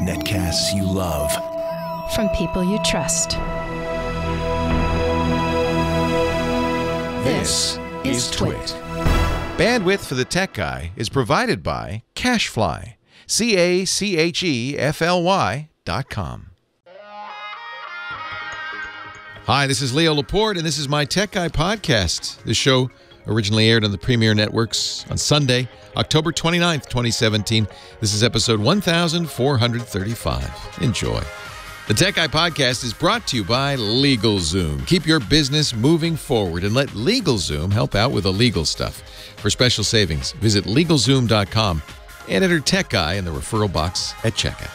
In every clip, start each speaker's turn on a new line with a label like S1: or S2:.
S1: Netcasts you love.
S2: From people you trust.
S1: This is Twit.
S3: Bandwidth for the Tech Guy is provided by Cachefly. CACHEFLY.com. Hi, this is Leo Laporte, and this is my Tech Guy podcast. This show originally aired on the Premier Networks on Sunday, October 29th, 2017. This is episode 1435. Enjoy. The Tech Guy podcast is brought to you by LegalZoom. Keep your business moving forward and let LegalZoom help out with the legal stuff. For special savings, visit LegalZoom.com and enter Tech Guy in the referral box at checkout.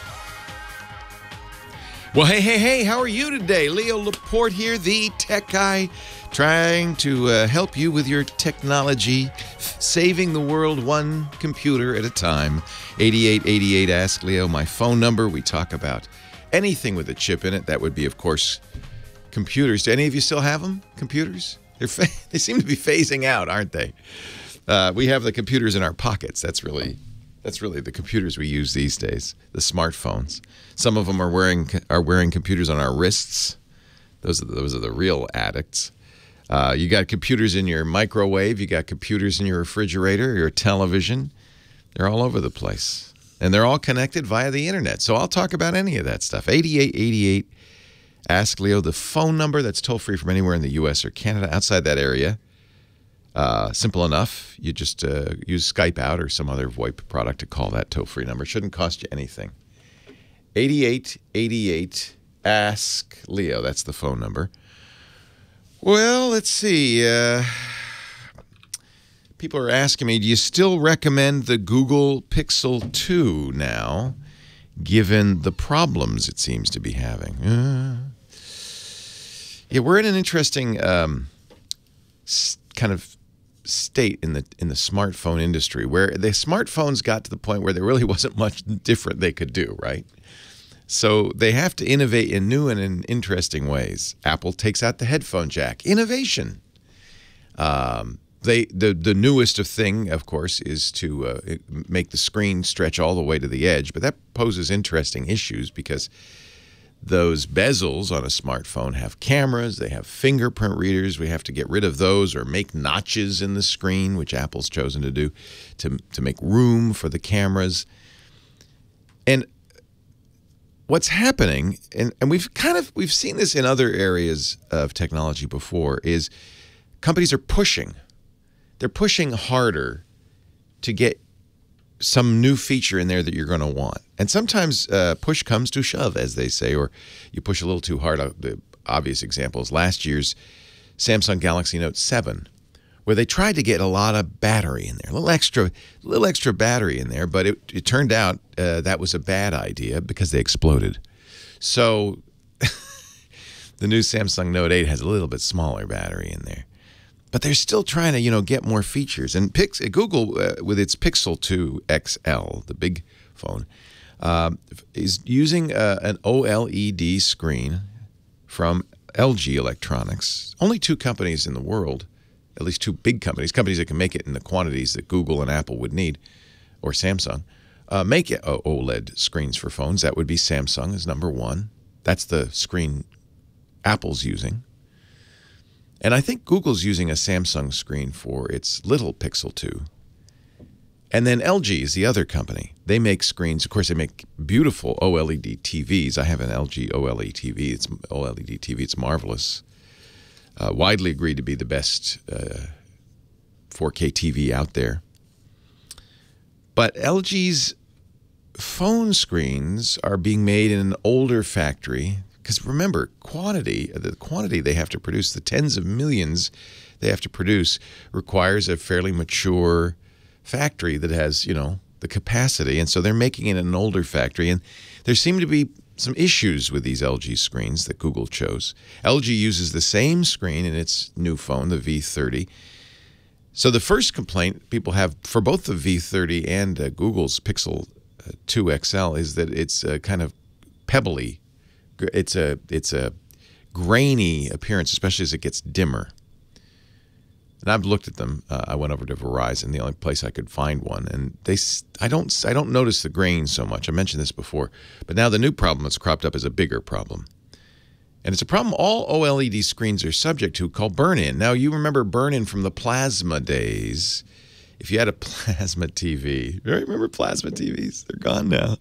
S3: Well, hey, how are you today? Leo Laporte here, the Tech Guy, trying to help you with your technology, saving the world one computer at a time. 8888 Ask Leo, my phone number. We talk about anything with a chip in it. That would be, of course, computers. Do any of you still have them? Computers? They seem to be phasing out, aren't they? We have the computers in our pockets. That's really the computers we use these days, the smartphones. Some of them are wearing computers on our wrists. Those are the real addicts. You got computers in your microwave. You got computers in your refrigerator, your television. They're all over the place. And they're all connected via the internet. So I'll talk about any of that stuff. 8888 Ask Leo, the phone number that's toll-free from anywhere in the U.S. or Canada. Outside that area, simple enough. You just use Skype Out or some other VoIP product to call that toll-free number. It shouldn't cost you anything. 8888 Ask Leo. That's the phone number. Well, let's see. People are asking me, do you still recommend the Google Pixel 2 now, given the problems it seems to be having? Yeah, we're in an interesting kind of state in the smartphone industry where the smartphones got to the point where there really wasn't much different they could do, right? So they have to innovate in new and in interesting ways. Apple takes out the headphone jack. Innovation. The newest of thing, of course, is to make the screen stretch all the way to the edge. But that poses interesting issues because those bezels on a smartphone have cameras. They have fingerprint readers. We have to get rid of those or make notches in the screen, which Apple's chosen to do, to make room for the cameras. And what's happening, and we've seen this in other areas of technology before, is companies are pushing. They're pushing harder to get some new feature in there that you're going to want. And sometimes push comes to shove, as they say, or you push a little too hard. The obvious example is last year's Samsung Galaxy Note 7, where they tried to get a lot of battery in there, a little extra battery in there, but it turned out that was a bad idea because they exploded. So the new Samsung Note 8 has a little bit smaller battery in there. But they're still trying to, get more features. And Google, with its Pixel 2 XL, the big phone, is using an OLED screen from LG Electronics. Only two companies in the world, at least two big companies that can make it in the quantities that Google and Apple would need, or Samsung, make OLED screens for phones. That would be Samsung is number one. That's the screen Apple's using. And I think Google's using a Samsung screen for its little Pixel 2. And then LG is the other company. They make screens. Of course, they make beautiful OLED TVs. I have an LG OLED TV. It's OLED TV. It's marvelous. Widely agreed to be the best 4K TV out there. But LG's phone screens are being made in an older factory. Because remember, the quantity they have to produce, the tens of millions they have to produce, requires a fairly mature factory that has, the capacity. And so they're making it in an older factory. And there seem to be some issues with these LG screens that Google chose. LG uses the same screen in its new phone, the V30. So the first complaint people have for both the V30 and Google's Pixel 2 XL is that it's kind of pebbly. It's a grainy appearance, especially as it gets dimmer. And I've looked at them. I went over to Verizon, the only place I could find one, and I don't notice the grain so much. I mentioned this before, but now the new problem that's cropped up is a bigger problem. And it's a problem all OLED screens are subject to, called burn-in. Now, you remember burn-in from the plasma days. If you had a plasma TV, you remember plasma TVs? They're gone now.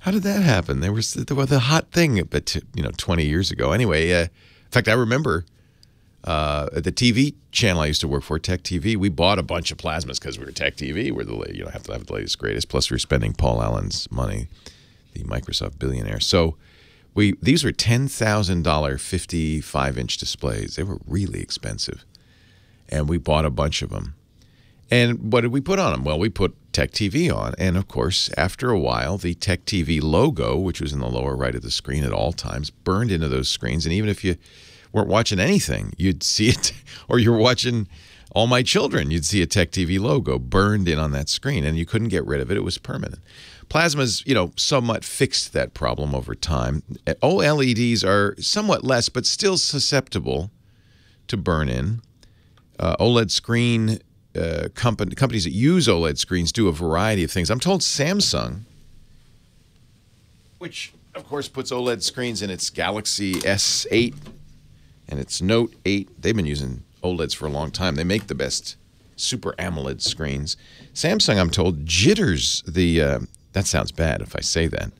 S3: How did that happen? They were the hot thing, but 20 years ago. Anyway, in fact, I remember at the TV channel I used to work for, Tech TV, we bought a bunch of plasmas because we were Tech TV. We're the have to have the latest, greatest. Plus, we were spending Paul Allen's money, the Microsoft billionaire. So these were $10,000 55-inch displays. They were really expensive, and we bought a bunch of them. And what did we put on them? Well, we put Tech TV on. And, of course, after a while, the Tech TV logo, which was in the lower right of the screen at all times, burned into those screens. And even if you weren't watching anything, you'd see it. Or you're watching All My Children, you'd see a Tech TV logo burned in on that screen. And you couldn't get rid of it. It was permanent. Plasmas, somewhat fixed that problem over time. OLEDs are somewhat less, but still susceptible to burn-in. OLED screen... companies that use OLED screens do a variety of things. I'm told Samsung, which of course puts OLED screens in its Galaxy S8 and its Note 8. They've been using OLEDs for a long time. They make the best Super AMOLED screens. Samsung, I'm told, jitters the. That sounds bad if I say that.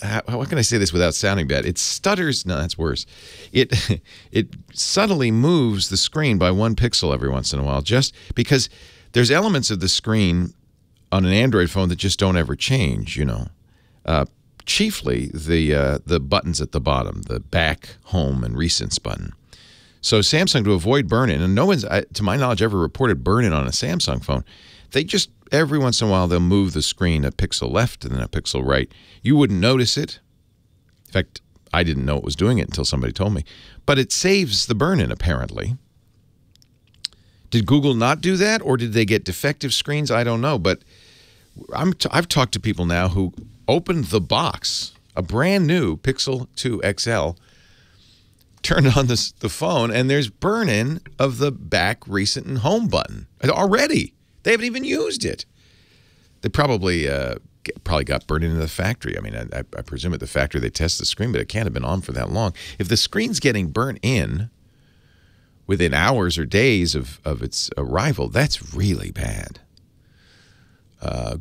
S3: How can I say this without sounding bad? It stutters. No, that's worse. It subtly moves the screen by 1 pixel every once in a while, just because there's elements of the screen on an Android phone that just don't ever change. Chiefly the buttons at the bottom, the back, home, and recents button. So Samsung, to avoid burn-in, and no one's, to my knowledge, ever reported burn-in on a Samsung phone. They just, every once in a while, they'll move the screen a pixel left and then a pixel right. You wouldn't notice it. In fact, I didn't know it was doing it until somebody told me. But it saves the burn-in, apparently. Did Google not do that, or did they get defective screens? I don't know. But I've talked to people now who opened the box, a brand new Pixel 2 XL, turned on the phone, and there's burn-in of the back, recent, and home button already. They haven't even used it. They probably got burned into the factory. I mean, I presume at the factory they test the screen, but it can't have been on for that long. If the screen's getting burnt in within hours or days of its arrival, that's really bad.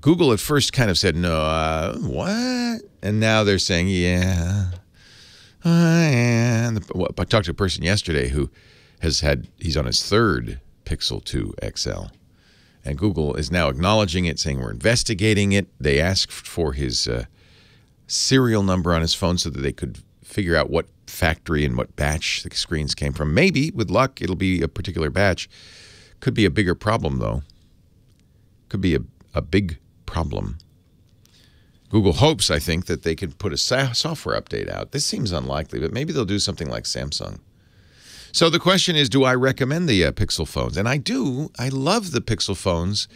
S3: Google at first kind of said, no, what? And now they're saying, yeah. And I talked to a person yesterday who he's on his 3rd Pixel 2 XL. And Google is now acknowledging it, saying we're investigating it. They asked for his serial number on his phone so that they could figure out what factory and what batch the screens came from. Maybe, with luck, it'll be a particular batch. Could be a bigger problem, though. Could be a big problem. Google hopes, I think, that they could put a software update out. This seems unlikely, but maybe they'll do something like Samsung. So the question is, do I recommend the Pixel phones? And I do. I love the Pixel phones,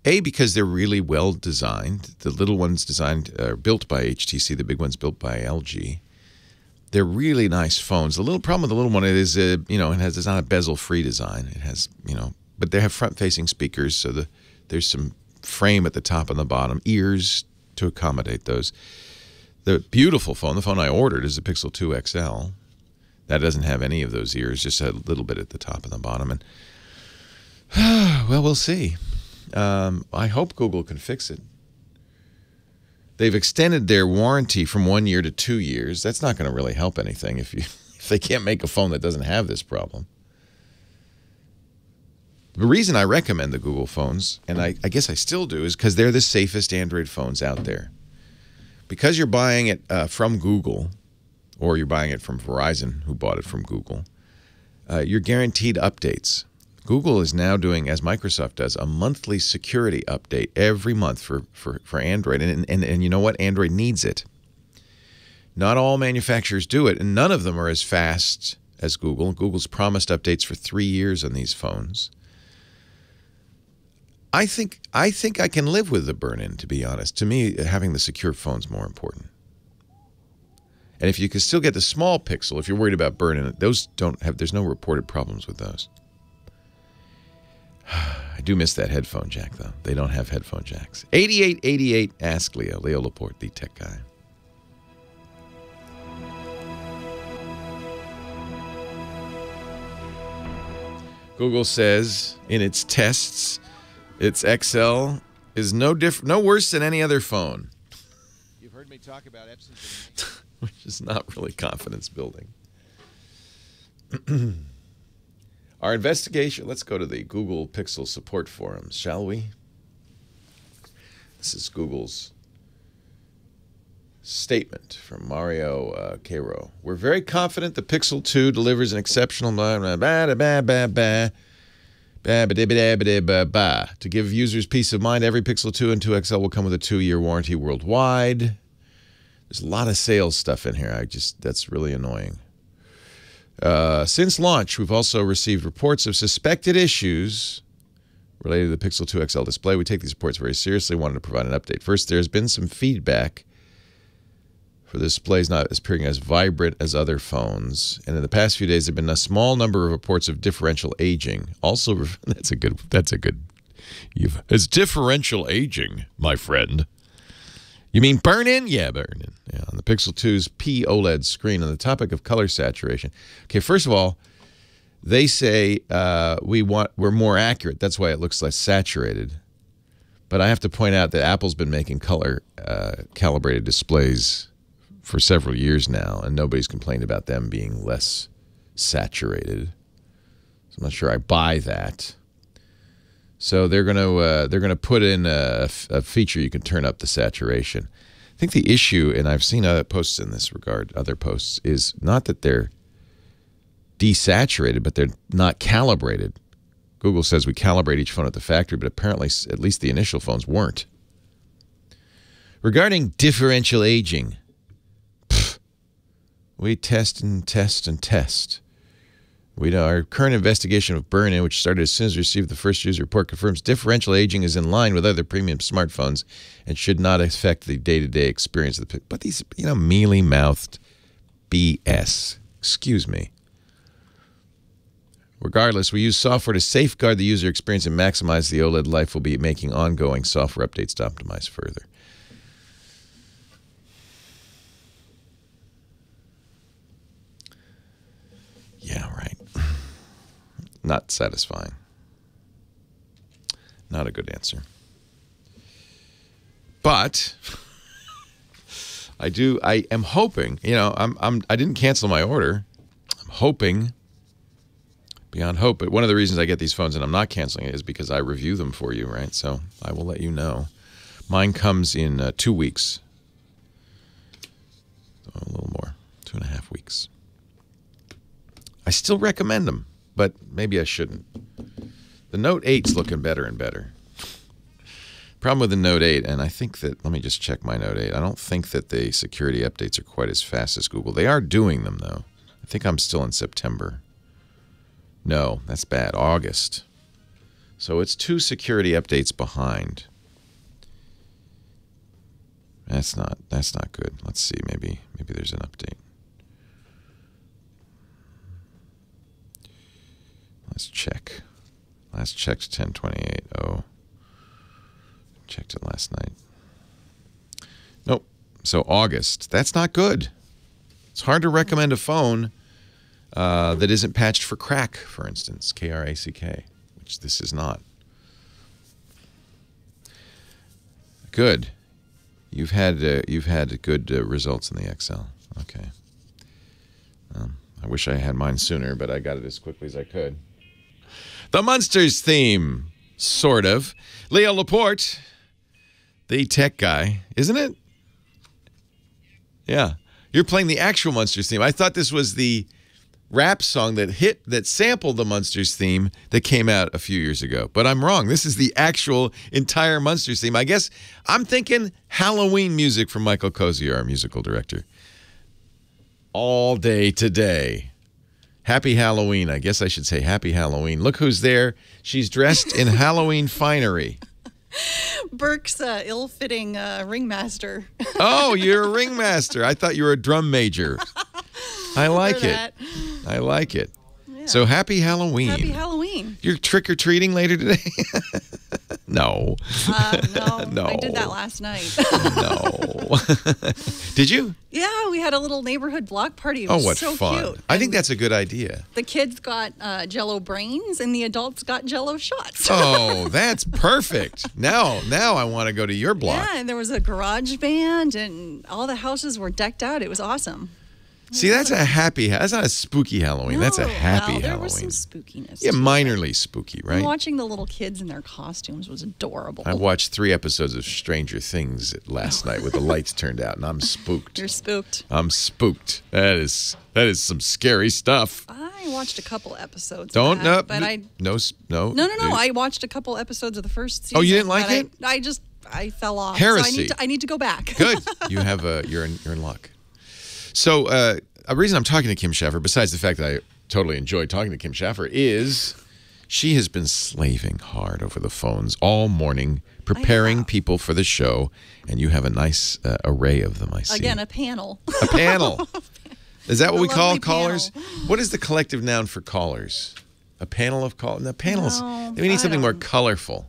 S3: because they're really well designed. The little ones built by HTC, the big ones built by LG. They're really nice phones. The little problem with the little one is, it's not a bezel-free design. It has, but they have front-facing speakers, so there's some frame at the top and the bottom, ears to accommodate those. The beautiful phone, the phone I ordered, is the Pixel 2 XL. That doesn't have any of those ears, just a little bit at the top and the bottom. And well, we'll see. I hope Google can fix it. They've extended their warranty from 1 year to 2 years. That's not going to really help anything if they can't make a phone that doesn't have this problem. The reason I recommend the Google phones, and I guess I still do, is because they're the safest Android phones out there. Because you're buying it from Google, or you're buying it from Verizon, who bought it from Google, you're guaranteed updates. Google is now doing, as Microsoft does, a monthly security update every month for Android. And you know what? Android needs it. Not all manufacturers do it, and none of them are as fast as Google. Google's promised updates for 3 years on these phones. I think I can live with the burn-in, to be honest. To me, having the secure phone's more important. And if you can still get the small pixel, if you're worried about burning it, those don't have, there's no reported problems with those. I do miss that headphone jack, though. They don't have headphone jacks. 8888, ask Leo. Leo Laporte, the tech guy. Google says in its tests, its XL is no worse than any other phone. You've heard me talk about Epson, which is not really confidence building. Our investigation, let's go to the Google Pixel support forums, shall we? This is Google's statement from Mario Cairo. We're very confident the Pixel 2 delivers an exceptional to give users peace of mind. Every Pixel 2 and 2 XL will come with a 2-year warranty worldwide. There's a lot of sales stuff in here. That's really annoying. Since launch, we've also received reports of suspected issues related to the Pixel 2 XL display. We take these reports very seriously. Wanted to provide an update. First, there's been some feedback for the displays not appearing as vibrant as other phones. And in the past few days, there have been a small number of reports of differential aging. Also, that's a good, it's differential aging, my friend. You mean burn-in? Yeah, burn-in. Yeah, on the Pixel 2's P OLED screen. On the topic of color saturation. Okay, first of all, they say we're more accurate. That's why it looks less saturated. But I have to point out that Apple's been making color calibrated displays for several years now, and nobody's complained about them being less saturated. So I'm not sure I buy that. So they're gonna put in a feature you can turn up the saturation. I think the issue, and I've seen other posts in this regard, other posts, is not that they're desaturated, but they're not calibrated. Google says we calibrate each phone at the factory, but apparently at least the initial phones weren't. Regarding differential aging, we test and test and test. Our current investigation of burn-in, which started as soon as we received the first user report, confirms differential aging is in line with other premium smartphones and should not affect the day-to-day experience of the. But these, mealy-mouthed BS. Excuse me. Regardless, we use software to safeguard the user experience and maximize the OLED life. We'll be making ongoing software updates to optimize further. Yeah, right. Not satisfying. Not a good answer. But I am hoping, I didn't cancel my order. I'm hoping, beyond hope, but one of the reasons I get these phones and I'm not canceling it is because I review them for you, right? So I will let you know. Mine comes in 2 weeks. A little more, 2.5 weeks. I still recommend them, but maybe I shouldn't. The Note 8's looking better and better. Problem with the Note 8, and I think that, let me just check my Note 8. I don't think that the security updates are quite as fast as Google. They are doing them, though. I think I'm still in September. No, that's bad. August. So it's 2 security updates behind. That's not good. Let's see. Maybe there's an update. Let's check. Last checked 10/28. Oh. Checked it last night. Nope. So August. That's not good. It's hard to recommend a phone that isn't patched for crack, for instance. KRACK, which this is not. Good. You've had good results in the XL. Okay. I wish I had mine sooner, but I got it as quickly as I could. The Munsters theme, sort of. Leo Laporte, the tech guy, isn't it? Yeah. You're playing the actual Munsters theme. I thought this was the rap song that sampled the Munsters theme that came out a few years ago. But I'm wrong. This is the actual entire Munsters theme. I guess I'm thinking Halloween music from Michael Cozier, our musical director. All day today. Happy Halloween. I guess I should say Happy Halloween. Look who's there. She's dressed in Halloween finery.
S4: Burke's ill-fitting ringmaster.
S3: Oh, you're a ringmaster. I thought you were a drum major. I like it. I like it. Yeah. So happy Halloween.
S4: Happy Halloween.
S3: You're trick-or-treating later today? No.
S4: No. I did that last night.
S3: No. Did you?
S4: Yeah, we had a little neighborhood block party. It
S3: Oh,
S4: was
S3: what
S4: so
S3: fun.
S4: cute.
S3: I think that's a good idea.
S4: The kids got Jell-O brains and the adults got Jell-O shots.
S3: Oh, that's perfect. Now I want to go to your block.
S4: Yeah, and there was a garage band and all the houses were decked out. It was awesome.
S3: See, that's that's not a spooky Halloween. That's a happy
S4: there
S3: Halloween.
S4: was some spookiness.
S3: Yeah,
S4: to it.
S3: minorly spooky, right?
S4: And watching the little kids in their costumes was adorable.
S3: I watched 3 episodes of Stranger Things last night with the lights turned out, and I'm spooked.
S4: You're spooked.
S3: I'm spooked. That is some scary stuff.
S4: I watched a couple episodes.
S3: Don't
S4: of that,
S3: no,
S4: but
S3: no.
S4: No. I watched a couple episodes of the first season.
S3: Oh, you didn't like it?
S4: I fell off.
S3: Heresy.
S4: So I need to go back.
S3: Good. You have you're in luck. So a reason I'm talking to Kim Schaffer, besides the fact that I totally enjoyed talking to Kim Schaffer, is she has been slaving hard over the phones all morning, preparing people for the show, and you have a nice array of them, I see.
S4: Again, a panel.
S3: A panel. Is that what we call
S4: lovely
S3: callers?
S4: panel.
S3: What is the collective noun for callers? A panel of callers? No, panels.
S4: No,
S3: We need something more
S4: don't-
S3: colorful.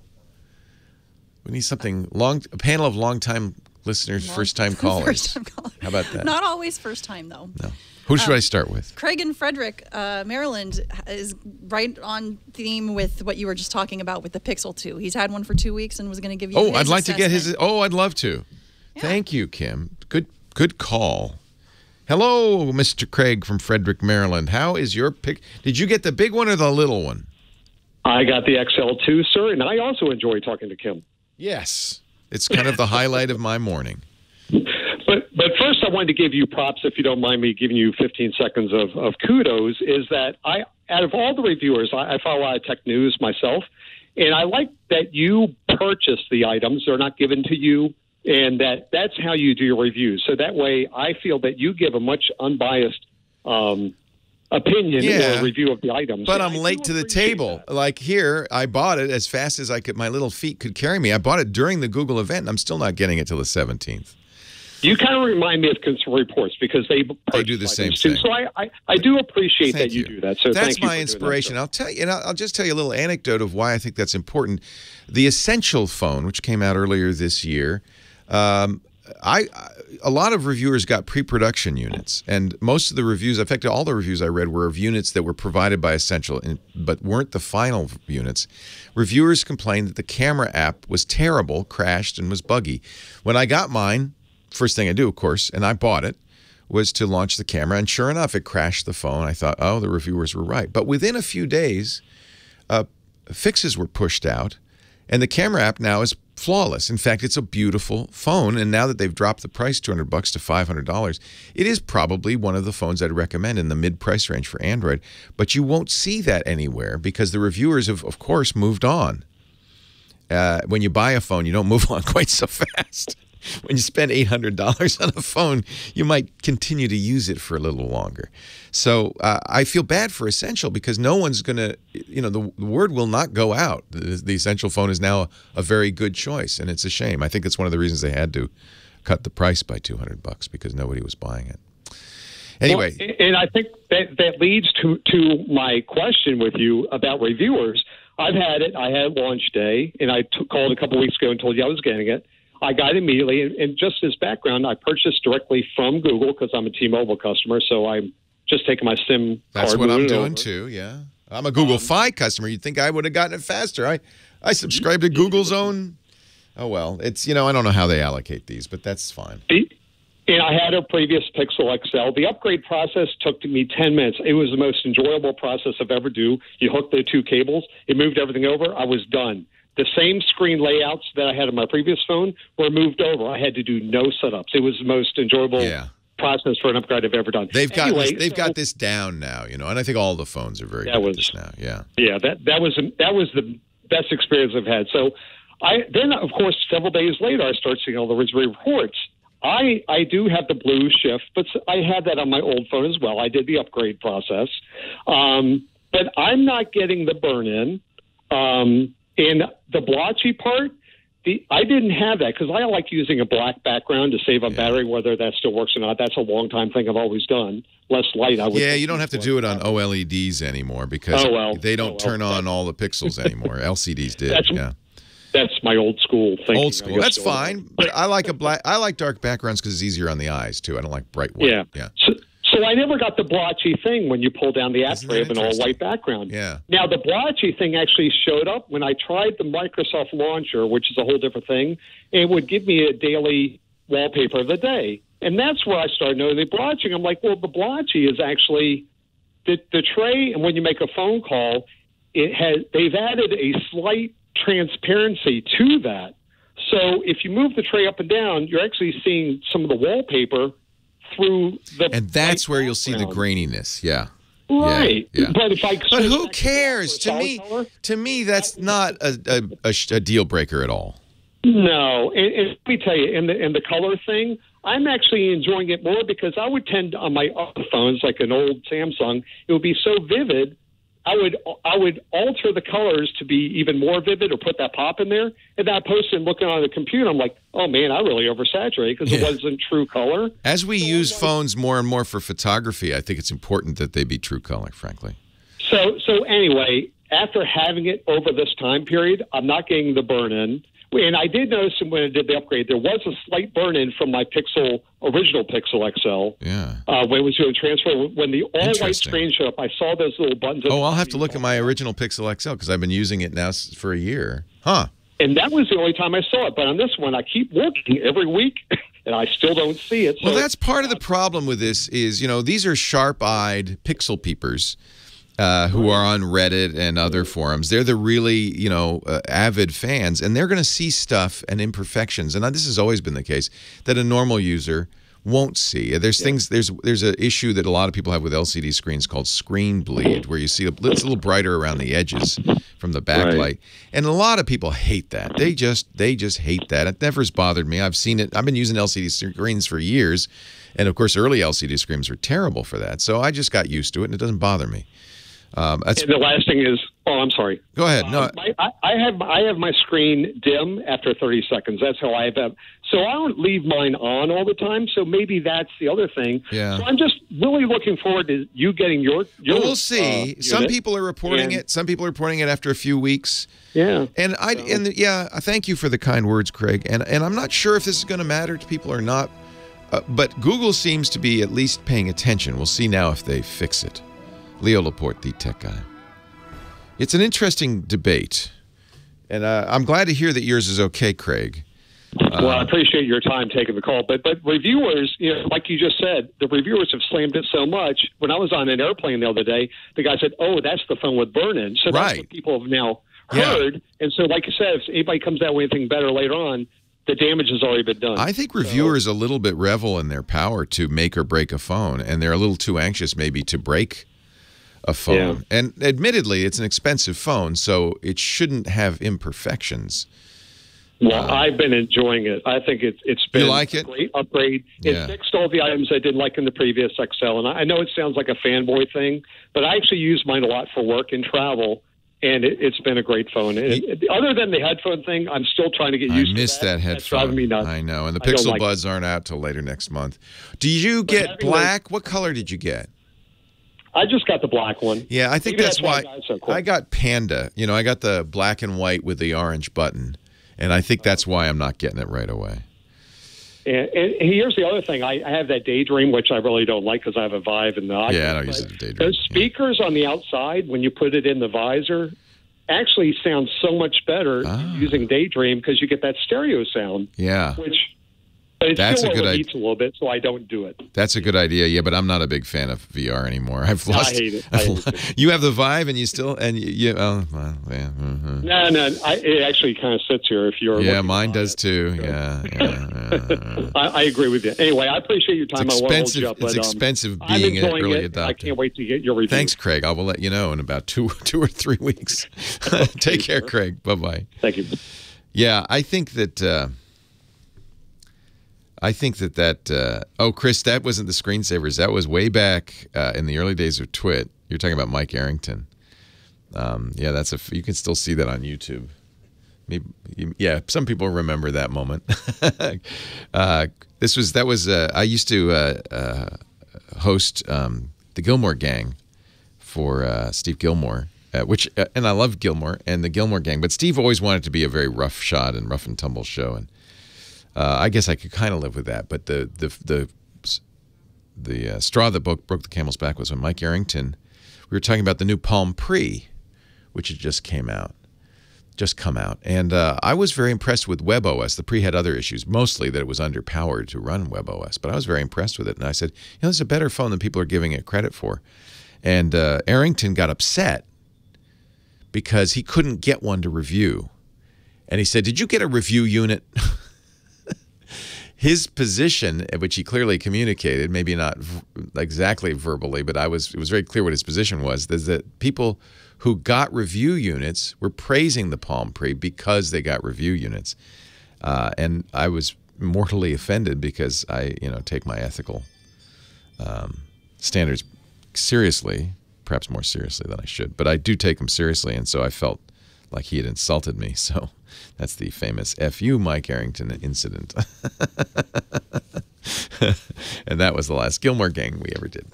S3: We need something a panel of long-time listeners, first-time callers.
S4: First-time callers.
S3: How about that?
S4: Not always first time, though.
S3: No. Who should I start with?
S4: Craig in Frederick, Maryland, is right on theme with what you were just talking about with the Pixel 2. He's had one for 2 weeks and was going to give you his
S3: I'd like to get his.
S4: assessment.
S3: Oh, I'd love to.
S4: Yeah.
S3: Thank you, Kim. Good call. Hello, Mr. Craig from Frederick, Maryland. How is your pick? Did you get the big one or the little one?
S5: I got the XL2, sir, and I also enjoy talking to Kim.
S3: Yes. It's kind of the highlight of my morning.
S5: But first, I wanted to give you props, if you don't mind me giving you 15 seconds of kudos, is that out of all the reviewers, I follow a lot of tech news myself, and I like that you purchase the items. They're not given to you, and that's how you do your reviews. So that way, I feel that you give a much unbiased opinion or review of the items.
S3: But I'm late to the table.
S5: That.
S3: Like here, I bought it as fast as I could. My little feet could carry me. I bought it during the Google event, and I'm still not getting it till the 17th.
S5: You kind of remind me of Consumer Reports because they
S3: do the same
S5: too.
S3: thing.
S5: So I do appreciate
S3: Thank
S5: that you do that. So
S3: that's
S5: thank you
S3: my
S5: for
S3: inspiration.
S5: Doing that,
S3: I'll tell you, and I'll just tell you a little anecdote of why I think that's important. The Essential phone, which came out earlier this year, a lot of reviewers got pre-production units, and most of the reviews, in fact, all the reviews I read were of units that were provided by Essential, but weren't the final units. Reviewers complained that the camera app was terrible, crashed, and was buggy. When I got mine, first thing I do, of course, and I bought it, was to launch the camera, and sure enough, it crashed the phone. I thought, oh, the reviewers were right. But within a few days, fixes were pushed out, and the camera app now is flawless. In fact, it's a beautiful phone, and now that they've dropped the price $200 to $500, it is probably one of the phones I'd recommend in the mid-price range for Android. But you won't see that anywhere because the reviewers have, of course, moved on. When you buy a phone, you don't move on quite so fast. When you spend $800 on a phone, you might continue to use it for a little longer. So I feel bad for Essential because no one's going to, the word will not go out. The Essential phone is now a very good choice, and it's a shame. I think it's one of the reasons they had to cut the price by $200 because nobody was buying it. Anyway.
S5: Well, and I think that leads to my question with you about reviewers. I've had it. I had launch day, and I called a couple weeks ago and told you I was getting it. I got it immediately, and just as background, I purchased directly from Google because I'm a T-Mobile customer, so I'm just taking my SIM card.
S3: That's what I'm doing
S5: over.
S3: too, yeah. I'm a Google Fi customer. You'd think I would have gotten it faster. I subscribe to Google's own. Oh, well, it's, I don't know how they allocate these, but that's fine.
S5: And I had a previous Pixel XL. The upgrade process took me 10 minutes. It was the most enjoyable process I've ever do. You hooked the 2 cables. It moved everything over. I was done. The same screen layouts that I had on my previous phone were moved over. I had to do no setups. It was the most enjoyable process for an upgrade I've ever done.
S3: They've got this down now, and I think all the phones are very good at this now. Yeah.
S5: Yeah, that was the best experience I've had. So then, of course, several days later, I start seeing all the reports. I do have the blue shift, but I had that on my old phone as well. I did the upgrade process. But I'm not getting the burn-in. And the blotchy part, I didn't have that because I like using a black background to save on battery, whether that still works or not. That's a long time thing I've always done. Less light, I would.
S3: Yeah, you don't have to do it on OLEDs anymore because they don't turn on all the pixels anymore. LCDs did.
S5: That's my old school thing.
S3: Old school. That's fine, but I like dark backgrounds because it's easier on the eyes too. I don't like bright white.
S5: Yeah. So I never got the blotchy thing when you pull down the app tray of an all-white background.
S3: Yeah.
S5: Now, the blotchy thing actually showed up when I tried the Microsoft Launcher, which is a whole different thing. It would give me a daily wallpaper of the day. And that's where I started noticing the blotching. I'm like, well, the blotchy is actually the tray, and when you make a phone call, they've added a slight transparency to that. So if you move the tray up and down, you're actually seeing some of the wallpaper through the. And
S3: that's where you'll see the graininess. Yeah.
S5: Right.
S3: Yeah.
S5: But
S3: who cares? To me, that's not a deal breaker at all.
S5: No, and let me tell you, in the color thing, I'm actually enjoying it more because I would tend on my other phones, like an old Samsung, it would be so vivid. I would alter the colors to be even more vivid or put that pop in there. And then I posted looking on the computer, I'm like, oh man, I really oversaturated because it wasn't true color.
S3: As we use phones more and more for photography, I think it's important that they be true color, frankly.
S5: So anyway, after having it over this time period, I'm not getting the burn-in. And I did notice when I did the upgrade, there was a slight burn-in from my original Pixel XL.
S3: Yeah.
S5: When it was doing transfer, when the all-white screen showed up, I saw those little buttons.
S3: Oh, I'll have to look at my original Pixel XL because I've been using it now for a year. Huh.
S5: And that was the only time I saw it. But on this one, I keep looking every week, and I still don't see it. So
S3: well, that's part of the problem with this is, these are sharp-eyed pixel peepers. Who are on Reddit and other forums. They're the really, avid fans, and they're going to see stuff and imperfections. And this has always been the case that a normal user won't see. There's things. There's an issue that a lot of people have with LCD screens called screen bleed, where you see it's a little brighter around the edges from the backlight, and a lot of people hate that. They just hate that. It never's bothered me. I've seen it. I've been using LCD screens for years, and of course, early LCD screens were terrible for that. So I just got used to it, and it doesn't bother me.
S5: And the last thing is, I'm sorry.
S3: Go ahead. No,
S5: I have my screen dim after 30 seconds. That's how I have that. So I don't leave mine on all the time. So maybe that's the other thing.
S3: Yeah.
S5: So I'm just really looking forward to you getting your
S3: well, we'll see. Some people are reporting it. Some people are reporting it after a few weeks.
S5: Yeah.
S3: And I thank you for the kind words, Craig. And I'm not sure if this is going to matter to people or not. But Google seems to be at least paying attention. We'll see now if they fix it. Leo Laporte, the tech guy. It's an interesting debate, and I'm glad to hear that yours is okay, Craig.
S5: Well, I appreciate your time taking the call, but reviewers, like you just said, the reviewers have slammed it so much. When I was on an airplane the other day, the guy said, "Oh, that's the phone with burn-in." So that's what people have now heard. And so, like you said, if anybody comes out with anything better later on, the damage has already been done.
S3: I think reviewers a little bit revel in their power to make or break a phone, and they're a little too anxious maybe to break a phone. Yeah. And admittedly, it's an expensive phone, so it shouldn't have imperfections.
S5: Well, I've been enjoying it. I think it's been a great upgrade. It fixed all the items I didn't like in the previous XL. And I know it sounds like a fanboy thing, but I actually use mine a lot for work and travel, and it's been a great phone. Other than the headphone thing, I'm still trying to get used to that.
S3: I missed that headphone.
S5: That's driving me nuts.
S3: I know. And the Pixel Buds aren't out till later next month. Do you get black? What color did you get?
S5: I just got the black one.
S3: Yeah, I think that's why I got Panda. I got the black and white with the orange button, and I think that's why I'm not getting it right away.
S5: And here's the other thing. I have that Daydream, which I really don't like because I have a Vive in the Oculus.
S3: Yeah, I don't use it Daydream.
S5: Those speakers on the outside, when you put it in the visor, actually sound so much better using Daydream because you get that stereo sound.
S3: Yeah.
S5: But it's still overheats a little bit, so I don't do it.
S3: That's a good idea, yeah, but I'm not a big fan of VR anymore. I've lost.
S5: I hate it.
S3: You have the Vive, and you still,
S5: No, it actually kind of sits here if you're.
S3: Yeah, mine does too. Yeah.
S5: I agree with you. Anyway, I appreciate your time.
S3: It's expensive. It's expensive being an early adopter.
S5: I can't wait to get your review.
S3: Thanks, Craig. I will let you know in about two or 3 weeks. Take care, Craig. Bye-bye.
S5: Thank you.
S3: Yeah, I think that. Oh, Chris, that wasn't the screensavers. That was way back in the early days of Twit. You're talking about Mike Arrington. Yeah, you can still see that on YouTube. Maybe, yeah, some people remember that moment. I used to host the Gilmore Gang for Steve Gilmore, and I love Gilmore and the Gilmore Gang, but Steve always wanted to be a very rough shot and rough and tumble show, and I guess I could kind of live with that. But the straw that broke the camel's back was when Mike Arrington. We were talking about the new Palm Pre, which had just come out. And I was very impressed with WebOS. The Pre had other issues, mostly that it was underpowered to run WebOS, but I was very impressed with it. And I said, this is a better phone than people are giving it credit for. And Arrington got upset because he couldn't get one to review. And he said, did you get a review unit? His position, which he clearly communicated, maybe not exactly verbally, but it was very clear what his position was, is that people who got review units were praising the Palm Pre because they got review units. And I was mortally offended because I, take my ethical standards seriously, perhaps more seriously than I should. But I do take them seriously, and so I felt like he had insulted me. So that's the famous F you, Mike Arrington incident. And that was the last Gilmore Gang we ever did.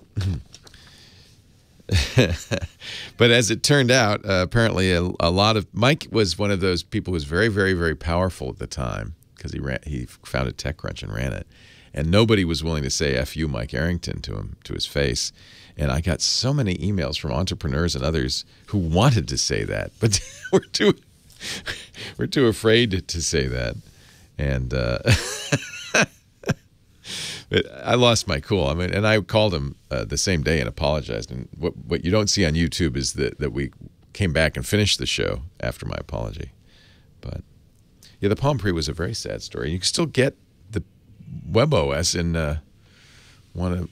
S3: But as it turned out, apparently a lot of Mike was one of those people who was very, very, very powerful at the time because he founded TechCrunch and ran it, and nobody was willing to say "F you, Mike Arrington" to his face. And I got so many emails from entrepreneurs and others who wanted to say that, but we're too afraid to say that, and. But I lost my cool. And I called him the same day and apologized. And what you don't see on YouTube is that we came back and finished the show after my apology. But yeah, the Palm Pre was a very sad story. You can still get the WebOS in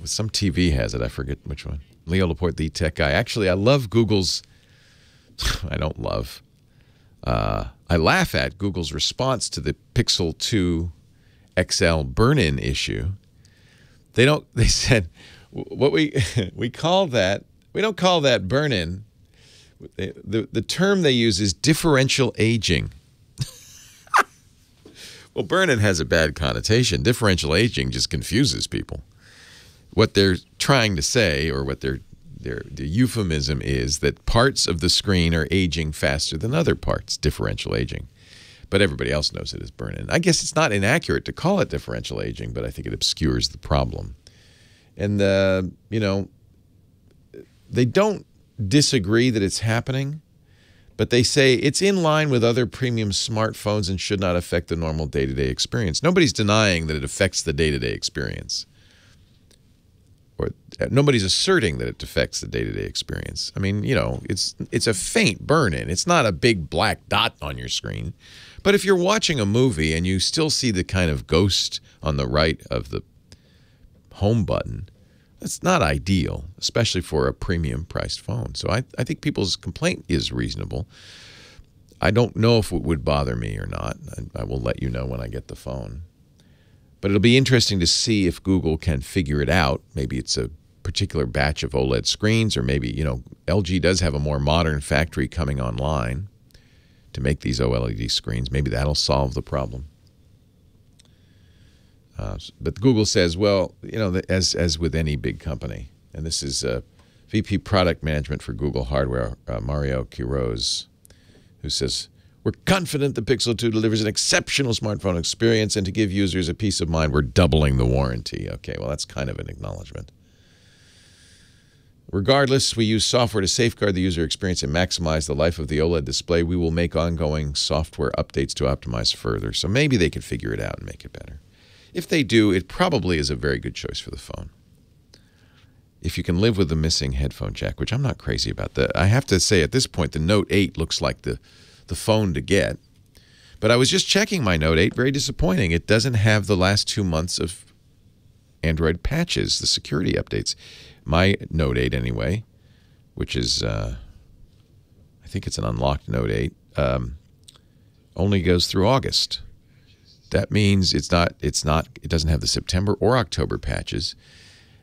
S3: some TV has it. I forget which one. Leo Laporte, the tech guy. Actually, I love Google's. I don't love. I laugh at Google's response to the Pixel 2 XL burn-in issue. They said, what we call that, we don't call that burn-in. The term they use is differential aging. Well, burn-in has a bad connotation. Differential aging just confuses people. What they're trying to say, or what the euphemism is, that parts of the screen are aging faster than other parts, differential aging. But everybody else knows it as burn-in. I guess it's not inaccurate to call it differential aging, but I think it obscures the problem. And, they don't disagree that it's happening, but they say it's in line with other premium smartphones and should not affect the normal day-to-day experience. Nobody's denying that it affects the day-to-day experience. Or nobody's asserting that it affects the day-to-day experience. It's a faint burn-in. It's not a big black dot on your screen. But if you're watching a movie and you still see the kind of ghost on the right of the home button, that's not ideal, especially for a premium-priced phone. So I think people's complaint is reasonable. I don't know if it would bother me or not. I will let you know when I get the phone. But it'll be interesting to see if Google can figure it out. Maybe it's a particular batch of OLED screens, or maybe, LG does have a more modern factory coming online to make these OLED screens. Maybe that'll solve the problem. But Google says, well, as with any big company, and this is VP Product Management for Google Hardware, Mario Quiroz, who says, we're confident the Pixel 2 delivers an exceptional smartphone experience, and to give users a peace of mind, we're doubling the warranty. Okay, well, that's kind of an acknowledgement. Regardless, we use software to safeguard the user experience and maximize the life of the OLED display. We will make ongoing software updates to optimize further. So maybe they could figure it out and make it better. If they do, it probably is a very good choice for the phone. If you can live with the missing headphone jack, which I'm not crazy about. I have to say, at this point, the Note 8 looks like the phone to get. But I was just checking my Note 8. Very disappointing. It doesn't have the last 2 months of Android patches, the security updates. My Note 8, anyway, which is, I think it's an unlocked Note 8, only goes through August. That means it doesn't have the September or October patches.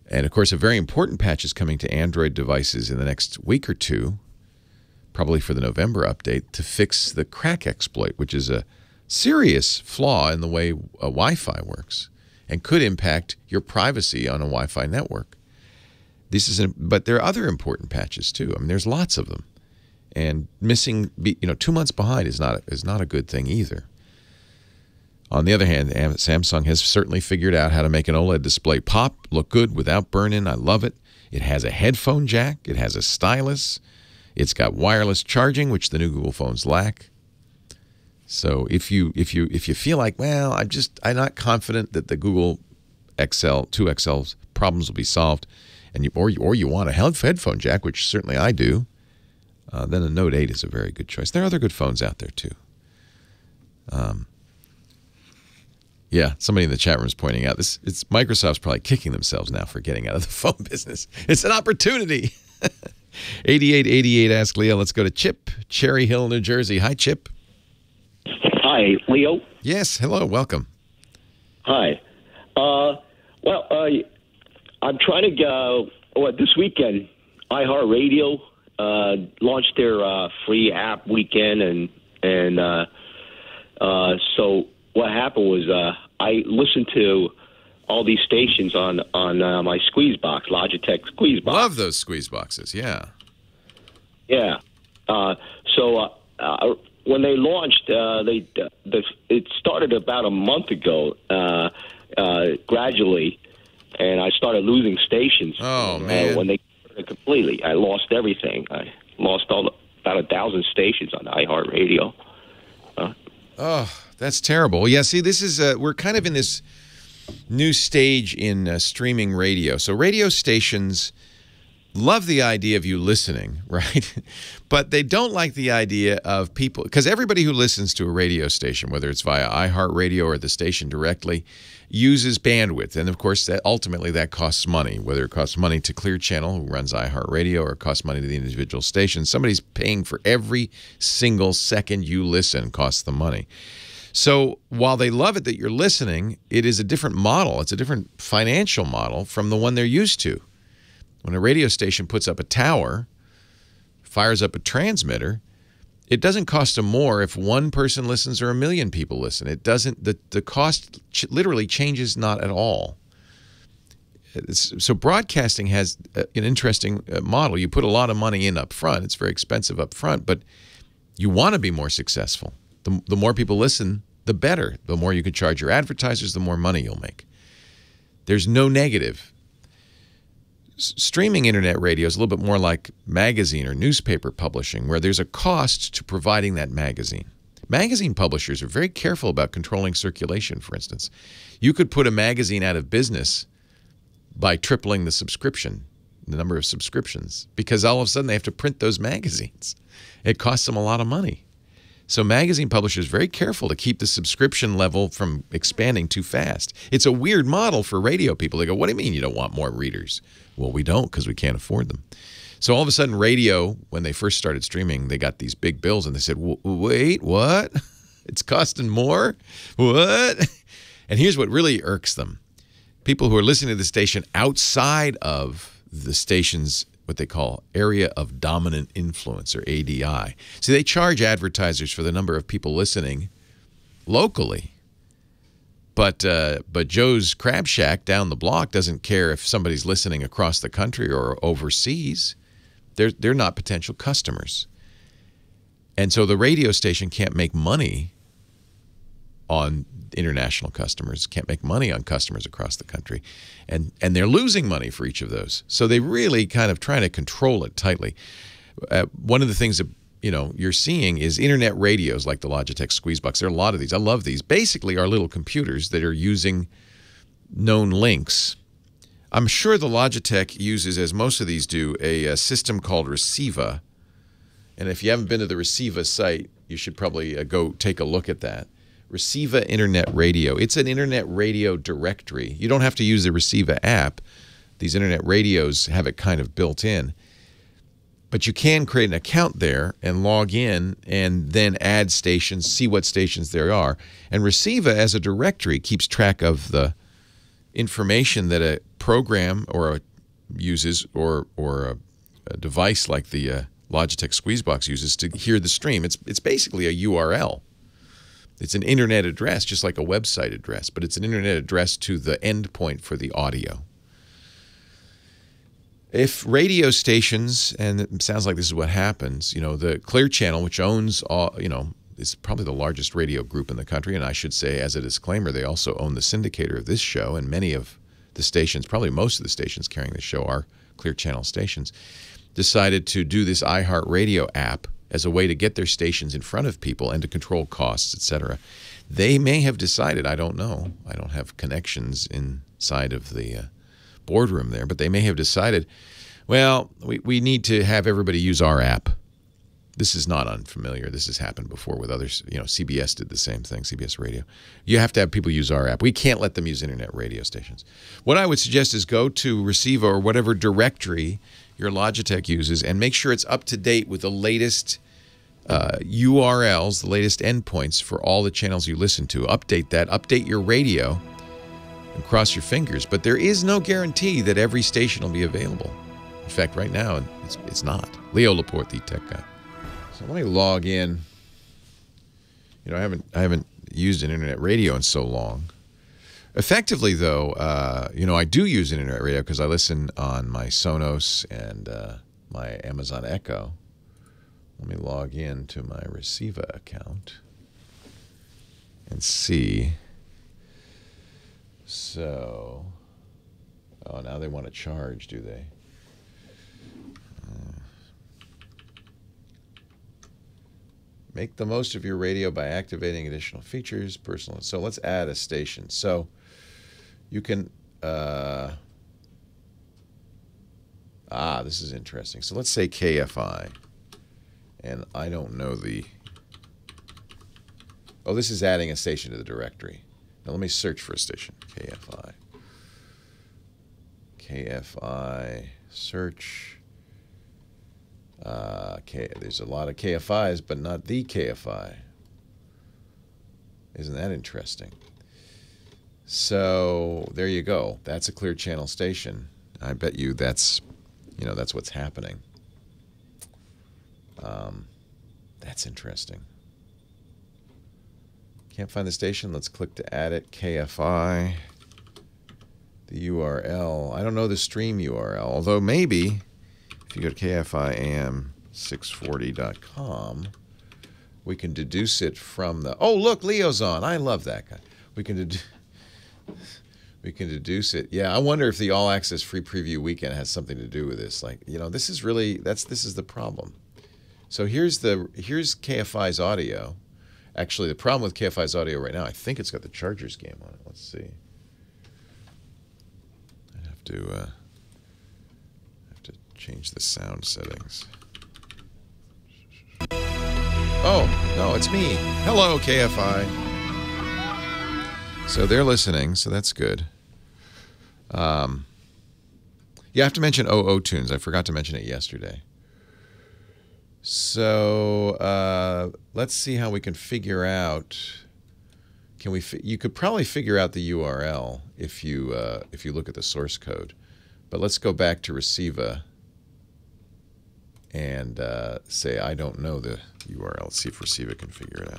S3: And, of course, a very important patch is coming to Android devices in the next week or two. probably for the November update, to fix the crack exploit, which is a serious flaw in the way a Wi-Fi works and could impact your privacy on a Wi-Fi network. But there are other important patches too. I mean, there's lots of them, and missing 2 months behind is not a good thing either. On the other hand, Samsung has certainly figured out how to make an OLED display pop, look good without burn-in. I love it. It has a headphone jack. It has a stylus. It's got wireless charging, which the new Google phones lack. So if you feel like, well, I'm not confident that the Google 2XL's problems will be solved, and or you want a headphone jack, which certainly I do, then a Note 8 is a very good choice. There are other good phones out there too. Yeah, somebody in the chat room is pointing out it's Microsoft's probably kicking themselves now for getting out of the phone business. It's an opportunity. 8888 Ask Leo. Let's go to Chip, Cherry Hill, New Jersey. Hi, Chip.
S6: Hi, Leo.
S3: Yes, hello, welcome.
S6: Hi. I'm trying to go. This weekend, iHeartRadio launched their free app weekend, and so what happened was I listened to all these stations on my squeeze box, Logitech squeeze box.
S3: Love those squeeze boxes, yeah.
S6: Yeah. When they launched, it started about a month ago, gradually, and I started losing stations.
S3: Oh, man.
S6: When they started completely, I lost everything. I lost about 1,000 stations on iHeartRadio.
S3: Oh, that's terrible. Yeah, see, this is we're kind of in this new stage in streaming radio. So radio stations love the idea of you listening, right? But they don't like the idea of people, because everybody who listens to a radio station, whether it's via iHeartRadio or the station directly, uses bandwidth. And of course, ultimately that costs money, whether it costs money to Clear Channel, who runs iHeartRadio, or it costs money to the individual station. Somebody's paying for every single second you listen, costs them money. So while they love it that you're listening, it is a different model. It's a different financial model from the one they're used to. When a radio station puts up a tower, fires up a transmitter, it doesn't cost them more if one person listens or 1 million people listen. It doesn't. The cost literally changes not at all. So broadcasting has an interesting model. You put a lot of money in up front. It's very expensive up front, but you want to be more successful. The more people listen, the better. The more you can charge your advertisers, the more money you'll make. There's no negative. Streaming internet radio is a little bit more like magazine or newspaper publishing, where there's a cost to providing that magazine. Magazine publishers are very careful about controlling circulation, for instance. You could put a magazine out of business by tripling the number of subscriptions, because all of a sudden they have to print those magazines. It costs them a lot of money. So magazine publishers are very careful to keep the subscription level from expanding too fast. It's a weird model for radio people. They go, what do you mean you don't want more readers? Well, we don't, because we can't afford them. So all of a sudden radio, when they first started streaming, they got these big bills and they said, wait, what? It's costing more? What? And here's what really irks them. People who are listening to the station outside of the station's what they call area of dominant influence, or ADI. See, they charge advertisers for the number of people listening locally. But Joe's Crab Shack down the block doesn't care if somebody's listening across the country or overseas. They're not potential customers. And so the radio station can't make money on international customers, can't make money on customers across the country. And they're losing money for each of those. So they really kind of trying to control it tightly. One of the things that you're seeing is internet radios like the Logitech Squeezebox. There are a lot of these. I love these. Basically are little computers that are using known links. I'm sure the Logitech uses, as most of these do, a system called Receiva. And if you haven't been to the Receiva site, you should probably go take a look at that. Receiva Internet Radio. It's an internet radio directory. You don't have to use the Receiva app. These internet radios have it kind of built in. But you can create an account there and log in and then add stations, see what stations there are. And Receiva as a directory keeps track of the information that a program uses or a device like the Logitech Squeezebox uses to hear the stream. It's basically a URL. It's an internet address, just like a website address, but it's an internet address to the endpoint for the audio. If radio stations, and it sounds like this is what happens, the Clear Channel, which owns all, is probably the largest radio group in the country, and I should say, as a disclaimer, they also own the syndicator of this show, and many of the stations, probably most of the stations carrying this show are Clear Channel stations, decided to do this iHeartRadio app as a way to get their stations in front of people and to control costs, etc. They may have decided, I don't know, I don't have connections inside of the boardroom there, but they may have decided, well, we need to have everybody use our app. This is not unfamiliar. This has happened before with others. CBS did the same thing, CBS Radio. You have to have people use our app. We can't let them use internet radio stations. What I would suggest is go to Receiva or whatever directory your Logitech uses and make sure it's up to date with the latest URLs, the latest endpoints for all the channels you listen to. Update that. Update your radio and cross your fingers. But there is no guarantee that every station will be available. In fact, right now, it's not. Leo Laporte, the tech guy. So let me log in. I haven't used an internet radio in so long. Effectively, though, I do use internet radio because I listen on my Sonos and my Amazon Echo. Let me log in to my Receiva account and see. So, now they want to charge, do they? Make the most of your radio by activating additional features, personal. So let's add a station. So you can, this is interesting. So let's say KFI. And I don't know this is adding a station to the directory. Now let me search for a station. KFI. KFI, search. There's a lot of KFIs, but not the KFI. Isn't that interesting? So there you go. That's a Clear Channel station. I bet you that's what's happening. That's interesting. Can't find the station. Let's click to add it. KFI. The URL. I don't know the stream URL, although maybe if you go to kfim640.com, we can deduce it from the... Oh, look, Leo's on. I love that guy. We can deduce it. Yeah, I wonder if the All Access Free Preview Weekend has something to do with this. This is really... This is the problem. So here's KFI's audio. Actually, the problem with KFI's audio right now, I think it's got the Chargers game on it. Let's see. I'd have to change the sound settings. Oh, no, it's me. Hello, KFI. So they're listening, so that's good. You have to mention OO Tunes. I forgot to mention it yesterday. So let's see how we can figure out. You could probably figure out the URL if you look at the source code. But let's go back to Receiva and say I don't know the URL. Let's see if Receiva can figure it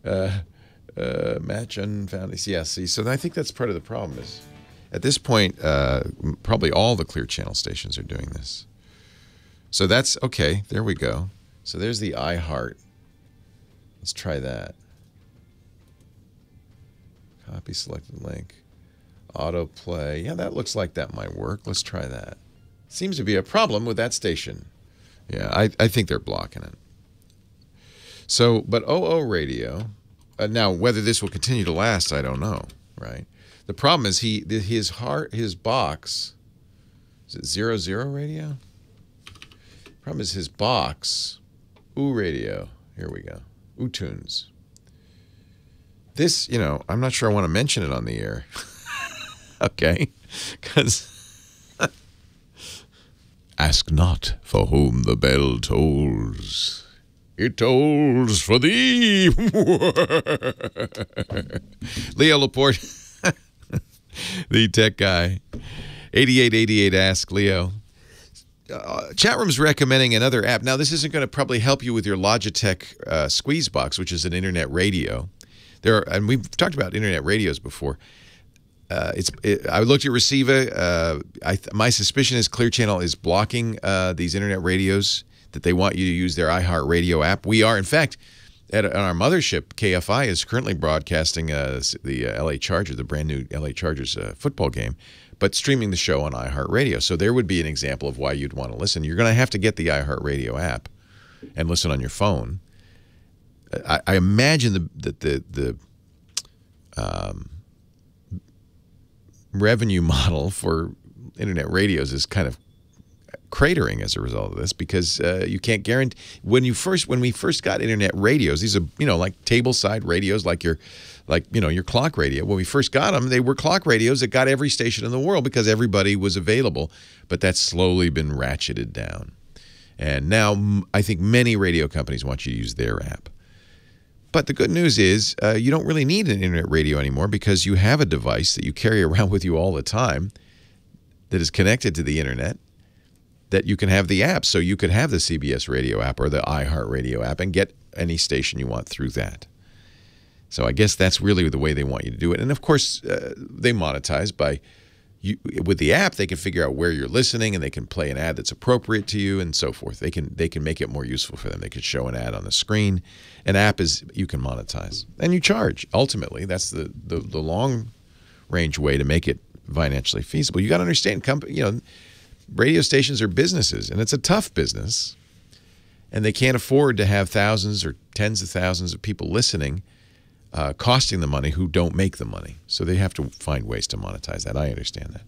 S3: out. Match unfound. Yeah, see, so I think that's part of the problem is at this point, probably all the Clear Channel stations are doing this. So that's, okay, there we go. So there's the iHeart. Let's try that. Copy selected link. Autoplay. Yeah, that looks like that might work. Let's try that. Seems to be a problem with that station. Yeah, I think they're blocking it. So, but OO Radio, now whether this will continue to last, I don't know, right? The problem is his box, is it 00 radio? Problem is his box, OO Radio, here we go, OO Tunes. This, I'm not sure I want to mention it on the air. Okay, because ask not for whom the bell tolls. It tolls for thee. Leo Laporte. The tech guy. 8888 Ask Leo. Chat room's recommending another app. Now, this isn't going to probably help you with your Logitech Squeezebox, which is an internet radio. And we've talked about internet radios before. I looked at Receiva. My suspicion is Clear Channel is blocking these internet radios that they want you to use their iHeartRadio app. We are, in fact, on our mothership, KFI is currently broadcasting the LA Chargers, the brand new LA Chargers football game, but streaming the show on iHeartRadio. So there would be an example of why you'd want to listen. You're going to have to get the iHeartRadio app and listen on your phone. I imagine that the revenue model for internet radios is kind of cratering as a result of this, because you can't guarantee when we first got internet radios. These are like table side radios, like your clock radio. When we first got them, they were clock radios that got every station in the world because everybody was available. But that's slowly been ratcheted down, and now I think many radio companies want you to use their app. But the good news is you don't really need an internet radio anymore, because you have a device that you carry around with you all the time that is connected to the internet, that you can have the app. So you could have the CBS radio app or the iHeartRadio app and get any station you want through that. So I guess that's really the way they want you to do it. And of course, they monetize by with the app. They can figure out where you're listening, and they can play an ad that's appropriate to you, and so forth. They can make it more useful for them. They could show an ad on the screen. An app is you can monetize, and you charge. Ultimately, that's the long range way to make it financially feasible. You got to understand, radio stations are businesses, and it's a tough business, and they can't afford to have thousands or tens of thousands of people listening, costing the money who don't make the money. So they have to find ways to monetize that. I understand that.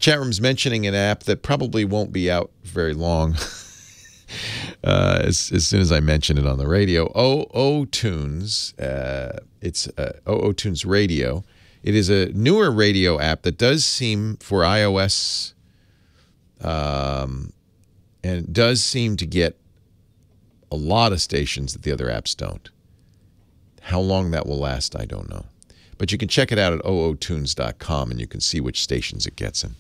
S3: Chat room's mentioning an app that probably won't be out very long. As soon as I mention it on the radio, OOTunes. It's OOTunes Radio. It is a newer radio app that does seem for iOS, and does seem to get a lot of stations that the other apps don't. How long that will last, I don't know. But you can check it out at ootunes.com, and you can see which stations it gets and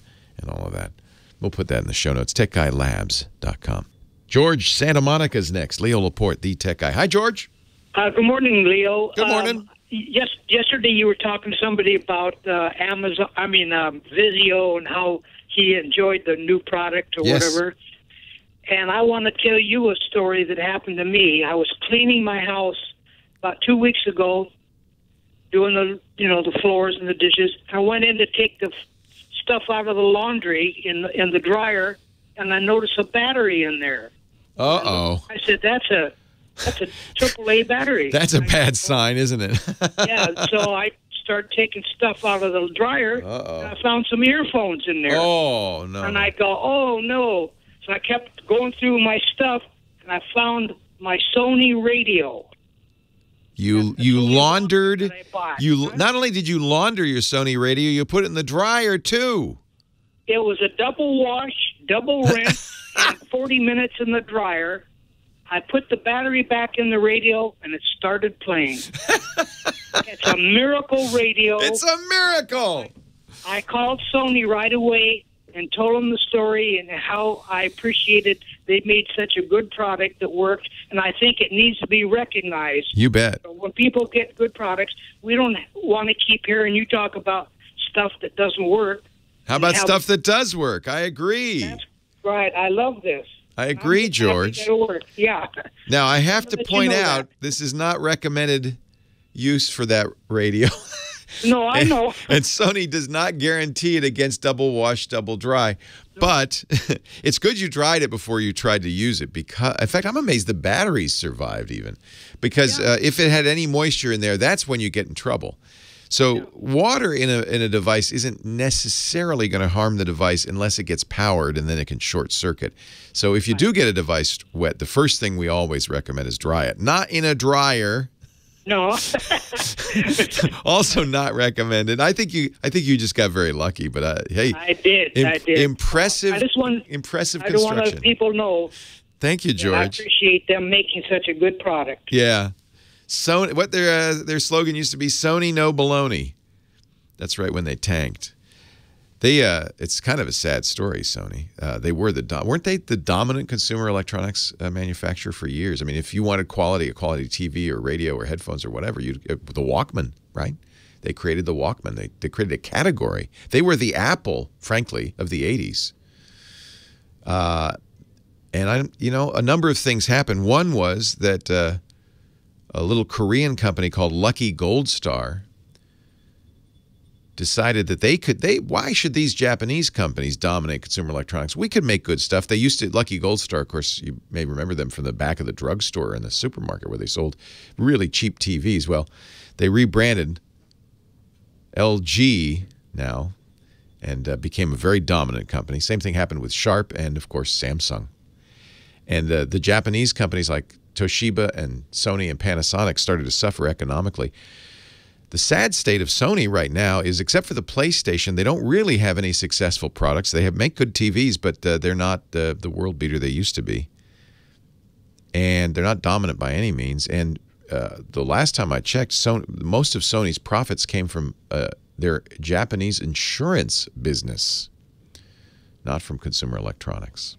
S3: all of that. We'll put that in the show notes, techguylabs.com. George, Santa Monica's next. Leo Laporte, the tech guy. Hi, George.
S7: Good morning, Leo.
S3: Good morning.
S7: Yesterday you were talking to somebody about Vizio, and how he enjoyed the new product or whatever. And I want to tell you a story that happened to me. I was cleaning my house about 2 weeks ago, doing the floors and the dishes. I went in to take the stuff out of the laundry in the dryer, and I noticed a battery in there.
S3: Uh-oh.
S7: I said, that's a AAA battery.
S3: That's a bad sign, isn't it?
S7: Yeah, so I started taking stuff out of the dryer, and I found some earphones in there.
S3: Oh, no.
S7: And I go, oh, no. So I kept going through my stuff, and I found my Sony radio.
S3: You laundered. Not only did you launder your Sony radio, you put it in the dryer too.
S7: It was a double wash, double rinse, and 40 minutes in the dryer. I put the battery back in the radio, and it started playing. It's a miracle radio.
S3: It's a miracle.
S7: I called Sony right away and told them the story and how I appreciated they made such a good product that worked, and I think it needs to be recognized.
S3: You bet.
S7: So when people get good products, we don't want to keep hearing you talk about stuff that doesn't work.
S3: How about stuff that does work? I agree.
S7: That's right. I love this.
S3: I agree, George.
S7: It'll work. Yeah.
S3: Now, I have to point out, this is not recommended use for that radio.
S7: No, I know.
S3: And Sony does not guarantee it against double wash, double dry. But it's good you tried it before you tried to use it. Because, in fact, I'm amazed the batteries survived even. Because if it had any moisture in there, that's when you get in trouble. So water in a device isn't necessarily going to harm the device unless it gets powered, and then it can short circuit. So if you do get a device wet, the first thing we always recommend is dry it. Not in a dryer.
S7: No.
S3: Also not recommended. I think you just got very lucky, but hey,
S7: I did.
S3: Impressive.
S7: Impressive
S3: construction.
S7: I don't want to let people know.
S3: Thank you, George.
S7: I appreciate them making such a good product.
S3: Yeah. Sony, what their slogan used to be, Sony no baloney. That's right, when they tanked. It's kind of a sad story, Sony. They were weren't they the dominant consumer electronics manufacturer for years? I mean, if you wanted a quality TV or radio or headphones or whatever, the Walkman, right? They created the Walkman. They created a category. They were the Apple, frankly, of the 80s. And a number of things happened. One was that a little Korean company called Lucky Gold Star decided that why should these Japanese companies dominate consumer electronics? We could make good stuff. They used to, Lucky Gold Star, of course, you may remember them from the back of the drugstore in the supermarket where they sold really cheap TVs. Well, they rebranded LG now and became a very dominant company. Same thing happened with Sharp and, of course, Samsung. And the Japanese companies like Toshiba and Sony and Panasonic started to suffer economically. The sad state of Sony right now is, except for the PlayStation, they don't really have any successful products. They make good TVs, but they're not the world beater they used to be. And they're not dominant by any means. And the last time I checked, most of Sony's profits came from their Japanese insurance business, not from consumer electronics.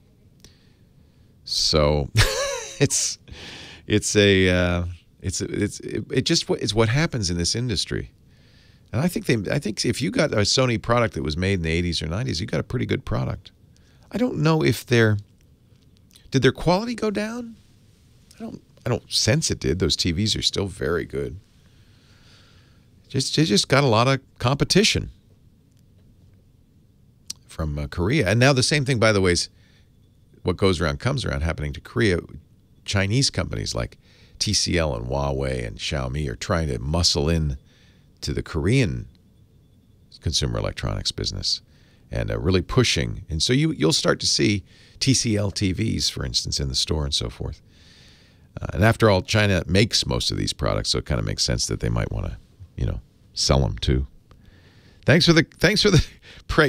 S3: So it's what happens in this industry. And I think if you got a Sony product that was made in the 80s or 90s, you got a pretty good product. I don't know if did their quality go down? I don't sense it did. Those TVs are still very good. They just got a lot of competition from Korea. And now the same thing, by the way, is what goes around comes around happening to Korea. Chinese companies like TCL and Huawei and Xiaomi are trying to muscle in to the Korean consumer electronics business and really pushing. And so you'll start to see TCL TVs, for instance, in the store and so forth. And after all, China makes most of these products, so it kind of makes sense that they might want to, sell them too. Thanks for the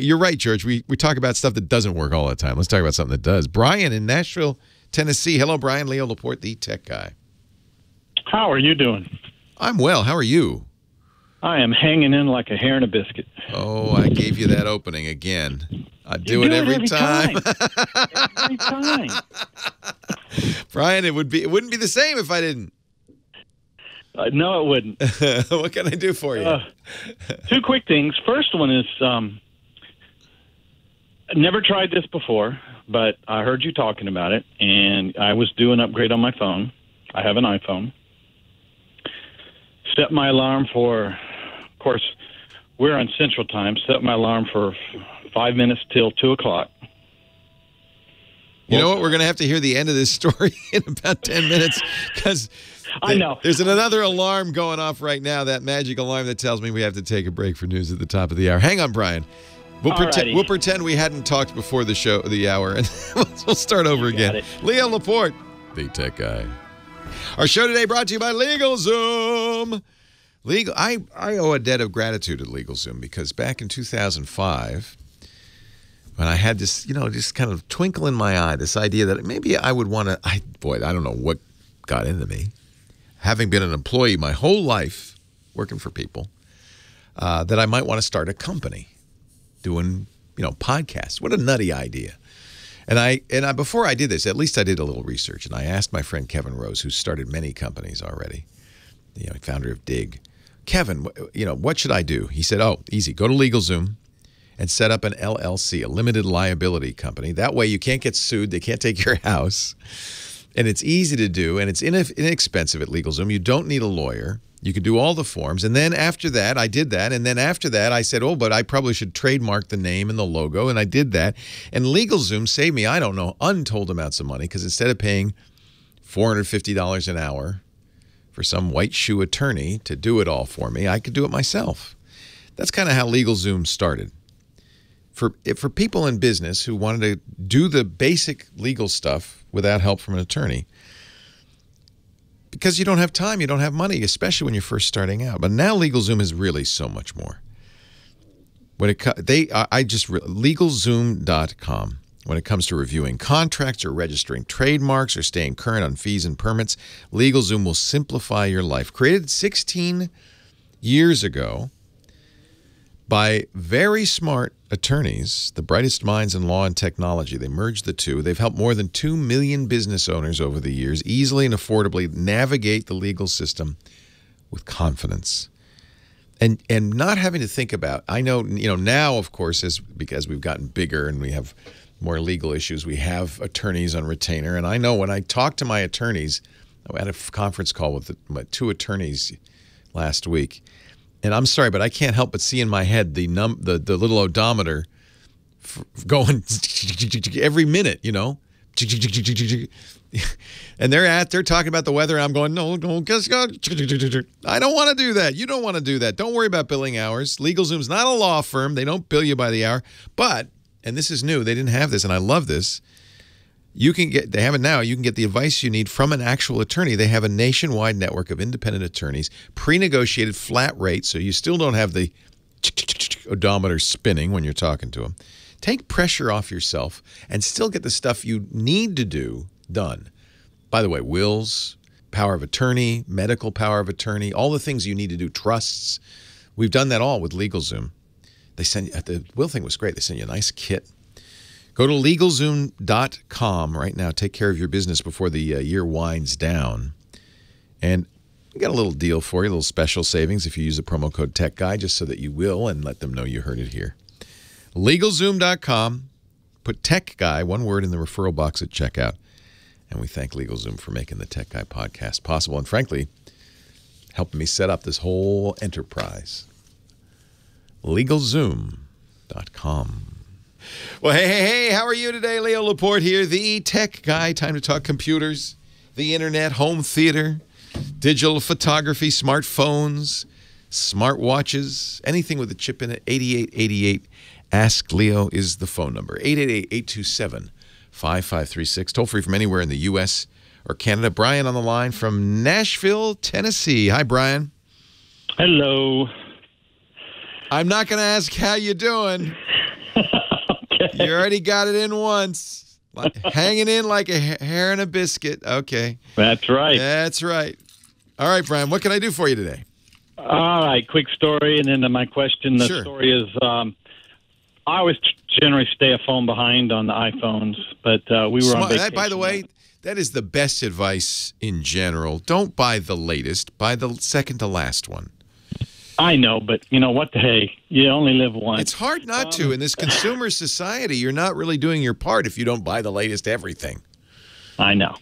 S3: you're right, George. We talk about stuff that doesn't work all the time. Let's talk about something that does. Brian in Nashville, Tennessee. Hello, Brian. Leo Laporte, the tech guy.
S8: How are you doing?
S3: I'm well. How are you?
S8: I am hanging in like a hare in a biscuit.
S3: Oh, I gave you that opening again. I do it every time.
S8: Every time.
S3: Brian, it wouldn't be the same if I didn't.
S8: No, it wouldn't.
S3: What can I do for you?
S8: Two quick things. First one is, never tried this before, but I heard you talking about it, and I was doing an upgrade on my phone. I have an iPhone. Set my alarm for, of course, we're on Central Time. Set my alarm for 5 minutes till 2 o'clock.
S3: You know what? We're going to have to hear the end of this story in about 10 minutes because
S8: I know
S3: there's another alarm going off right now, that magic alarm that tells me we have to take a break for news at the top of the hour. Hang on, Brian. We'll pretend we hadn't talked before the hour, and we'll start over again. Leo Laporte, the tech guy. Our show today brought to you by LegalZoom. I owe a debt of gratitude to LegalZoom because back in 2005, when I had this, just kind of twinkle in my eye, this idea that maybe I would want to, I don't know what got into me, having been an employee my whole life, working for people, that I might want to start a company doing, podcasts. What a nutty idea. And I before I did this, at least I did a little research, and I asked my friend Kevin Rose, who started many companies already, founder of Dig, Kevin, what should I do? He said, oh, easy. Go to LegalZoom and set up an LLC, a limited liability company. That way you can't get sued. They can't take your house. And it's easy to do, and it's inexpensive at LegalZoom. You don't need a lawyer. You can do all the forms. And then after that, I did that. And then after that, I said, oh, but I probably should trademark the name and the logo. And I did that. And LegalZoom saved me, I don't know, untold amounts of money because instead of paying $450 an hour for some white shoe attorney to do it all for me, I could do it myself. That's kind of how LegalZoom started. For people in business who wanted to do the basic legal stuff without help from an attorney, because you don't have time, you don't have money, especially when you're first starting out. But now LegalZoom is really so much more. LegalZoom.com. When it comes to reviewing contracts or registering trademarks or staying current on fees and permits, LegalZoom will simplify your life. Created 16 years ago by very smart attorneys, the brightest minds in law and technology. They merged the two. They've helped more than 2 million business owners over the years easily and affordably navigate the legal system with confidence. And not having to think about, I know, now, of course, because we've gotten bigger and we have more legal issues, we have attorneys on retainer. And I know when I talk to my attorneys, I had a conference call with my 2 attorneys last week. And I'm sorry, but I can't help but see in my head the little odometer going every minute, And they're talking about the weather, and I'm going, no, guess God. I don't want to do that. You don't want to do that. Don't worry about billing hours. LegalZoom's not a law firm. They don't bill you by the hour. But, and this is new, they didn't have this, and I love this. They have it now. You can get the advice you need from an actual attorney. They have a nationwide network of independent attorneys, pre-negotiated flat rates, so you still don't have the odometer spinning when you're talking to them. Take pressure off yourself and still get the stuff you need to do done. By the way, wills, power of attorney, medical power of attorney, all the things you need to do, trusts. We've done that all with LegalZoom. They send you, the will thing was great. They send you a nice kit. Go to LegalZoom.com right now. Take care of your business before the year winds down. And we got a little deal for you, a little special savings if you use the promo code TechGuy, just so that you will, and let them know you heard it here. LegalZoom.com. Put Tech Guy, one word, in the referral box at checkout. And we thank LegalZoom for making the Tech Guy podcast possible and, frankly, helping me set up this whole enterprise. LegalZoom.com. Well, hey, how are you today? Leo Laporte here, the Tech Guy. Time to talk computers, the internet, home theater, digital photography, smartphones, smartwatches, anything with a chip in it. 8888 Ask Leo is the phone number. 888-827-5536. Toll free from anywhere in the U.S. or Canada. Brian on the line from Nashville, Tennessee. Hi, Brian.
S8: Hello.
S3: I'm not going to ask how you doing. Okay. You already got it in once. Hanging in like a hair in a biscuit. Okay.
S8: That's right.
S3: That's right. All right, Brian, what can I do for you today?
S8: All right, quick story, and then my question. The story is, I always generally stay a phone behind on the iPhones, but we were on vacation.
S3: By the way, that is the best advice in general. Don't buy the latest. Buy the second to last one.
S8: I know, but what the hey? You only live once.
S3: It's hard not to. In this consumer society, you're not really doing your part if you don't buy the latest everything.
S8: I know.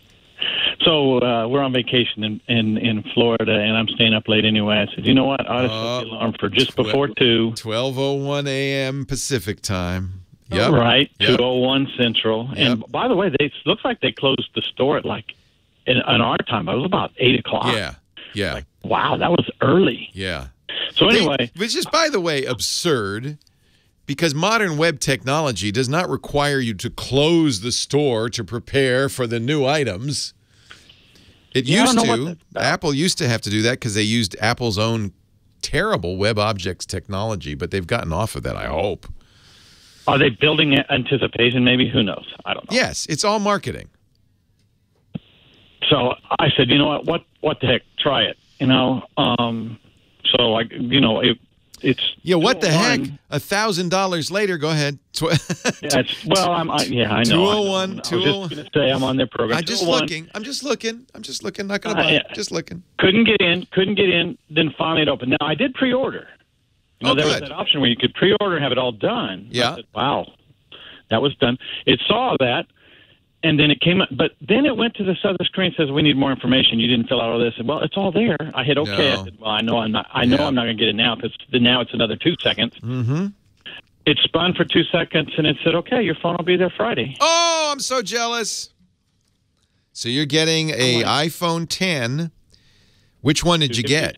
S8: So we're on vacation in Florida, and I'm staying up late anyway. I said, you know what? I ought to set the alarm for just before 2.
S3: 12:01 a.m. Pacific time. Yep.
S8: Right,
S3: yep.
S8: 2:01 Central. Yep. And by the way, it looks like they closed the store at in our time. It was about 8 o'clock.
S3: Yeah.
S8: Wow, that was early.
S3: Yeah.
S8: So anyway.
S3: Which is, by the way, absurd, because modern web technology does not require you to close the store to prepare for the new items. It used to. Apple used to have to do that because they used Apple's own terrible web objects technology, but they've gotten off of that, I hope.
S8: Are they building anticipation maybe? Who knows? I don't know.
S3: Yes, it's all marketing.
S8: So I said, you know what the heck? Try it. So it's
S3: what the heck? $1,000 later. Go ahead.
S8: I know.
S3: 201.
S8: I was just going to say I'm on their program.
S3: I'm just looking. Not going to buy. Just looking.
S8: Couldn't get in. Then finally it opened. Now I did pre-order. There was that option where you could pre-order and have it all done.
S3: Yeah.
S8: I said, wow, that was done. It saw that. And then it came up, but then it went to this other screen that says, we need more information. You didn't fill out all this. Well, it's all there. I hit OK.
S3: No.
S8: I said, well, I know I'm not going to get it now because now it's another 2 seconds.
S3: Mm-hmm.
S8: It spun for 2 seconds and it said, okay, your phone will be there Friday.
S3: Oh, I'm so jealous. So you're getting a iPhone 10. Which one did you get?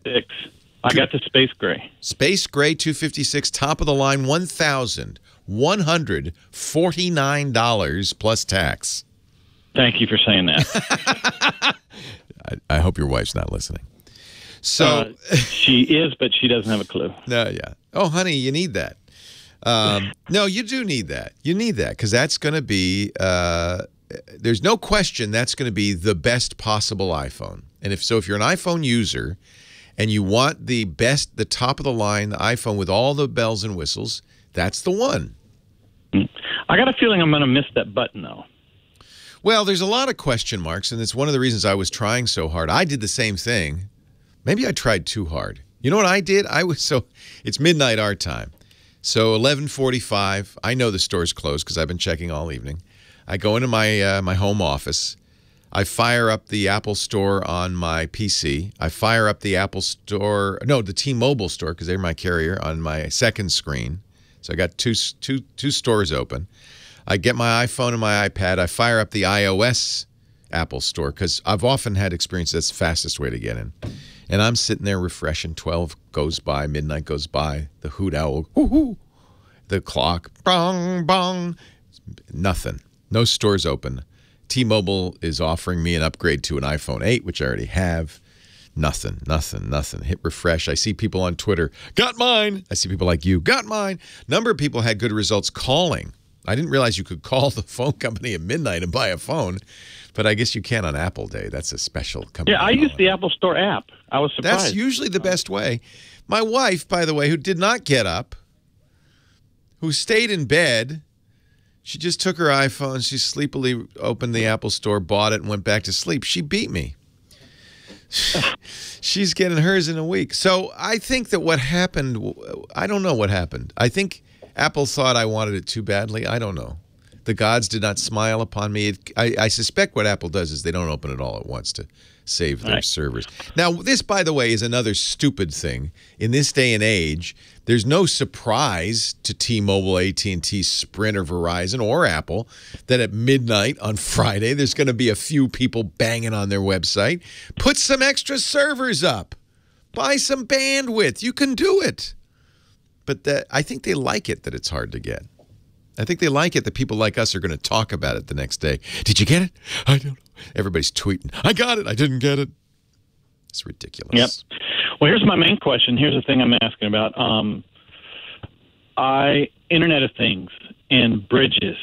S8: I got the Space Gray.
S3: Space Gray 256, top of the line, $1,149 plus tax.
S8: Thank you for saying that.
S3: I hope your wife's not listening. So
S8: she is, but she doesn't have a clue.
S3: No, yeah. Oh, honey, you need that. No, you do need that. You need that because that's going to be. There's no question that's going to be the best possible iPhone. And if you're an iPhone user, and you want the best, the top of the line, the iPhone with all the bells and whistles, that's the one.
S8: I got a feeling I'm going to miss that button, though.
S3: Well, there's a lot of question marks, and it's one of the reasons I was trying so hard. I did the same thing. Maybe I tried too hard. You know what I did? It's midnight our time. So 11:45, I know the store's closed because I've been checking all evening. I go into my my home office. I fire up the Apple Store on my PC. I fire up the Apple Store, no, the T-Mobile store, because they're my carrier, on my second screen. So I got two stores open. I get my iPhone and my iPad. I fire up the iOS Apple Store because I've often had experience that's the fastest way to get in. And I'm sitting there refreshing. 12 goes by, midnight goes by, the hoot owl, whoo-hoo, the clock, bong, bong, nothing. No stores open. T-Mobile is offering me an upgrade to an iPhone 8, which I already have. Nothing, nothing, nothing. Hit refresh. I see people on Twitter, got mine. I see people like you, got mine. Number of people had good results calling. I didn't realize you could call the phone company at midnight and buy a phone, but I guess you can on Apple Day. That's a special company.
S8: Yeah, I use the Apple Store app. I was surprised.
S3: That's usually the best way. My wife, by the way, who did not get up, who stayed in bed, she just took her iPhone, she sleepily opened the Apple Store, bought it, and went back to sleep. She beat me. She's getting hers in a week. So I think that what happened, I don't know what happened. I think Apple thought I wanted it too badly. I don't know. The gods did not smile upon me. I suspect what Apple does is they don't open it all at once to save their servers. Now, this, by the way, is another stupid thing. In this day and age, there's no surprise to T-Mobile, AT&T, Sprint, or Verizon, or Apple that at midnight on Friday, there's going to be a few people banging on their website. Put some extra servers up. Buy some bandwidth. You can do it. But I think they like it that it's hard to get. I think they like it that people like us are going to talk about it the next day. Did you get it? I don't know. Everybody's tweeting, I got it. I didn't get it. It's ridiculous.
S8: Yep. Well, here's my main question. Here's the thing I'm asking about. Internet of Things and bridges.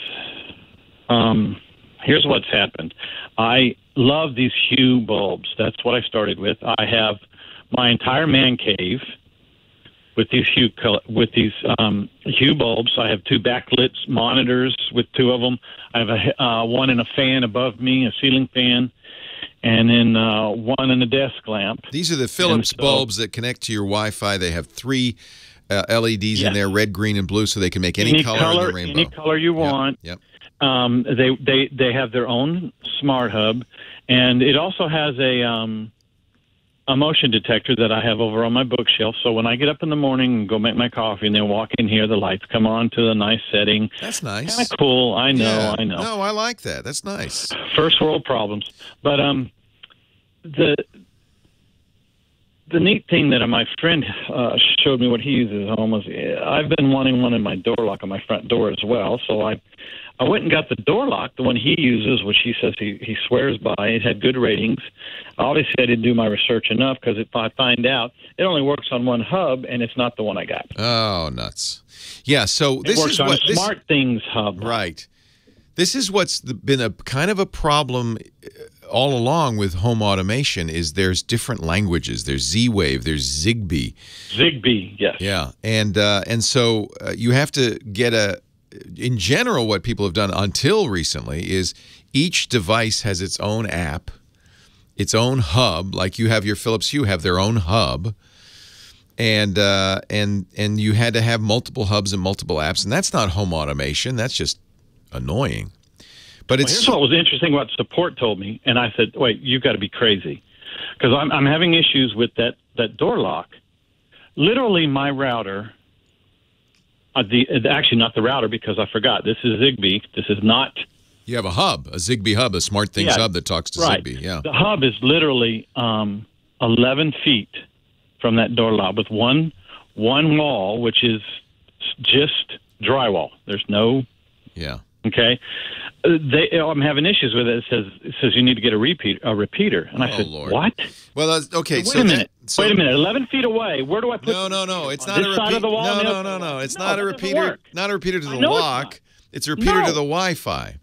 S8: Here's what's happened. I love these Hue bulbs. That's what I started with. I have my entire man cave with these Hue bulbs. I have two backlit monitors with two of them. I have one in a fan above me, a ceiling fan, and then one in a desk lamp.
S3: These are the Philips bulbs that connect to your Wi-Fi. They have three LEDs in there, red, green, and blue, so they can make any color in the rainbow.
S8: Any color you want.
S3: Yep.
S8: They have their own smart hub, and it also has a motion detector that I have over on my bookshelf. So when I get up in the morning and go make my coffee and then walk in here, the lights come on to a nice setting.
S3: That's nice.
S8: Kind of cool. I know.
S3: Yeah.
S8: I know.
S3: No, I like that. That's nice.
S8: First world problems. But the neat thing that my friend showed me what he uses at home was I've been wanting one in my door lock on my front door as well. So I went and got the door lock, the one he uses, which he says he swears by. It had good ratings. Obviously, I didn't do my research enough because if I find out it only works on one hub and it's not the one I got.
S3: Oh, nuts. Yeah, so this
S8: works
S3: is
S8: on
S3: what
S8: a Smart Things hub.
S3: Right. This is what's been a kind of a problem all along with home automation is there's different languages. There's Z-Wave, there's Zigbee.
S8: Zigbee, yes.
S3: Yeah, and so you have to get in general, what people have done until recently is each device has its own app, its own hub. Like you have your Philips Hue have their own hub, and you had to have multiple hubs and multiple apps, and that's not home automation. That's just annoying. But
S8: here's what was interesting. What support told me, and I said, "Wait, you've got to be crazy," because I'm having issues with that door lock. Literally, my router. Actually, not the router because I forgot. This is Zigbee. This is not.
S3: You have a hub, a Zigbee hub, a Smart Things hub that talks to Zigbee. Yeah.
S8: The hub is literally 11 feet from that door lock with one wall, which is just drywall. There's no.
S3: Yeah.
S8: Okay. I'm having issues with it. It says you need to get a repeater. And I said,
S3: Lord.
S8: What?
S3: Well, that's, okay.
S8: Wait a minute. Wait a minute. 11 feet away. Where do I put?
S3: No. It's not a repeater.
S8: Side of the wall?
S3: No. It's not a repeater. Not a repeater to the lock. It's a repeater to the Wi-Fi.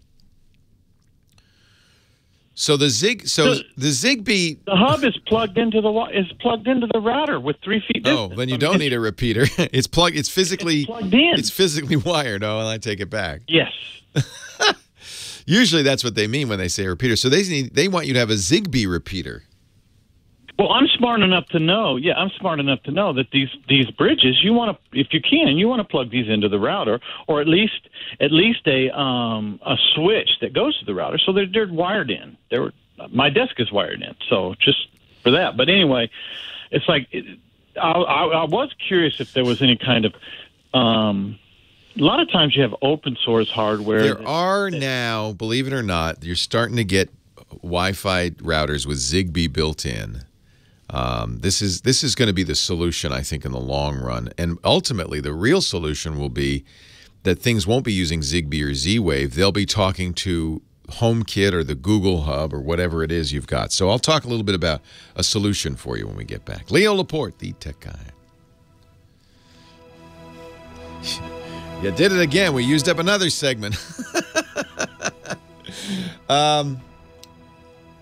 S3: So the Zigbee.
S8: The hub is plugged into the router with 3 feet distance.
S3: Oh, then you don't need a repeater. It's plugged. It's physically
S8: plugged in.
S3: It's physically wired. Oh, and I take it back.
S8: Yes.
S3: Usually that's what they mean when they say repeater. So they want you to have a Zigbee repeater.
S8: Well, I'm smart enough to know. Yeah, I'm smart enough to know that these bridges, you want to, if you can, you want to plug these into the router, or at least a switch that goes to the router, so they're wired in. My desk is wired in, so just for that. But anyway, it's like I was curious if there was any kind of. A lot of times you have open source hardware.
S3: There are now, believe it or not, you're starting to get Wi-Fi routers with Zigbee built in. This is going to be the solution, I think, in the long run. And ultimately, the real solution will be that things won't be using Zigbee or Z-Wave. They'll be talking to HomeKit or the Google Hub or whatever it is you've got. So I'll talk a little bit about a solution for you when we get back. Leo Laporte, the tech guy. You did it again. We used up another segment.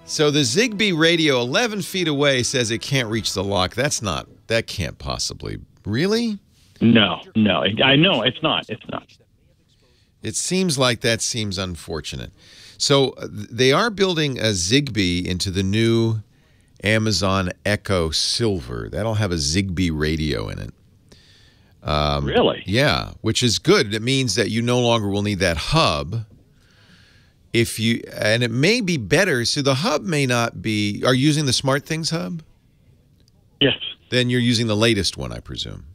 S3: So the Zigbee radio 11 feet away says it can't reach the lock. That can't possibly. Really?
S8: No. I know it's not. It's not.
S3: It seems like that seems unfortunate. So they are building a Zigbee into the new Amazon Echo Silver. That'll have a Zigbee radio in it.
S8: Really?
S3: Yeah, which is good. It means that you no longer will need that hub. And it may be better. So the hub may not be. Are you using the SmartThings hub?
S8: Yes.
S3: Then you're using the latest one, I presume.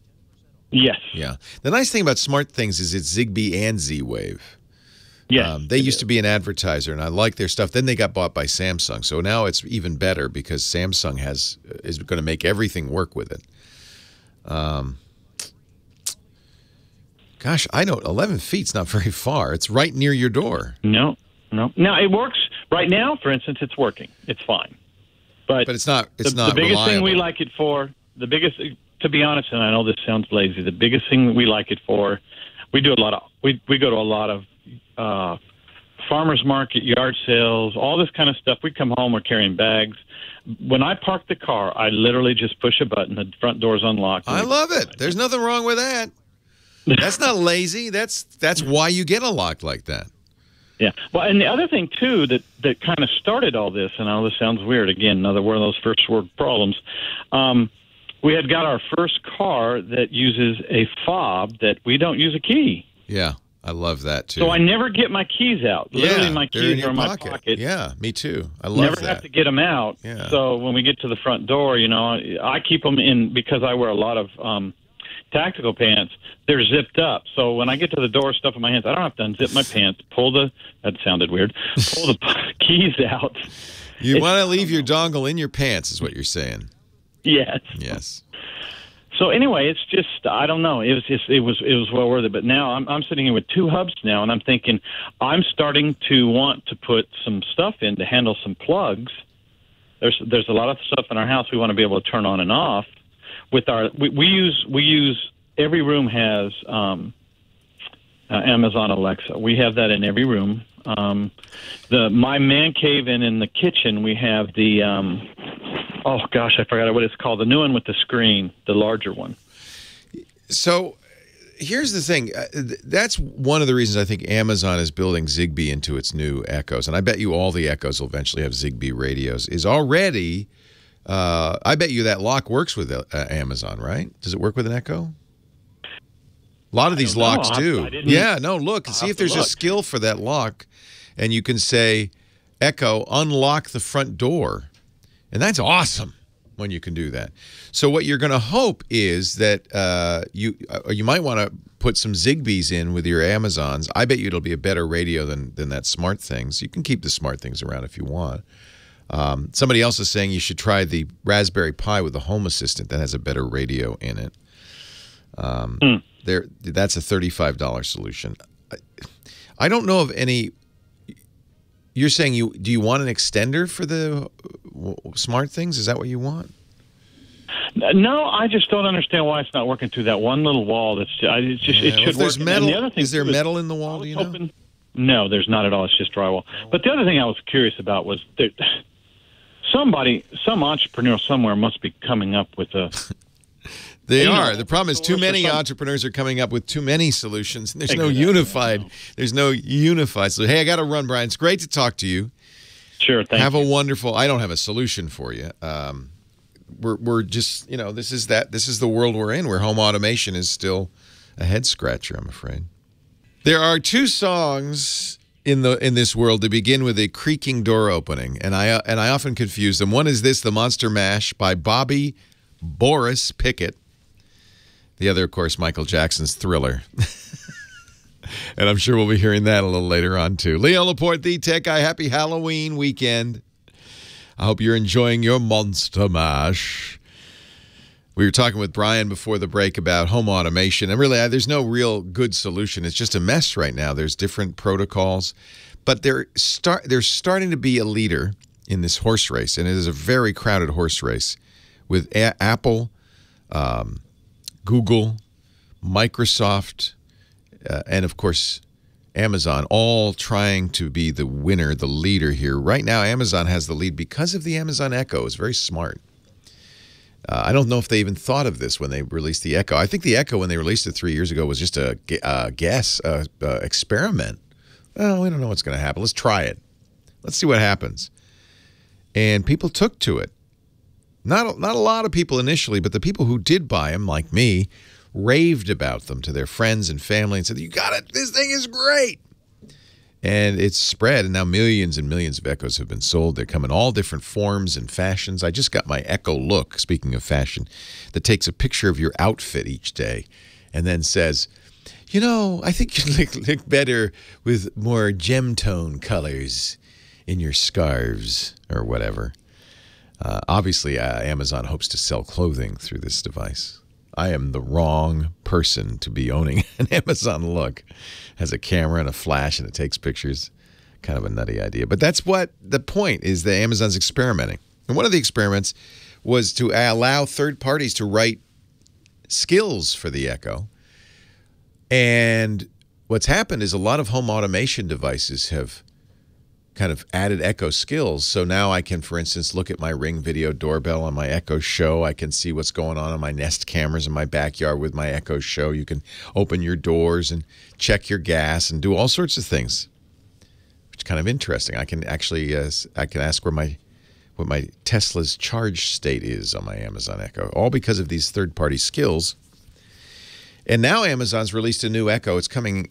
S8: Yes.
S3: Yeah. The nice thing about SmartThings is it's Zigbee and Z-Wave.
S8: Yes.
S3: They used to be an advertiser, and I like their stuff. Then they got bought by Samsung, so now it's even better because Samsung is going to make everything work with it. Gosh, I know 11 feet's not very far. It's right near your door.
S8: No. Now it works right now. For instance, it's working. It's fine, but
S3: it's not. It's
S8: the
S3: not
S8: biggest
S3: reliable.
S8: thing we like it for. To be honest, and I know this sounds lazy, the biggest thing we like it for. We do a lot of. We go to a lot of farmers market, yard sales, all this kind of stuff. We come home, we're carrying bags. When I park the car, I literally just push a button. The front door's unlocked.
S3: I love it. There's nothing wrong with that. That's not lazy. That's why you get a lock like that.
S8: Yeah. Well, and the other thing, too, that kind of started all this, and I know this sounds weird, again, another one of those first world problems, we had got our first car that uses a fob that we don't use a key.
S3: Yeah, I love that, too.
S8: So I never get my keys out. Literally, my keys are in my pocket.
S3: Yeah, me too. I love
S8: never
S3: that.
S8: have to get them out.
S3: Yeah.
S8: So when we get to the front door, I keep them in because I wear a lot of tactical pants. They're zipped up. So when I get to the door, stuff in my hands, I don't have to unzip my pants, that sounded weird, pull the keys out.
S3: You want to leave your dongle in your pants is what you're saying.
S8: Yes.
S3: Yes.
S8: So anyway, it's just, I don't know. It was well worth it. But now I'm sitting here with 2 hubs now, and I'm thinking I'm starting to want to put some stuff in to handle some plugs. There's a lot of stuff in our house we want to be able to turn on and off. With our we use every room has Amazon Alexa. We have that in every room. My man cave and in the kitchen we have the oh gosh, I forgot what it's called. The new one with the screen, the larger one.
S3: So here's the thing. That's one of the reasons I think Amazon is building Zigbee into its new Echoes, and I bet you all the Echoes will eventually have Zigbee radios. Is already. I bet you that lock works with Amazon, right? Does it work with an Echo? A lot of these locks do. Yeah, no, look. See if there's a skill for that lock, and you can say, Echo, unlock the front door. And that's awesome when you can do that. So what you're going to hope is that you might want to put some Zigbees in with your Amazons. I bet you it'll be a better radio than that SmartThings. You can keep the SmartThings around if you want. Somebody else is saying you should try the Raspberry Pi with the Home Assistant that has a better radio in it. That's a $35 solution. I don't know of any. You're saying do you want an extender for the SmartThings? Is that what you want?
S8: No, I just don't understand why it's not working through that one little wall. It should work.
S3: Metal,
S8: and the other thing
S3: is there metal in the wall? Do you know?
S8: No, there's not at all. It's just drywall. But the other thing I was curious about was that some entrepreneur somewhere must be coming up with a...
S3: They are. The problem is too many entrepreneurs are coming up with too many solutions. And there's no unified. There's no unified. So, hey, I got to run, Brian. It's great to talk to you.
S8: Sure, thank you.
S3: Have a wonderful... I don't have a solution for you. We're just, you know, this is the world we're in, where home automation is still a head-scratcher, I'm afraid. There are two songs in this world that begin with a creaking door opening, and I often confuse them. One is this, The Monster Mash by Bobby Boris Pickett. The other, of course, Michael Jackson's Thriller. And I'm sure we'll be hearing that a little later on, too. Leo Laporte, the Tech Guy, happy Halloween weekend. I hope you're enjoying your Monster Mash. We were talking with Brian before the break about home automation, and really, there's no real good solution. It's just a mess right now. There's different protocols, but there's starting to be a leader in this horse race, and it is a very crowded horse race with Apple, Google, Microsoft, and of course Amazon, all trying to be the winner, the leader here. Right now, Amazon has the lead because of the Amazon Echo. It's very smart. I don't know if they even thought of this when they released the Echo. I think the Echo, when they released it 3 years ago, was just a experiment. Well, we don't know what's going to happen. Let's try it. Let's see what happens. And people took to it. Not a lot of people initially, but the people who did buy them, like me, raved about them to their friends and family and said, "You got it. This thing is great." And it's spread, and now millions and millions of Echoes have been sold. They come in all different forms and fashions. I just got my Echo Look, speaking of fashion, that takes a picture of your outfit each day and then says, "You know, I think you look better with more gem tone colors in your scarves," or whatever. Obviously, Amazon hopes to sell clothing through this device. I am the wrong person to be owning an Amazon Look. It has a camera and a flash, and it takes pictures. Kind of a nutty idea. But that's what the point is, that Amazon's experimenting. And one of the experiments was to allow third parties to write skills for the Echo. And what's happened is a lot of home automation devices have kind of added Echo skills. So now I can, for instance, look at my Ring video doorbell on my Echo Show. I can see what's going on my Nest cameras in my backyard with my Echo Show. You can open your doors and check your gas and do all sorts of things, which is kind of interesting. I can actually I can ask what my Tesla's charge state is on my Amazon Echo, all because of these third-party skills. And now Amazon's released a new Echo. It's coming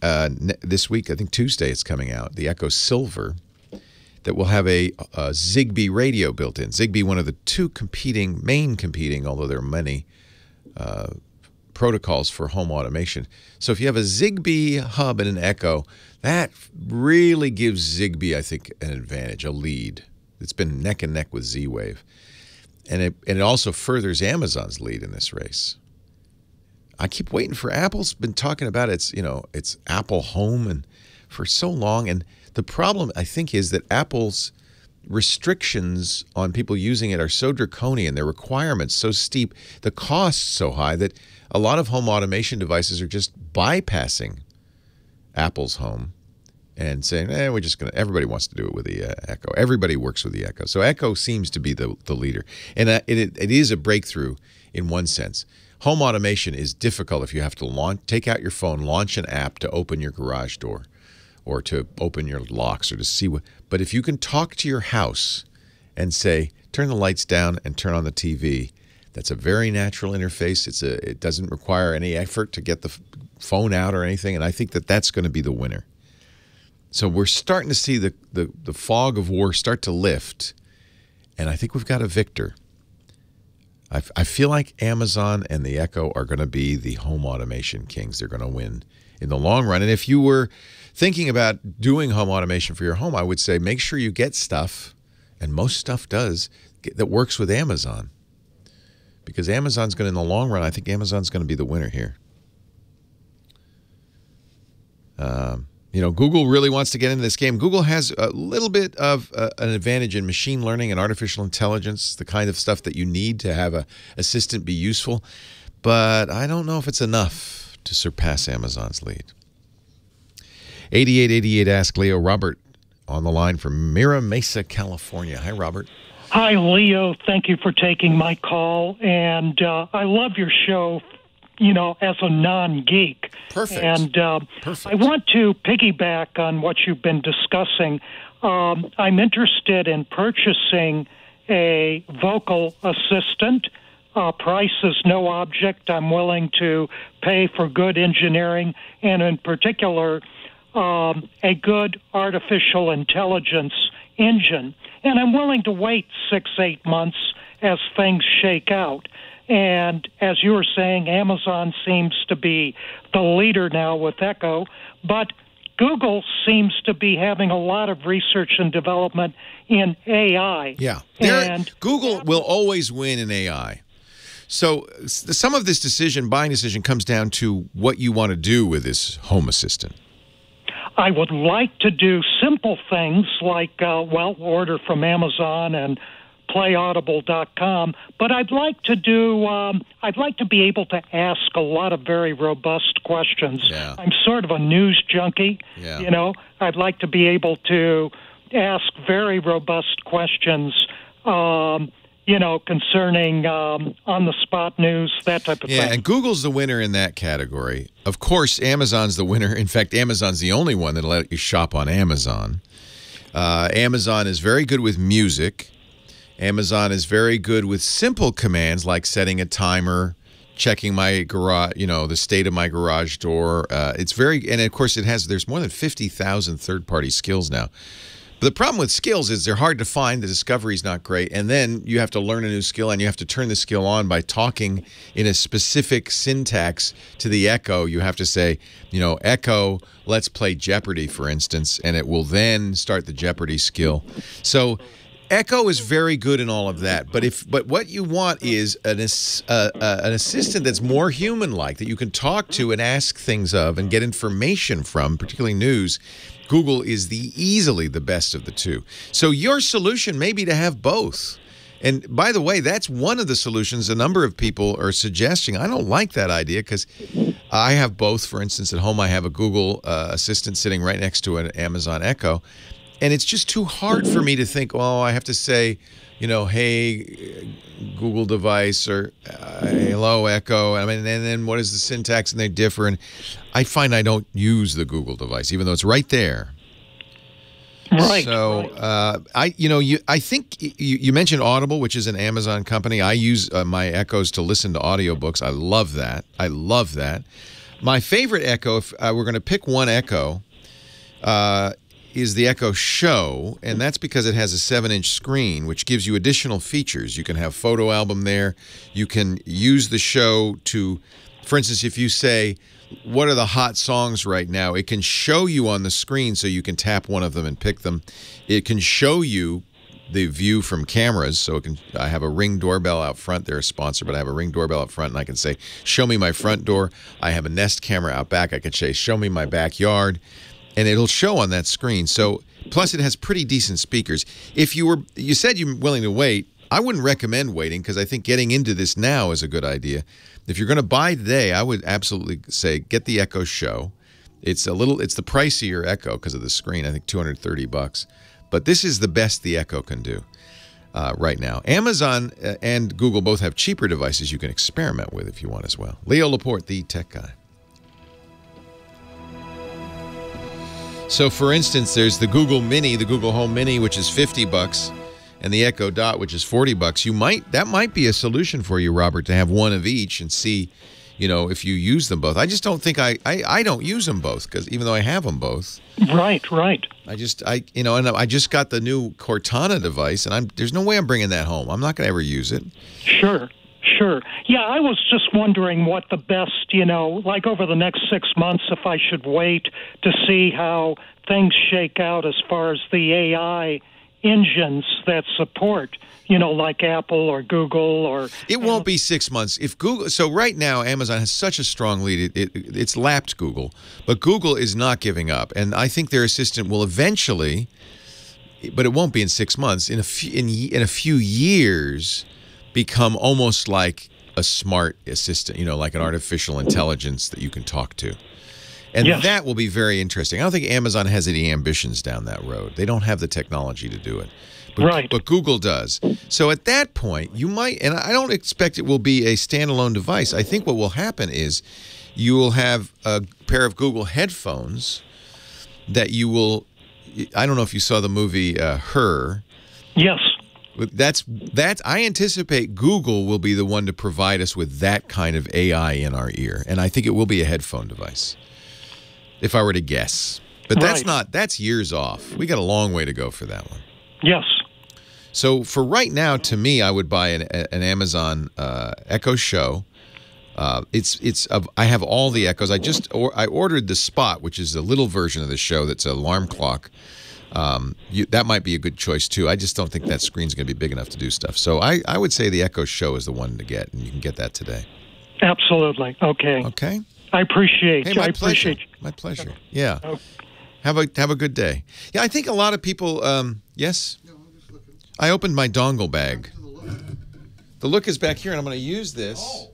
S3: this week. I think Tuesday it's coming out, the Echo Silver, that will have a Zigbee radio built in. Zigbee, one of the two main competing, although there are many, protocols for home automation. So if you have a Zigbee hub and an Echo, that really gives Zigbee, I think, an advantage, a lead. It's been neck and neck with Z-Wave. And it also furthers Amazon's lead in this race. I keep waiting for Apple's been talking about its Apple Home and for so long, and the problem, I think, is that Apple's restrictions on people using it are so draconian, their requirements so steep, the costs so high that a lot of home automation devices are just bypassing Apple's Home and saying, we're just going to, everybody wants to do it with the Echo. Everybody works with the Echo. So Echo seems to be the leader. And it is a breakthrough in one sense. Home automation is difficult if you have to take out your phone, launch an app to open your garage door, or to open your locks, or to see what. But if you can talk to your house and say, turn the lights down and turn on the TV, that's a very natural interface. It doesn't require any effort to get the phone out or anything, and I think that's going to be the winner. So we're starting to see the fog of war start to lift, and I think we've got a victor. I feel like Amazon and the Echo are going to be the home automation kings. They're going to win in the long run. And if you were thinking about doing home automation for your home, I would say make sure you get stuff, and most stuff does, that works with Amazon. Because Amazon's going to, in the long run, I think Amazon's going to be the winner here. Google really wants to get into this game. Google has a little bit of an advantage in machine learning and artificial intelligence, the kind of stuff that you need to have an assistant be useful. But I don't know if it's enough to surpass Amazon's lead. 8888 Ask Leo. Robert on the line from Mira Mesa, California. Hi, Robert.
S9: Hi, Leo. Thank you for taking my call. And I love your show, as a non-geek.
S3: Perfect.
S9: And
S3: Perfect.
S9: I want to piggyback on what you've been discussing. I'm interested in purchasing a vocal assistant. Price is no object. I'm willing to pay for good engineering and, in particular, a good artificial intelligence engine. And I'm willing to wait 6-8 months as things shake out. And as you were saying, Amazon seems to be the leader now with Echo, but Google seems to be having a lot of research and development in AI.
S3: Yeah.
S9: And
S3: Google will always win in AI. So some of this buying decision, comes down to what you want to do with this Home Assistant.
S9: I would like to do simple things like, order from Amazon and playaudible.com, but I'd like to be able to ask a lot of very robust questions.
S3: Yeah.
S9: I'm sort of a news junkie, I'd like to be able to ask very robust questions, concerning on-the-spot news, that type of thing.
S3: Yeah, and Google's the winner in that category. Of course, Amazon's the winner. In fact, Amazon's the only one that'll let you shop on Amazon. Amazon is very good with music. Amazon is very good with simple commands like setting a timer, checking my garage, the state of my garage door. And of course there's more than 50,000 third-party skills now. But the problem with skills is they're hard to find. The discovery is not great. And then you have to learn a new skill, and you have to turn the skill on by talking in a specific syntax to the Echo. You have to say, Echo, let's play Jeopardy, for instance, and it will then start the Jeopardy skill. So Echo is very good in all of that, but what you want is an assistant that's more human-like, that you can talk to and ask things of and get information from, particularly news. Google is easily the best of the two. So your solution may be to have both. And by the way, that's one of the solutions a number of people are suggesting. I don't like that idea because I have both. For instance, at home I have a Google Assistant sitting right next to an Amazon Echo. And it's just too hard for me to think, I have to say, hey, Google device, or hello, Echo. And then what is the syntax? And they differ. And I find I don't use the Google device, even though it's right there.
S9: Right.
S3: So I think you mentioned Audible, which is an Amazon company. I use my Echoes to listen to audiobooks. I love that. My favorite Echo, if we're going to pick one Echo, is the Echo Show, and that's because it has a 7-inch screen, which gives you additional features. You can have photo album there. You can use the show to, for instance, if you say, what are the hot songs right now, it can show you on the screen so you can tap one of them and pick them. It can show you the view from cameras, so I have a Ring doorbell out front. They're a sponsor, but I have a Ring doorbell out front, and I can say, show me my front door. I have a Nest camera out back. I can say, show me my backyard. And it'll show on that screen. So, plus it has pretty decent speakers. If you said you're willing to wait, I wouldn't recommend waiting because I think getting into this now is a good idea. If you're going to buy today, I would absolutely say get the Echo Show. It's the pricier Echo because of the screen. I think $230. But this is the best the Echo can do right now. Amazon and Google both have cheaper devices you can experiment with if you want as well. Leo Laporte, the tech guy. So, for instance, there's the Google Mini, the Google Home Mini, which is $50, and the Echo Dot, which is $40. That might be a solution for you, Robert, to have one of each and see, if you use them both. I just don't think I don't use them both because even though I have them both.
S9: Right.
S3: I just got the new Cortana device, and there's no way I'm bringing that home. I'm not going to ever use it.
S9: Sure. Yeah, I was just wondering what the best, like over the next 6 months, if I should wait to see how things shake out as far as the AI engines that support, like Apple or Google or...
S3: It won't be 6 months. If Google... So right now, Amazon has such a strong lead. It's lapped Google, but Google is not giving up. And I think their assistant will eventually, but it won't be in 6 months, in a few years, become almost like a smart assistant, like an artificial intelligence that you can talk to. And
S9: Yes.
S3: that will be very interesting. I don't think Amazon has any ambitions down that road. They don't have the technology to do it. But,
S9: Right.
S3: but Google does. So at that point, you might, and I don't expect it will be a standalone device. I think what will happen is you will have a pair of Google headphones that you will, I don't know if you saw the movie Her.
S9: Yes.
S3: That's I anticipate Google will be the one to provide us with that kind of AI in our ear. And I think it will be a headphone device, if I were to guess. But that's years off. We got a long way to go for that one.
S9: Yes.
S3: So for right now, to me, I would buy an Amazon Echo Show. I have all the Echoes. I ordered the Spot, which is a little version of the show that's an alarm clock. That might be a good choice too. I just don't think that screen's going to be big enough to do stuff. So I would say the Echo Show is the one to get, and you can get that today.
S9: Absolutely. Okay.
S3: Okay.
S9: I appreciate.
S3: Hey, my pleasure. My pleasure. Yeah.
S9: Oh.
S3: Have a good day. Yeah, I think a lot of people. Yes. I opened my dongle bag. The Look is back here, and I'm going to use this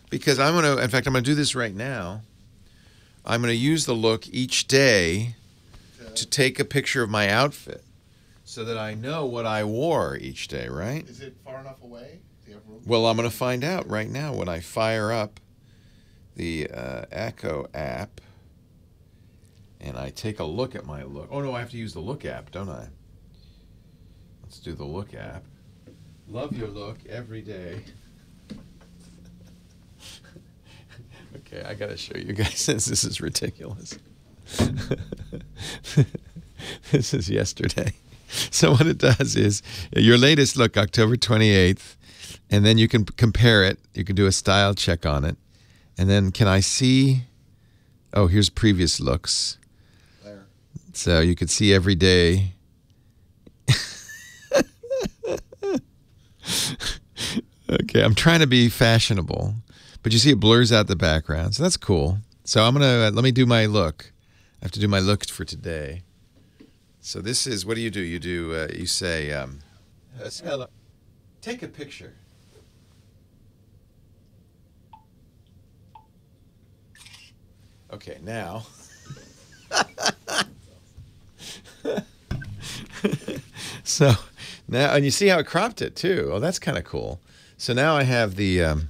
S3: because I'm going to. In fact, I'm going to do this right now. I'm going to use the Look each day to take a picture of my outfit so that I know what I wore each day, right?
S1: Is it far enough away? Do you have room?
S3: Well, I'm going to find out right now when I fire up the Echo app and I take a look at my Look. Oh, no, I have to use the Look app, don't I? Let's do the Look app. Love your Look every day. Okay, I got to show you guys since this is ridiculous. This is yesterday. So what it does is your latest look, October 28th, and then you can compare it. You can do a style check on it. And then can I see? Oh, here's previous looks.
S1: There.
S3: So you could see every day. Okay, I'm trying to be fashionable, but you see it blurs out the background. So that's cool. So I'm going to, let me do my look. I have to do my look for today. So this is, what do? You do, you say, hello. Take a picture. Okay, now. So now, and you see how it cropped it too. Oh, that's kind of cool. So now I have the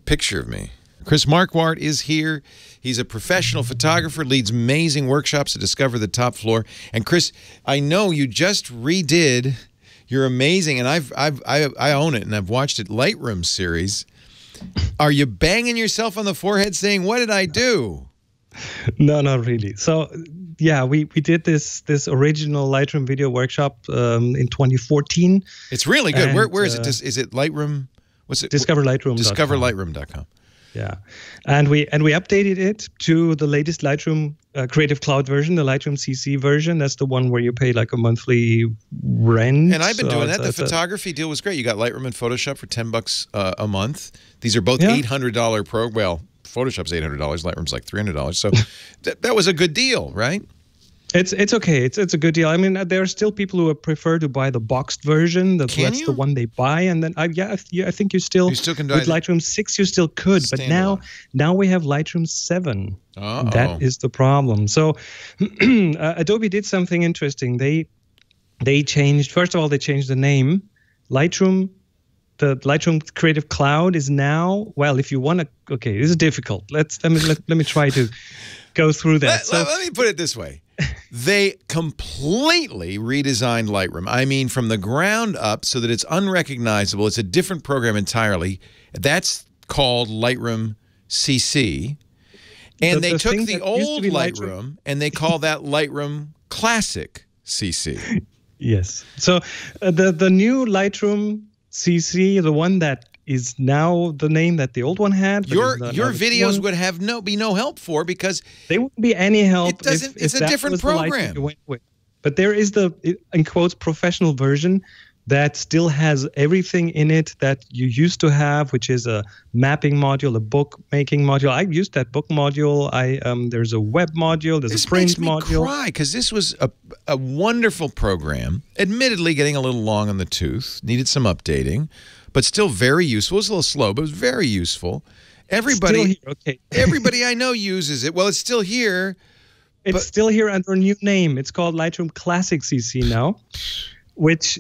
S3: picture of me. Chris Marquardt is here. He's a professional photographer, leads amazing workshops to discover the top floor. And Chris, I know you just redid your amazing, and I own it, and I've watched it, Lightroom series. Are you banging yourself on the forehead saying, "What did I do"?
S10: No, not really. So, yeah, we did this original Lightroom video workshop in 2014.
S3: It's really good.
S10: And,
S3: Where is it? Is it Lightroom? What's it?
S10: DiscoverLightroom.com.
S3: DiscoverLightroom.com.
S10: Yeah, and we updated it to the latest Lightroom Creative Cloud version, the Lightroom CC version. That's the one where you pay like a monthly rent.
S3: And I've been doing that. The photography deal was great. You got Lightroom and Photoshop for $10 a month. These are both $800 Well, Photoshop's $800. Lightroom's like $300. So that was a good deal, right?
S10: It's okay. It's a good deal. I mean, there are still people who prefer to buy the boxed version. That's the one they buy, and then I think you still
S3: can buy
S10: with Lightroom 6 you still could, but now we have Lightroom 7. That is the problem. So Adobe did something interesting. They changed. First of all, they changed the name. Lightroom. The Lightroom Creative Cloud is now, well, if you want to. Okay, this is difficult. Let me try to go through that.
S3: Let me put it this way. They completely redesigned Lightroom. I mean, from the ground up so that it's unrecognizable. It's a different program entirely. That's called Lightroom CC. And they took the old Lightroom and they call that Lightroom Classic CC.
S10: Yes. So the new Lightroom CC, the one that is now the name that the old one had.
S3: Your videos would have be no help for because
S10: they wouldn't be any help.
S3: It doesn't. It's a different program.
S10: But there is the in quotes professional version that still has everything in it that you used to have, which is a mapping module, a bookmaking module. I used that book module. There's a web module. There's a print module.
S3: This makes me cry because this was a wonderful program. Admittedly, getting a little long on the tooth, needed some updating. But still very useful. It was a little slow, but it was very useful. Everybody,
S10: okay.
S3: Everybody I know uses it. Well, it's still here.
S10: It's still here under a new name. It's called Lightroom Classic CC now, which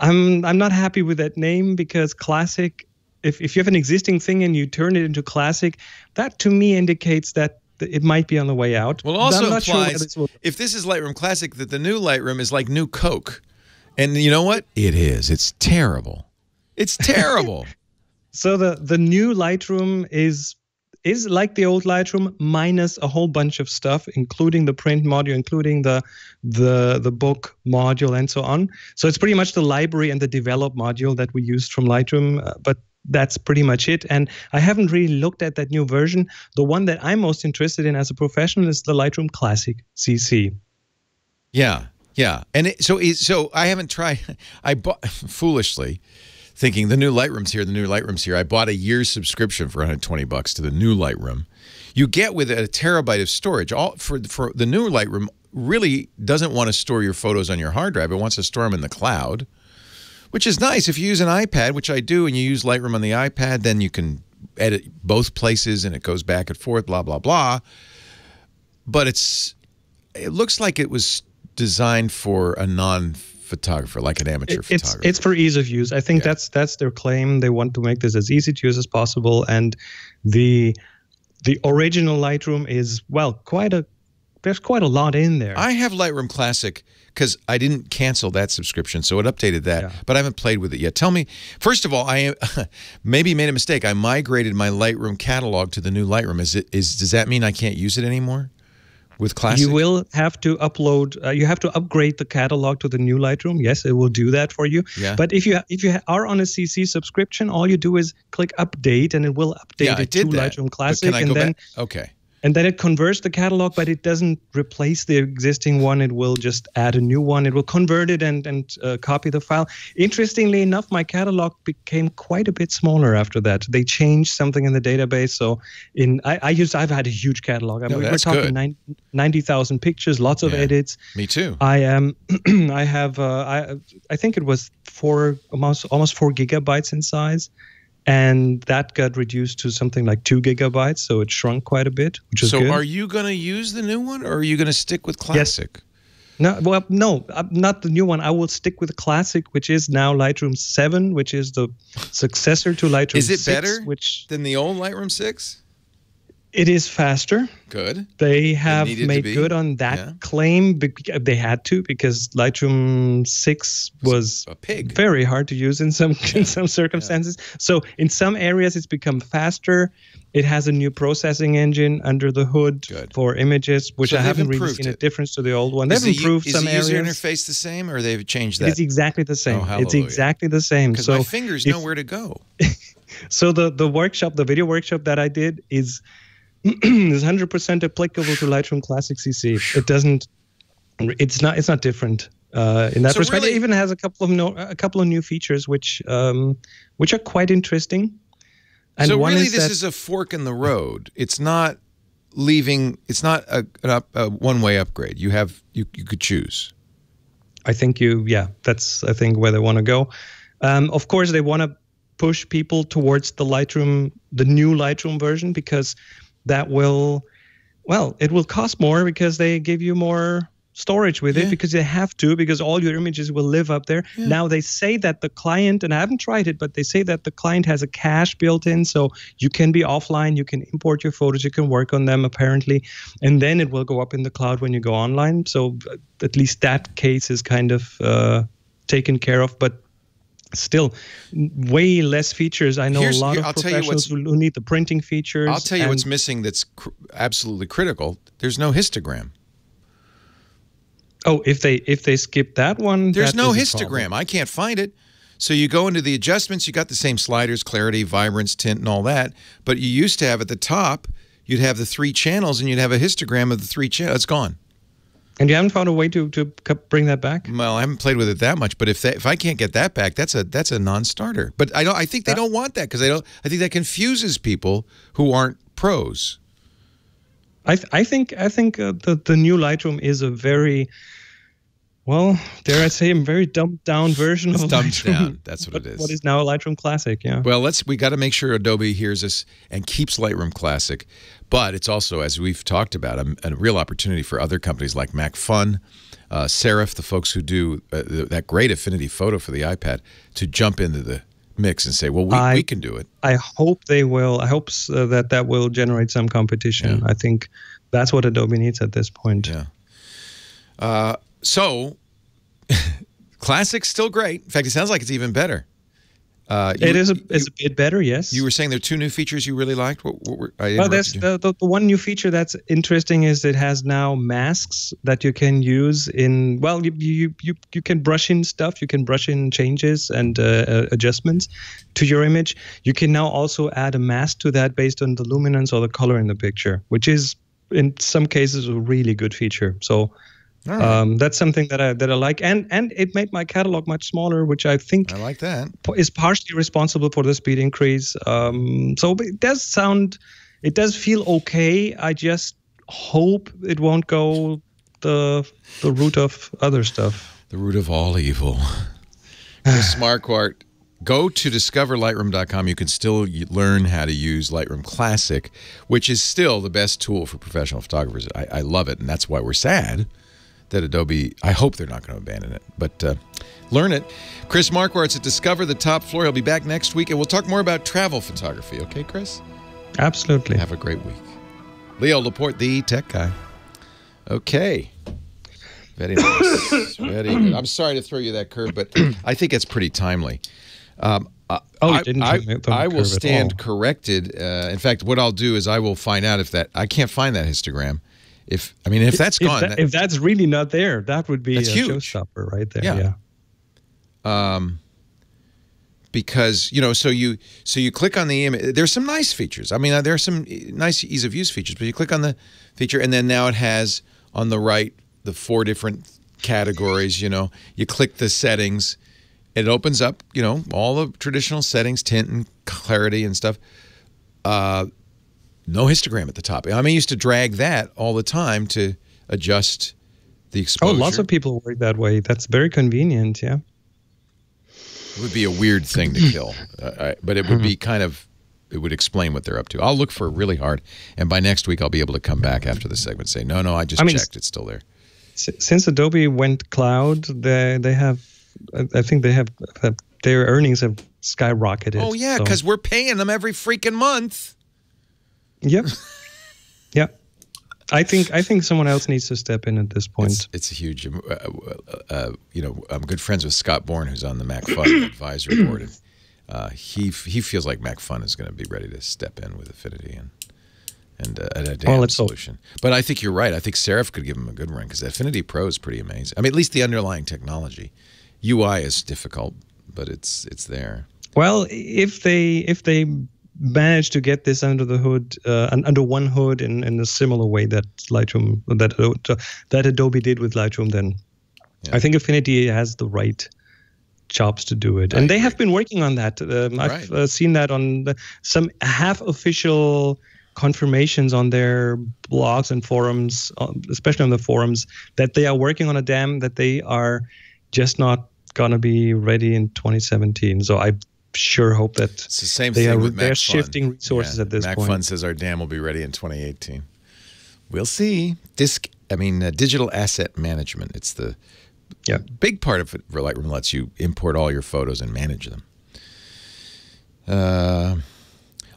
S10: I'm not happy with that name, because Classic, if you have an existing thing and you turn it into Classic, that to me indicates that it might be on the way out.
S3: Well, also implies, if this is Lightroom Classic, that the new Lightroom is like new Coke. And you know what? It is. It's terrible. It's terrible.
S10: So the new Lightroom is like the old Lightroom, minus a whole bunch of stuff, including the print module, including the book module, and so on. So it's pretty much the library and the develop module that we used from Lightroom, but that's pretty much it. And I haven't really looked at that new version. The one that I'm most interested in as a professional is the Lightroom Classic CC.
S3: Yeah, yeah. And so I haven't tried. I bought, foolishly, thinking the new Lightroom's here, the new Lightroom's here. I bought a year's subscription for $120 to the new Lightroom. You get with it a terabyte of storage. For the new Lightroom really doesn't want to store your photos on your hard drive. It wants to store them in the cloud, which is nice. If you use an iPad, which I do, and you use Lightroom on the iPad, then you can edit both places and it goes back and forth, blah, blah, blah. But it looks like it was designed for a non-photographer, like an amateur photographer.
S10: It's for ease of use. I think that's their claim. They want to make this as easy to use as possible. And the original Lightroom is, well, there's quite a lot in there.
S3: I have Lightroom Classic because I didn't cancel that subscription, so it updated that, but I haven't played with it yet. Tell me, first of all, I maybe made a mistake. I migrated my Lightroom catalog to the new Lightroom. Does that mean I can't use it anymore with Classic?
S10: You will have to upload. You have to upgrade the catalog to the new Lightroom. Yes, it will do that for you.
S3: Yeah.
S10: But if you are on a CC subscription, all you do is click update, and it will update it to Lightroom Classic,
S3: and then okay.
S10: And then it converts the catalog, but it doesn't replace the existing one. It will just add a new one. It will convert it and copy the file. Interestingly enough, my catalog became quite a bit smaller after that. They changed something in the database. So I've had a huge catalog. I mean, we're talking 90,000 pictures, lots of edits.
S3: Me too.
S10: I think it was almost 4 gigabytes in size. And that got reduced to something like 2 gigabytes, so it shrunk quite a bit, which is good.
S3: So are you going to use the new one, or are you going to stick with Classic?
S10: Yes. No, not the new one. I will stick with Classic, which is now Lightroom 7, which is the successor to Lightroom 6.
S3: Is it better than the old Lightroom 6?
S10: It is faster.
S3: Good.
S10: They have made good on that claim. They had to, because Lightroom 6 was
S3: a pig.
S10: Very hard to use in some circumstances. Yeah. So in some areas, it's become faster. It has a new processing engine under the hood for images, which I haven't really seen a difference to the old one. They've improved some areas.
S3: Is the user interface the same, or they've changed that?
S10: It's exactly the same.
S3: Oh,
S10: it's exactly the same.
S3: Because my fingers know where to go.
S10: So the video workshop that I did is 100% applicable to Lightroom Classic CC. It's not different in that respect. Really, it even has a couple of new features which are quite interesting. And
S3: so really, this is a fork in the road. It's not It's not a one-way upgrade. You could choose.
S10: I think that's where they want to go. Of course, they want to push people towards the new Lightroom version, because that it will cost more, because they give you more storage with it, because they have to, because all your images will live up there. Yeah. Now they say that the client, and I haven't tried it, but they say that the client has a cache built in, so you can be offline, you can import your photos, you can work on them apparently, and then it will go up in the cloud when you go online. So at least that case is kind of taken care of, but still way less features. I know a lot of professionals who need the printing features.
S3: I'll tell you what's missing that's absolutely critical. There's no histogram.
S10: Oh, if they skip that one,
S3: there's no histogram. I can't find it. So you go into the adjustments, you got the same sliders, clarity, vibrance, tint, and all that. But you used to have at the top, you'd have the 3 channels, and you'd have a histogram of the 3 channels. It's gone.
S10: And you haven't found a way to bring that back?
S3: Well, I haven't played with it that much, but if I can't get that back, that's a non-starter. But I think they don't want that, because I think that confuses people who aren't pros.
S10: I think the new Lightroom is a very well, dare I say, a very dumbed down version of
S3: dumbed
S10: Lightroom.
S3: down. That's what it is.
S10: What is now Lightroom Classic? Yeah.
S3: Well, we got to make sure Adobe hears us and keeps Lightroom Classic, but it's also, as we've talked about, a real opportunity for other companies like MacFun, Serif, the folks who do that great Affinity photo for the iPad, to jump into the mix and say, well, we can do it.
S10: I hope they will. I hope that will generate some competition. Yeah. I think that's what Adobe needs at this point.
S3: Yeah. So, Classic's still great. In fact, it sounds like it's even better.
S10: It's a bit better, yes.
S3: You were saying there are 2 new features you really liked?
S10: There's the one new feature that's interesting is it has now masks that you can use in, well, you can brush in stuff. You can brush in changes and adjustments to your image. You can now also add a mask to that based on the luminance or the color in the picture, which is, in some cases, a really good feature. So that's something that I like, and it made my catalog much smaller, which I think
S3: like that
S10: is partially responsible for the speed increase. So it does feel okay. I just hope it won't go the route of other stuff.
S3: The root of all evil. Chris Marquardt, go to discoverlightroom.com. You can still learn how to use Lightroom Classic, which is still the best tool for professional photographers. I love it, and that's why we're sad that Adobe, I hope they're not going to abandon it, but learn it. Chris Marquardt's at Discover the Top Floor. He'll be back next week, and we'll talk more about travel photography. Okay, Chris?
S10: Absolutely.
S3: Have a great week. Leo Laporte, the tech guy. Okay. Very nice. Very good. I'm sorry to throw you that curve, but I think it's pretty timely.
S10: I
S3: will stand corrected. In fact, what I'll do is I will find out if I can't find that histogram. If that's gone,
S10: if that's really not there, that would be a showstopper right there.
S3: Yeah. Because so you click on the image. There's some nice features. I mean, there are some nice ease of use features. But you click on the feature, and then now it has on the right the 4 different categories. You click the settings. It opens up all the traditional settings, tint and clarity and stuff. No histogram at the top. I used to drag that all the time to adjust the exposure.
S10: Oh, lots of people work that way. That's very convenient, yeah.
S3: It would be a weird thing to kill, but it would be it would explain what they're up to. I'll look for it really hard, and by next week I'll be able to come back after the segment and say, no, I just checked. It's still there.
S10: Since Adobe went cloud, they have, I think they have, their earnings have skyrocketed.
S3: Oh, yeah, because we're paying them every freaking month.
S10: Yep. Yeah. I think someone else needs to step in at this point.
S3: It's a huge. I'm good friends with Scott Bourne, who's on the MacFun advisory board, and he feels like MacFun is going to be ready to step in with Affinity and a damn solution. But I think you're right. I think Serif could give him a good run because Affinity Pro is pretty amazing. I mean, at least the underlying technology. UI is difficult, but it's there.
S10: Well, if they manage to get this under the hood, under one hood in a similar way that Lightroom, that Adobe did with Lightroom, then I think Affinity has the right chops to do it. And they have been working on that. I've seen that on some half-official confirmations on their blogs and forums, especially on the forums, that they are working on a dam that they are just not going to be ready in 2017. So I sure hope that
S3: it's the same thing with
S10: they're shifting resources at this point.
S3: MacFun says our dam will be ready in 2018. We'll see. Digital asset management. It's the big part of it. Lightroom lets you import all your photos and manage them.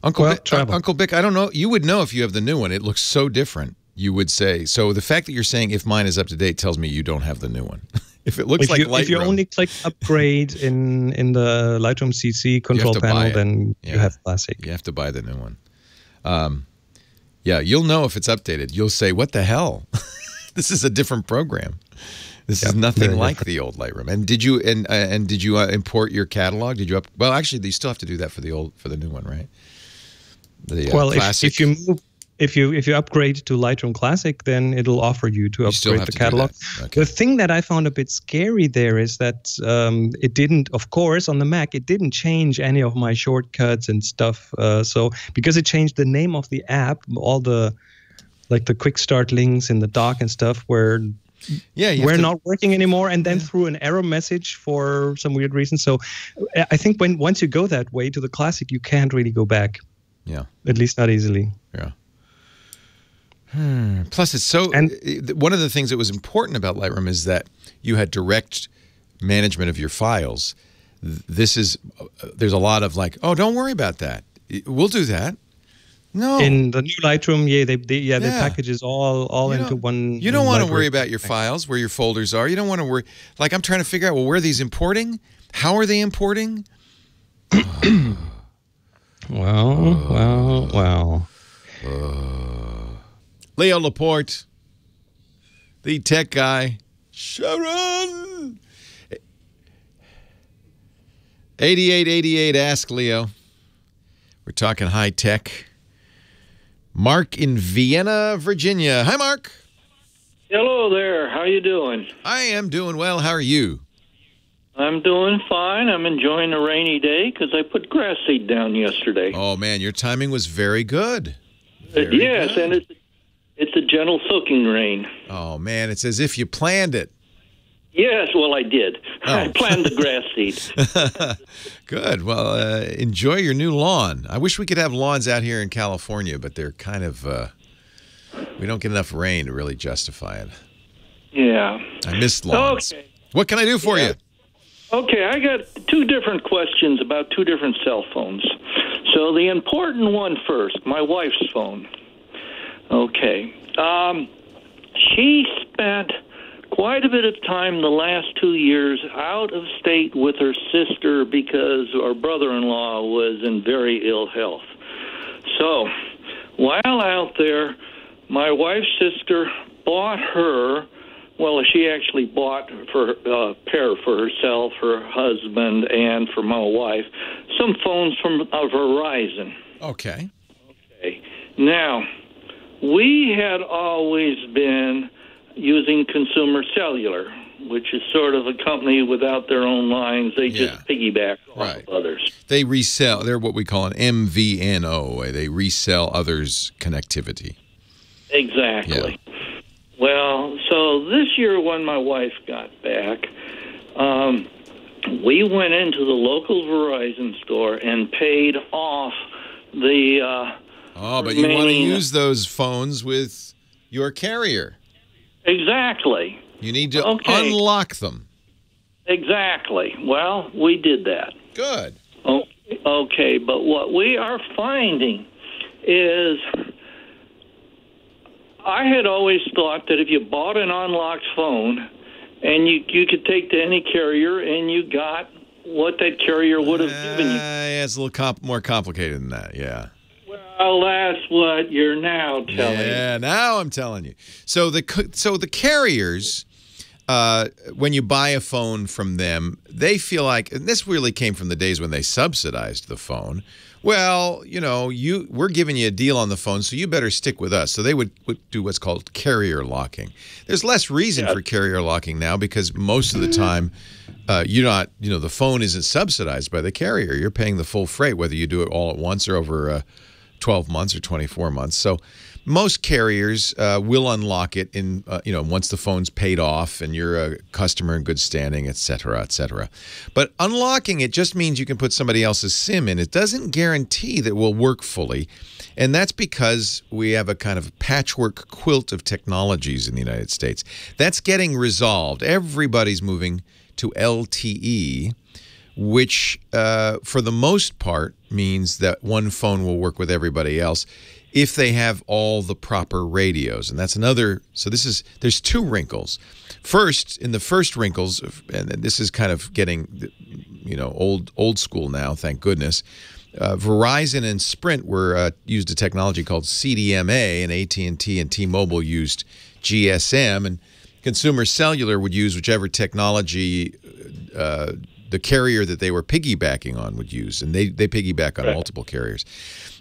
S3: Uncle Bick, I don't know. You would know if you have the new one. It looks so different. You would say. So the fact that you're saying if mine is up to date tells me you don't have the new one. If it looks like Lightroom.
S10: If you only click upgrade in the Lightroom CC control panel, then you have Classic.
S3: You have to buy the new one. You'll know if it's updated. You'll say, what the hell? This is a different program. This is nothing like the old Lightroom. And did you did you import your catalog? Did you well, actually, you still have to do that for the new one, right?
S10: If you upgrade to Lightroom Classic, then it'll offer you to upgrade the catalog. Okay. The thing that I found a bit scary there is that it didn't, of course, on the Mac, it didn't change any of my shortcuts and stuff. So because it changed the name of the app, all the quick start links in the dock and stuff were were not working anymore, and then threw an error message for some weird reason. So I think once you go that way to the Classic, you can't really go back.
S3: Yeah.
S10: At least not easily.
S3: Yeah. Plus, it's one of the things that was important about Lightroom is that you had direct management of your files. There's a lot of like, oh, don't worry about that. We'll do that. No.
S10: In the new Lightroom, the package is all into one.
S3: You don't want to worry about your files, where your folders are. You don't want to worry. Like, I'm trying to figure out, well, where are these importing? How are they importing?
S10: Well.
S3: Leo Laporte, the tech guy. Sharon. 8888, ask Leo. We're talking high tech. Mark in Vienna, Virginia. Hi, Mark.
S11: Hello there. How you doing?
S3: I am doing well. How are you?
S11: I'm doing fine. I'm enjoying a rainy day because I put grass seed down yesterday.
S3: Oh, man, your timing was very good.
S11: Yes, and it's a gentle soaking rain.
S3: Oh, man, it's as if you planned it.
S11: Yes, well, I did.
S3: Oh.
S11: I planted the grass seed.
S3: Good. Well, enjoy your new lawn. I wish we could have lawns out here in California, but they're kind of, we don't get enough rain to really justify it.
S11: Yeah.
S3: I missed lawns.
S11: Okay.
S3: What can I do for you?
S11: Okay, I got two different questions about two different cell phones. So the important one first, my wife's phone. Okay. She spent quite a bit of time the last 2 years out of state with her sister because our brother-in-law was in very ill health. So while out there, my wife's sister bought her, well, she actually bought for a pair for herself, her husband, and for my wife, some phones from Verizon.
S3: Okay.
S11: Okay. Now, we had always been using Consumer Cellular, which is sort of a company without their own lines. They just piggyback off of others.
S3: They resell. They're what we call an MVNO. They resell others' connectivity.
S11: Exactly. Yeah. Well, so this year when my wife got back, we went into the local Verizon store and paid off the
S3: but you want to use those phones with your carrier.
S11: Exactly.
S3: You need to unlock them.
S11: Exactly. Well, we did that.
S3: Good.
S11: Oh, okay, but what we are finding is I had always thought that if you bought an unlocked phone and you could take to any carrier and you got what that carrier would have given you.
S3: Yeah, it's a little more complicated than that, yeah.
S11: Well, that's what you're now telling me.
S3: Yeah, now I'm telling you. So the carriers, when you buy a phone from them, they feel like, and this really came from the days when they subsidized the phone. Well, you know, we're giving you a deal on the phone, so you better stick with us. So they would do what's called carrier locking. There's less reason for carrier locking now because most of the time, the phone isn't subsidized by the carrier. You're paying the full freight, whether you do it all at once or over 12 months or 24 months. So most carriers will unlock it in, once the phone's paid off and you're a customer in good standing, et cetera, et cetera. But unlocking it just means you can put somebody else's SIM in. It doesn't guarantee that it will work fully. And that's because we have a kind of patchwork quilt of technologies in the United States. That's getting resolved. Everybody's moving to LTE, which for the most part means that one phone will work with everybody else if they have all the proper radios. And that's another, so there's two wrinkles. First, in the first wrinkles, and this is kind of getting, old school now, thank goodness, Verizon and Sprint used a technology called CDMA, and AT&T and T-Mobile used GSM, and Consumer Cellular would use whichever technology the carrier that they were piggybacking on would use, and they piggyback on multiple carriers.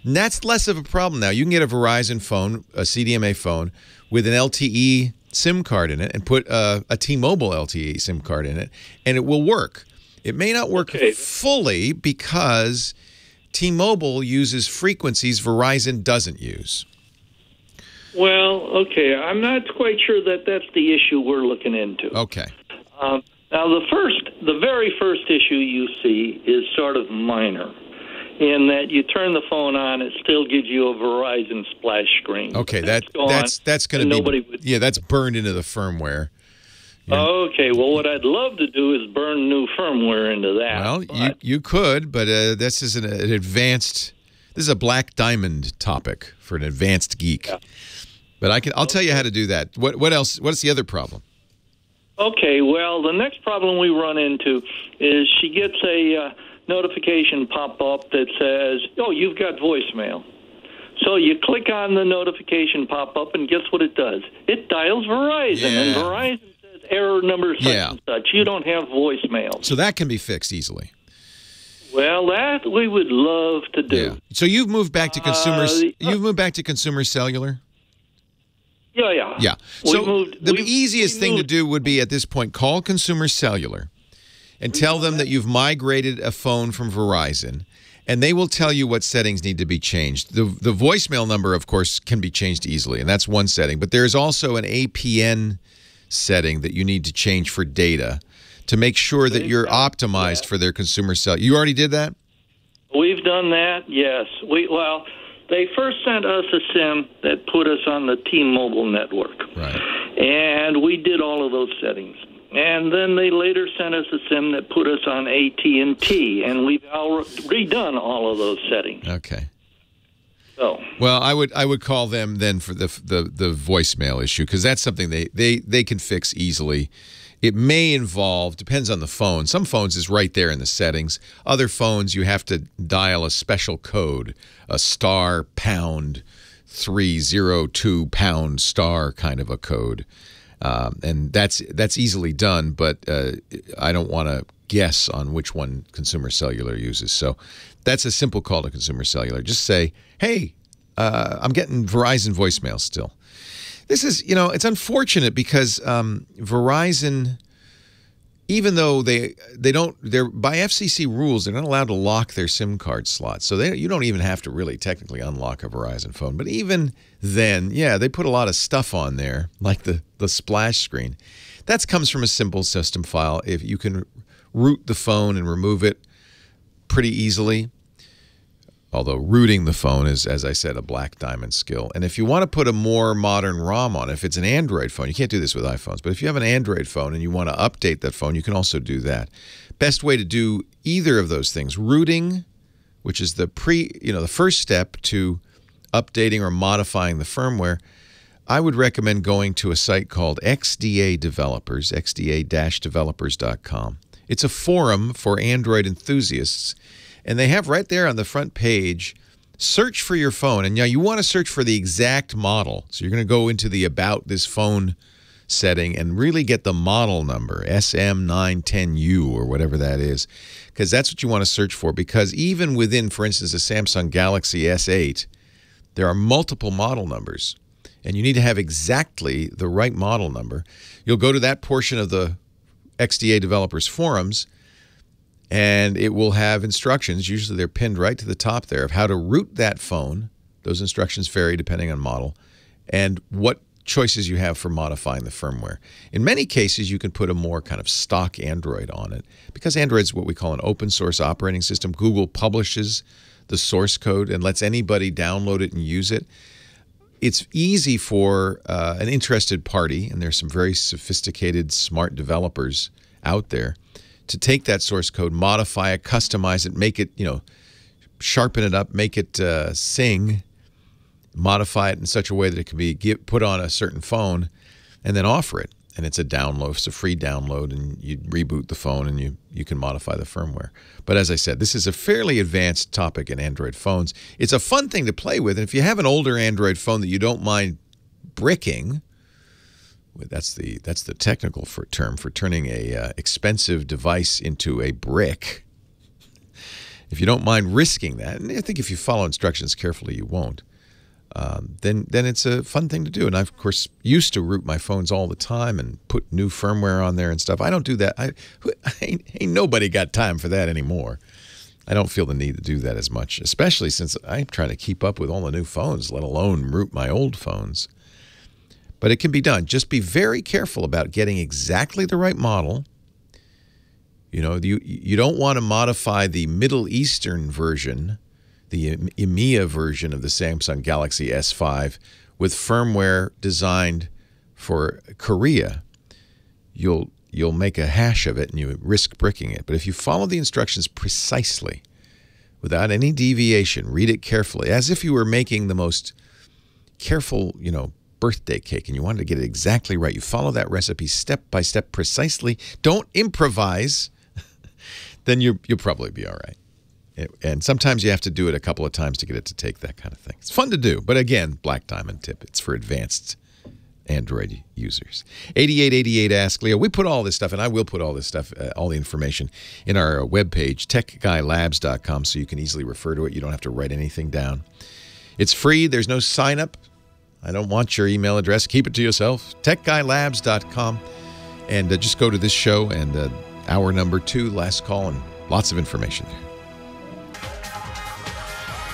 S3: And that's less of a problem now. You can get a Verizon phone, a CDMA phone, with an LTE SIM card in it and put a T-Mobile LTE SIM card in it, and it will work. It may not work fully because T-Mobile uses frequencies Verizon doesn't use.
S11: Well, okay. I'm not quite sure that that's the issue we're looking into.
S3: Okay.
S11: Now, the very first issue you see is sort of minor, in that you turn the phone on, it still gives you a Verizon splash screen.
S3: Okay, that's going to be that's burned into the firmware.
S11: Okay, well, what I'd love to do is burn new firmware into that.
S3: Well, you could, but this is an advanced. This is a black diamond topic for an advanced geek. Yeah. But I'll tell you how to do that. What else? What's the other problem?
S11: Okay, well, the next problem we run into is she gets a notification pop up that says, "Oh, you've got voicemail." So you click on the notification pop up, and guess what it does? It dials Verizon, and Verizon says error number such and such. You don't have voicemail.
S3: So that can be fixed easily.
S11: Well, that we would love to do.
S3: Yeah. So you've moved back to consumers. You've moved back to consumer cellular.
S11: Yeah.
S3: So the easiest thing to do would be at this point, call Consumer Cellular and tell them that you've migrated a phone from Verizon, and they will tell you what settings need to be changed. The voicemail number, of course, can be changed easily, and that's one setting. But there's also an APN setting that you need to change for data to make sure that you're optimized for their consumer cellular. You already did that?
S11: We've done that, yes. They first sent us a SIM that put us on the T-Mobile network.
S3: Right.
S11: And we did all of those settings. And then they later sent us a SIM that put us on AT&T, and we've redone all of those settings.
S3: Okay.
S11: So.
S3: Well, I would call them then for the voicemail issue, because that's something they can fix easily. It may involve, depends on the phone. Some phones is right there in the settings. Other phones, you have to dial a special code, a *302# kind of a code. And that's easily done, but I don't want to guess on which one Consumer Cellular uses. So that's a simple call to Consumer Cellular. Just say, hey, I'm getting Verizon voicemail still. This is, it's unfortunate because Verizon, even though they're by FCC rules, they're not allowed to lock their SIM card slots. So you don't even have to really technically unlock a Verizon phone. But even then, they put a lot of stuff on there, like the splash screen. That comes from a simple system file. If you can root the phone and remove it pretty easily. Although rooting the phone is, as I said, a black diamond skill. And if you want to put a more modern ROM on it, if it's an Android phone, you can't do this with iPhones, but if you have an Android phone and you want to update that phone, you can also do that. Best way to do either of those things, rooting, which is the first step to updating or modifying the firmware, I would recommend going to a site called XDA Developers, xda-developers.com. It's a forum for Android enthusiasts. And they have right there on the front page, search for your phone. And now you want to search for the exact model. So you're going to go into the About This Phone setting and really get the model number, SM910U or whatever that is, because that's what you want to search for. Because even within, for instance, a Samsung Galaxy S8, there are multiple model numbers. And you need to have exactly the right model number. You'll go to that portion of the XDA Developers forums, and it will have instructions, usually they're pinned right to the top there, of how to root that phone. Those instructions vary depending on model, and what choices you have for modifying the firmware. In many cases, you can put a more kind of stock Android on it. Because Android's what we call an open source operating system, Google publishes the source code and lets anybody download it and use it. It's easy for an interested party, and there's some very sophisticated, smart developers out there, to take that source code, modify it, customize it, make it, sharpen it up, make it sing, modify it in such a way that it can be put on a certain phone, and then offer it. And it's a download, it's a free download, and you reboot the phone and you can modify the firmware. But as I said, this is a fairly advanced topic in Android phones. It's a fun thing to play with, and if you have an older Android phone that you don't mind bricking, that's the technical term for turning a expensive device into a brick. If you don't mind risking that, and I think if you follow instructions carefully, you won't. Then it's a fun thing to do. And I, of course, used to root my phones all the time and put new firmware on there and stuff. I don't do that. Ain't nobody got time for that anymore. I don't feel the need to do that as much, especially since I'm trying to keep up with all the new phones, let alone root my old phones. But it can be done. Just be very careful about getting exactly the right model. You know, you don't want to modify the Middle Eastern version, the EMEA version of the Samsung Galaxy S5 with firmware designed for Korea. You'll make a hash of it and you risk bricking it. But if you follow the instructions precisely, without any deviation, read it carefully, as if you were making the most careful, you know, birthday cake and you wanted to get it exactly right. You follow that recipe step by step precisely. Don't improvise. Then you'll probably be all right. And sometimes you have to do it a couple of times to get it to take that kind of thing. It's fun to do. But again, Black Diamond tip. It's for advanced Android users. 8888 Ask Leo. We put all this stuff, and I will put all this stuff, all the information, in our webpage, techguylabs.com, so you can easily refer to it. You don't have to write anything down. It's free. There's no sign-up. I don't want your email address. Keep it to yourself. techguylabs.com. And just go to this show and hour number 2, last call, and lots of information there.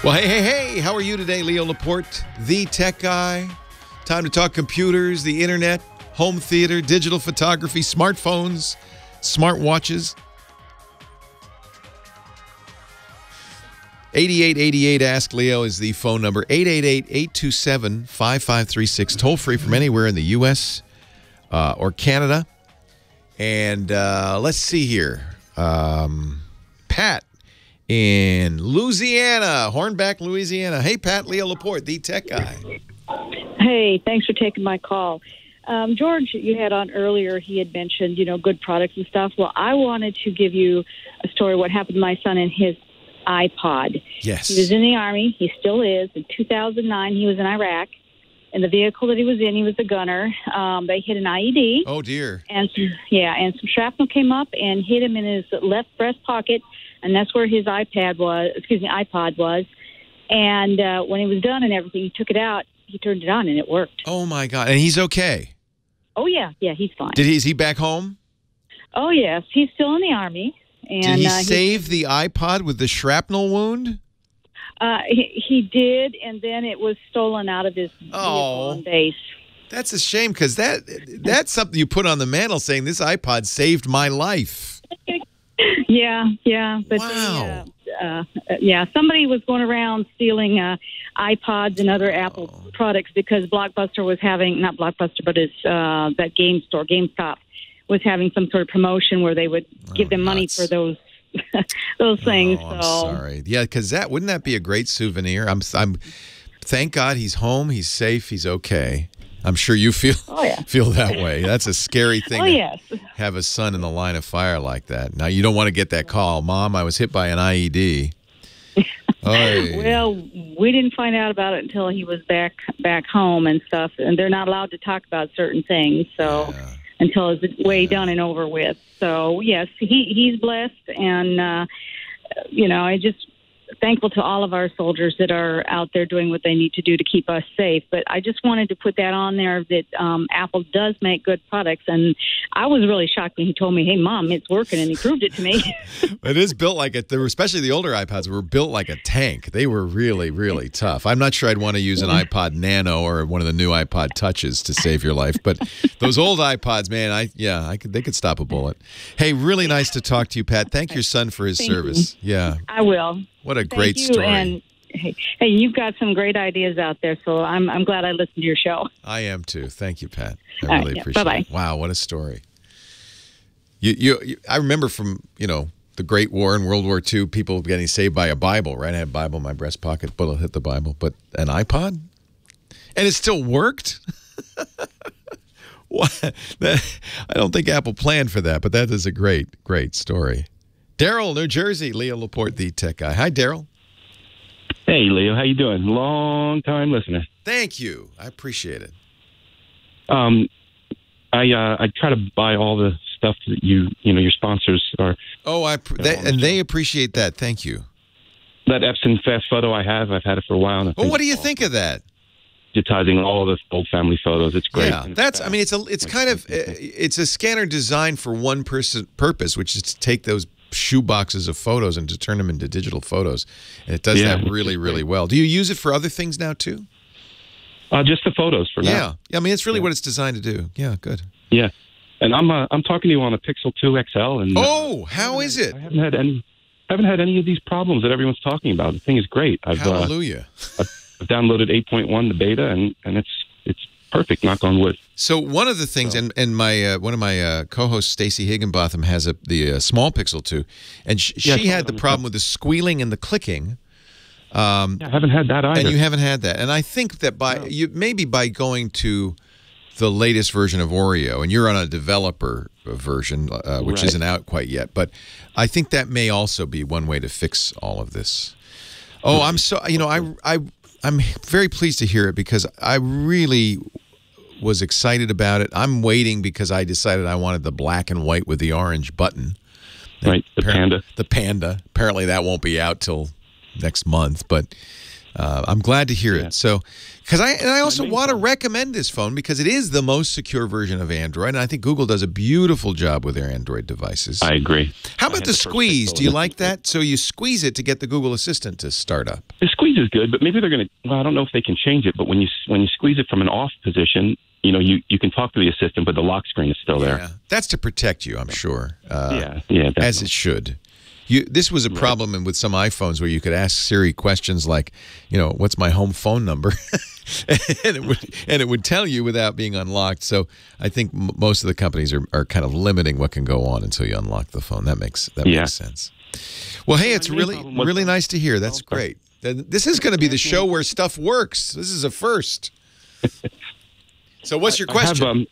S3: Well, hey, how are you today? Leo Laporte, the tech guy. Time to talk computers, the internet, home theater, digital photography, smartphones, smartwatches. 8888 Ask Leo is the phone number. 888-827-5536. Toll free from anywhere in the U.S. Or Canada. And let's see here. Pat in Louisiana, Hornback, Louisiana. Hey, Pat, Leo Laporte, the tech guy.
S12: Hey, thanks for taking my call. George, you had on earlier, he had mentioned, good products and stuff. Well, I wanted to give you a story what happened to my son and his iPod.
S3: Yes.
S12: He was in the Army. He still is. In 2009, he was in Iraq. In the vehicle that he was in, he was a gunner. They hit an IED.
S3: Oh, dear.
S12: And some shrapnel came up and hit him in his left breast pocket, and that's where his iPod was. And when he was done and everything, he took it out. He turned it on, and it worked.
S3: Oh, my God. And he's okay?
S12: Oh, yeah. Yeah, he's fine.
S3: Is he back home?
S12: Oh, yes. He's still in the Army. And,
S3: did he save the iPod with the shrapnel wound?
S12: He did, and then it was stolen out of his vehicle on base.
S3: That's a shame, because that's something you put on the mantle saying, this iPod saved my life.
S12: Yeah. But
S3: wow.
S12: Somebody was going around stealing iPods and other Apple products because Blockbuster was having, not Blockbuster, but it's that game store, GameStop, was having some sort of promotion where they would give them money for those those things.
S3: I'm sorry. Yeah, because wouldn't that be a great souvenir? Thank God he's home, he's safe, he's okay. I'm sure you feel that way. That's a scary thing to have a son in the line of fire like that. Now, you don't want to get that call, Mom, I was hit by an IED.
S12: Well, we didn't find out about it until he was back home and stuff, and they're not allowed to talk about certain things, so until it's way done and over with. So, yes, he's blessed, and, I just thankful to all of our soldiers that are out there doing what they need to do to keep us safe. But I just wanted to put that on there that Apple does make good products. And I was really shocked when he told me, hey, Mom, it's working, and he proved it to me.
S3: It is built like especially the older iPods were built like a tank. They were really, really tough. I'm not sure I'd want to use an iPod Nano or one of the new iPod Touches to save your life. But those old iPods, man, they could stop a bullet. Hey, really nice to talk to you, Pat. Thank your son for his service. Yeah.
S12: I will.
S3: What a great story.
S12: And hey, you've got some great ideas out there, so I'm glad I listened to your show.
S3: I am too. Thank you, Pat. I really appreciate it. Wow, what a story. I remember from, the Great War and World War II, people getting saved by a Bible, right? I had a Bible in my breast pocket, bullet hit the Bible, but an iPod? And it still worked? What? I don't think Apple planned for that, but that is a great, great story. Daryl, New Jersey, Leo Laporte, the tech guy. Hi, Daryl.
S13: Hey, Leo. How you doing? Long time listener.
S3: Thank you. I appreciate it.
S13: I try to buy all the stuff that your sponsors are.
S3: Oh, they appreciate that. Thank you.
S13: That Epson Fast Photo I've had it for a while.
S3: Well, what do you think of that?
S13: Digitizing all the old family photos. It's great.
S3: Yeah, it's a scanner designed for one purpose, which is to take those shoe boxes of photos and to turn them into digital photos, and it does that really, really well. Do you use it for other things now too?
S13: Just the photos for now.
S3: Yeah, I mean, it's really what it's designed to do. Yeah, good.
S13: Yeah, and I'm talking to you on a Pixel 2 XL, and
S3: how is it?
S13: I haven't had any of these problems that everyone's talking about. The thing is great.
S3: Hallelujah.
S13: I've downloaded 8.1, the beta, and it's perfect. Knock on wood.
S3: So one of the things, and my one of my co-hosts, Stacy Higginbotham, has the small Pixel 2, and she had the problem with the squealing and the clicking.
S13: I haven't had that either.
S3: And you haven't had that. And I think that maybe by going to the latest version of Oreo, and you're on a developer version, which isn't out quite yet, but I think that may also be one way to fix all of this. Oh, I'm so, I'm very pleased to hear it because I really was excited about it. I'm waiting because I decided I wanted the black and white with the orange button.
S13: Right, the Panda.
S3: The Panda. Apparently that won't be out till next month, but I'm glad to hear it. So, because I also want to recommend this phone because it is the most secure version of Android, and I think Google does a beautiful job with their Android devices.
S13: I agree.
S3: How about the squeeze? Do you like that? So you squeeze it to get the Google Assistant to start up.
S13: The squeeze is good, but maybe they're going to. Well, I don't know if they can change it, but when you squeeze it from an off position, you can talk to the assistant, but the lock screen is still there.
S3: That's to protect you, I'm sure.
S13: Yeah,
S3: as it should. This was a problem with some iPhones where you could ask Siri questions like, what's my home phone number? and it would tell you without being unlocked. So I think most of the companies are kind of limiting what can go on until you unlock the phone. That makes sense. Well, hey, it's really nice to hear. That's great. This is going to be the show where stuff works. This is a first. So what's your question?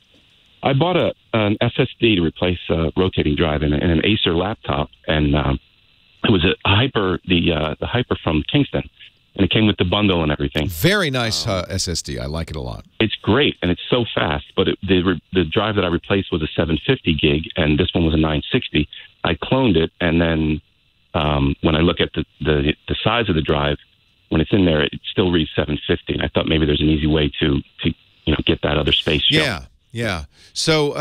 S13: I bought an SSD to replace a rotating drive in an Acer laptop, and it was a Hyper, the Hyper from Kingston, and it came with the bundle and everything.
S3: Very nice SSD. I like it a lot.
S13: It's great, and it's so fast. But the drive that I replaced was a 750 gig, and this one was a 960. I cloned it, and then when I look at the size of the drive, when it's in there, it still reads 750. And I thought maybe there's an easy way to get that other space shown.
S3: Yeah. So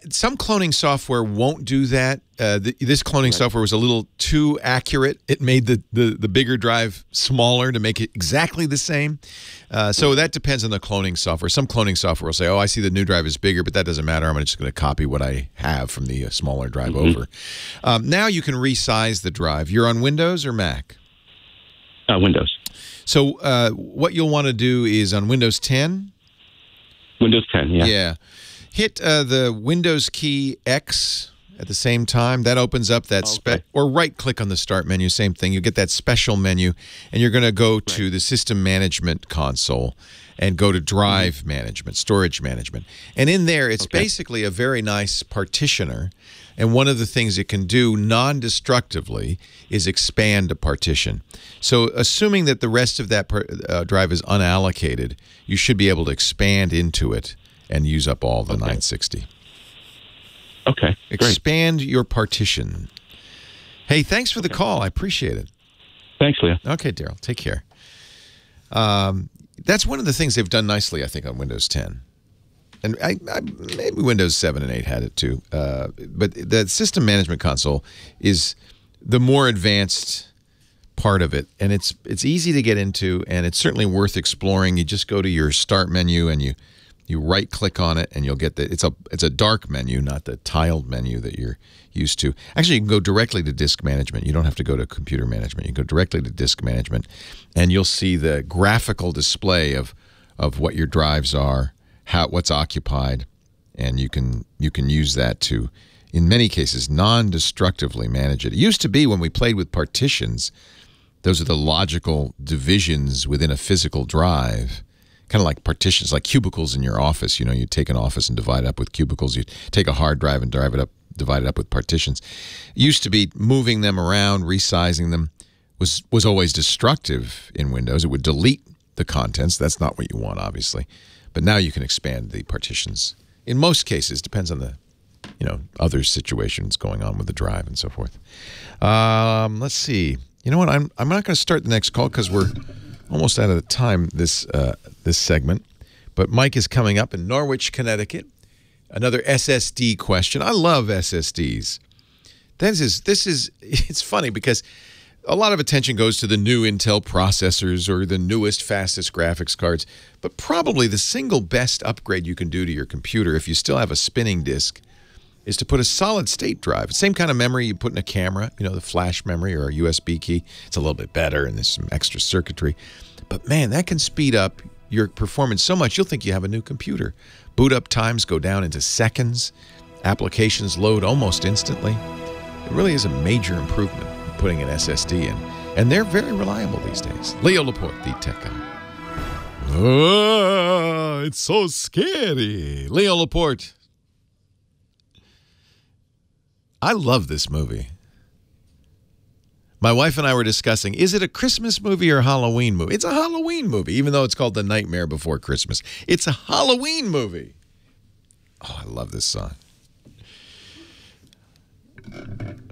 S3: some cloning software won't do that. This cloning software was a little too accurate. It made the bigger drive smaller to make it exactly the same. So that depends on the cloning software. Some cloning software will say, I see the new drive is bigger, but that doesn't matter. I'm just going to copy what I have from the smaller drive over. Now you can resize the drive. You're on Windows or Mac?
S13: Windows.
S3: So what you'll want to do is on Windows 10...
S13: Windows 10, yeah.
S3: Yeah. Hit the Windows key X at the same time. That opens up that or right-click on the Start menu, same thing. You get that special menu, and you're going to go to the System Management console and go to Drive Management, Storage Management. And in there, it's basically a very nice partitioner. And one of the things it can do non-destructively is expand a partition. So assuming that the rest of that drive is unallocated, you should be able to expand into it and use up all the 960.
S13: Okay,
S3: expand your partition. Hey, thanks for the call. I appreciate it.
S13: Thanks, Leo.
S3: Okay, Daryl. Take care. That's one of the things they've done nicely, I think, on Windows 10. And maybe Windows 7 and 8 had it too. But the System Management Console is the more advanced part of it. And it's easy to get into, and it's certainly worth exploring. You just go to your Start menu, and you right-click on it, and you'll get it's a dark menu, not the tiled menu that you're used to. Actually, you can go directly to Disk Management. You don't have to go to Computer Management. You can go directly to Disk Management, and you'll see the graphical display of what your drives are, what's occupied, and you can use that to, in many cases, non-destructively manage it. It used to be when we played with partitions, those are the logical divisions within a physical drive, kind of like partitions, like cubicles in your office. You take an office and divide it up with cubicles. You take a hard drive and divide it up with partitions. It used to be moving them around, resizing them was always destructive in Windows. It would delete the contents. That's not what you want, obviously. But now you can expand the partitions. In most cases, depends on the, other situations going on with the drive and so forth. Let's see. You know what? I'm not going to start the next call because we're almost out of the time this segment. But Mike is coming up in Norwich, Connecticut. Another SSD question. I love SSDs. It's funny because a lot of attention goes to the new Intel processors or the newest, fastest graphics cards. But probably the single best upgrade you can do to your computer, if you still have a spinning disk, is to put a solid-state drive. Same kind of memory you put in a camera, you know, the flash memory or a USB key. It's a little bit better, and there's some extra circuitry. But, man, that can speed up your performance so much you'll think you have a new computer. Boot up times go down into seconds. Applications load almost instantly. It really is a major improvement in putting an SSD in. And they're very reliable these days. Leo Laporte, the tech guy. Oh, it's so scary. Leo Laporte. I love this movie. My wife and I were discussing, is it a Christmas movie or a Halloween movie? It's a Halloween movie, even though it's called The Nightmare Before Christmas. It's a Halloween movie. Oh, I love this song.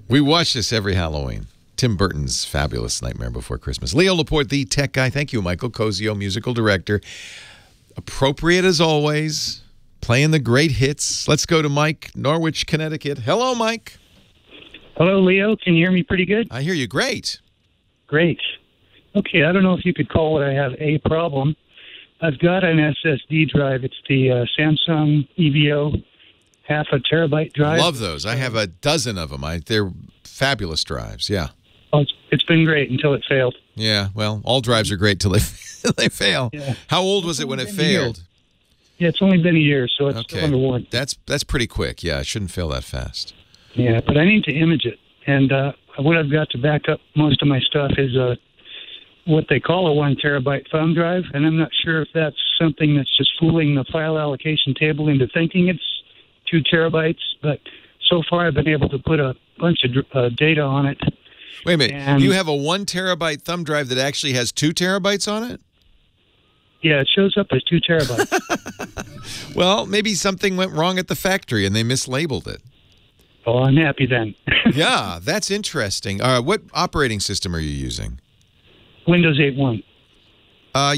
S3: We watch this every Halloween. Tim Burton's fabulous Nightmare Before Christmas. Leo Laporte, the tech guy. Thank you, Michael Cozio, musical director. Appropriate as always. Playing the great hits. Let's go to Mike, Norwich, Connecticut. Hello, Mike.
S14: Hello, Leo. Can you hear me pretty good?
S3: I hear you great.
S14: Great. Okay, I don't know if you could call it I have a problem. I've got an SSD drive. It's the Samsung EVO, half a terabyte drive.
S3: Love those. I have a dozen of them. They're fabulous drives, yeah.
S14: Oh, it's been great until it failed.
S3: Yeah, well, all drives are great till they fail.
S14: Yeah.
S3: How old was it when it failed?
S14: Yeah, it's only been a year, so it's still under warranty.
S3: That's pretty quick. Yeah, it shouldn't fail that fast.
S14: Yeah, but I need to image it. And what I've got to back up most of my stuff is what they call a 1 terabyte thumb drive, and I'm not sure if that's something that's just fooling the file allocation table into thinking it's 2 terabytes, but so far I've been able to put a bunch of data on it.
S3: Wait a minute. You have a 1 terabyte thumb drive that actually has 2 terabytes on it?
S14: Yeah, it shows up as 2 terabytes.
S3: Well, maybe something went wrong at the factory and they mislabeled it.
S14: Oh, I'm happy then.
S3: Yeah, that's interesting. What operating system are you using?
S14: Windows 8.1.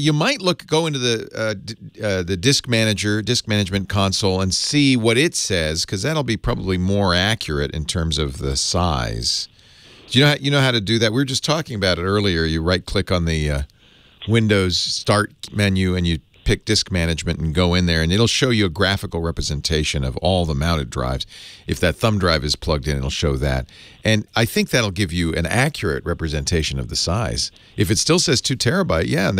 S3: You might go into the disk management console and see what it says, because that'll be probably more accurate in terms of the size. Do you know how to do that? We were just talking about it earlier. You right-click on the Windows Start menu and you pick disk management and go in there, and it'll show you a graphical representation of all the mounted drives. If that thumb drive is plugged in, it'll show that. And I think that'll give you an accurate representation of the size. If it still says 2 terabyte, yeah,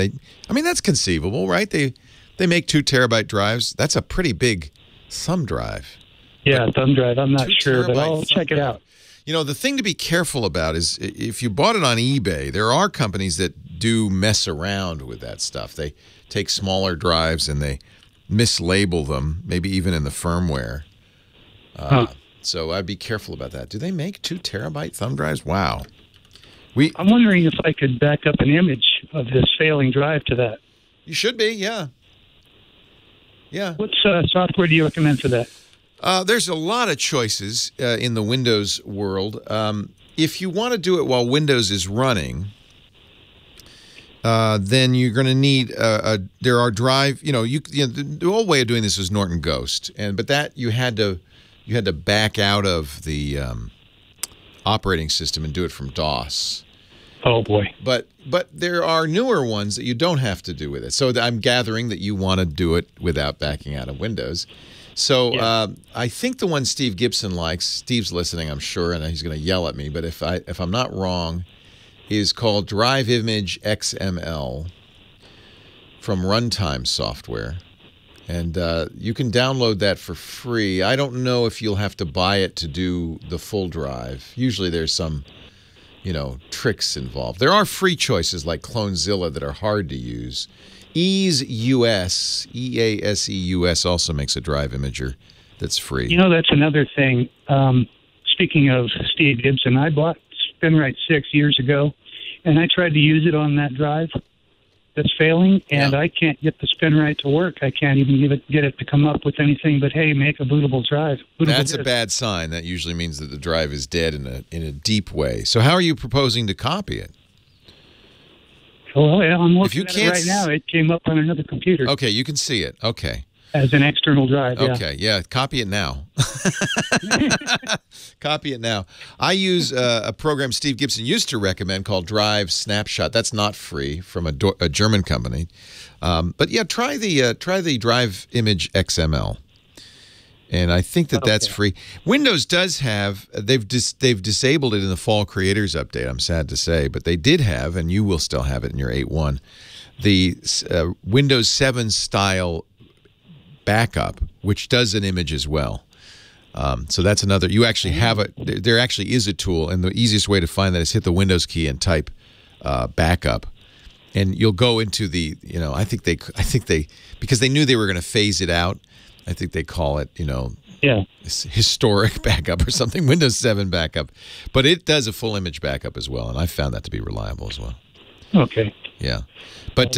S3: that's conceivable, right? They make 2 terabyte drives. That's a pretty big thumb drive.
S14: Yeah, thumb drive. I'm not sure, but I'll check it out.
S3: You know, the thing to be careful about is if you bought it on eBay, there are companies that do mess around with that stuff. They take smaller drives and they mislabel them, maybe even in the firmware. So I'd be careful about that. Do they make 2 terabyte thumb drives? Wow.
S14: I'm wondering if I could back up an image of this failing drive to that.
S3: You should be, yeah. Yeah.
S14: What software do you recommend for that?
S3: There's a lot of choices in the Windows world. If you want to do it while Windows is running, then you're going to need there are drive. The old way of doing this was Norton Ghost, but that you had to back out of the operating system and do it from DOS.
S14: Oh boy!
S3: But there are newer ones that you don't have to do with it. So I'm gathering that you want to do it without backing out of Windows. So yeah. I think the one Steve Gibson likes, Steve's listening, I'm sure, and he's going to yell at me, but if I'm not wrong, is called Drive Image XML from Runtime Software. And you can download that for free. I don't know if you'll have to buy it to do the full drive. Usually there's some, tricks involved. There are free choices like CloneZilla that are hard to use. EaseUS, EASEUS, also makes a drive imager that's free.
S14: That's another thing. Speaking of Steve Gibson, I bought SpinRite 6 years ago, and I tried to use it on that drive that's failing, and I can't get the SpinRite to work. I can't even get it to come up with anything but, hey, make a bootable drive.
S3: That's a bad sign. That usually means that the drive is dead in a deep way. So how are you proposing to copy it?
S14: Well, I'm looking at it right now. It came up on another computer.
S3: Okay, you can see it. Okay.
S14: as an external drive.
S3: Okay, yeah. Copy it now. Copy it now. I use a program Steve Gibson used to recommend called Drive Snapshot. That's not free, from a German company. But yeah, try the Drive Image XML. And I think that's free. Windows does have, they've disabled it in the Fall Creators Update, I'm sad to say, but they did have, and you will still have it in your 8.1, the Windows 7 style backup, which does an image as well. So that's another, you actually have it, there actually is a tool, and the easiest way to find that is hit the Windows key and type backup. And you'll go into the, I think they, because they knew they were going to phase it out, I think they call it, historic backup or something, Windows 7 backup. But it does a full image backup as well, and I found that to be reliable as well.
S14: Okay.
S3: Yeah. But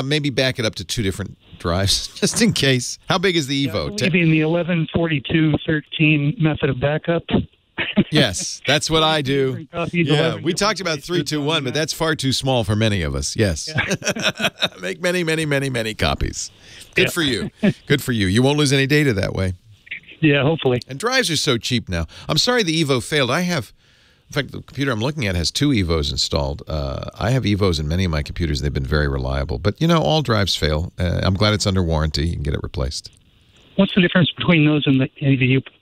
S3: maybe back it up to 2 different drives, just in case. How big is the Evo?
S14: Maybe in the 114213 method of backup.
S3: Yes, that's what I do. Yeah, we talked about 321, but that's far too small for many of us. Yes. Yeah. Make many, many, many, many copies. Good for you. Good for you. You won't lose any data that way.
S14: Yeah, hopefully.
S3: And drives are so cheap now. I'm sorry the Evo failed. In fact, the computer I'm looking at has 2 Evos installed. I have Evos in many of my computers. They've been very reliable. But, all drives fail. I'm glad it's under warranty. You can get it replaced.
S14: What's the difference between those and the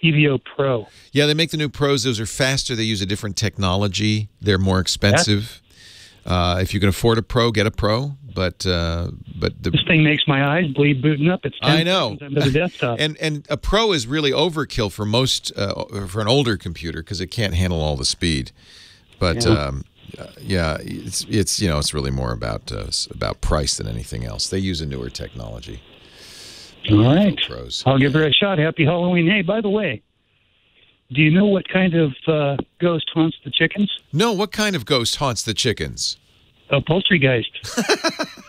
S14: EVO Pro?
S3: Yeah, they make the new Pros. Those are faster. They use a different technology. They're more expensive. If you can afford a Pro, get a Pro. But this
S14: thing makes my eyes bleed booting up. It's 10
S3: I know.
S14: Under the desktop.
S3: And a Pro is really overkill for most for an older computer because it can't handle all the speed. But it's really more about price than anything else. They use a newer technology.
S14: All right. I'll give her a shot. Happy Halloween. Hey, by the way, do you know what kind of ghost haunts the chickens?
S3: No, what kind of ghost haunts the chickens?
S14: A poltergeist.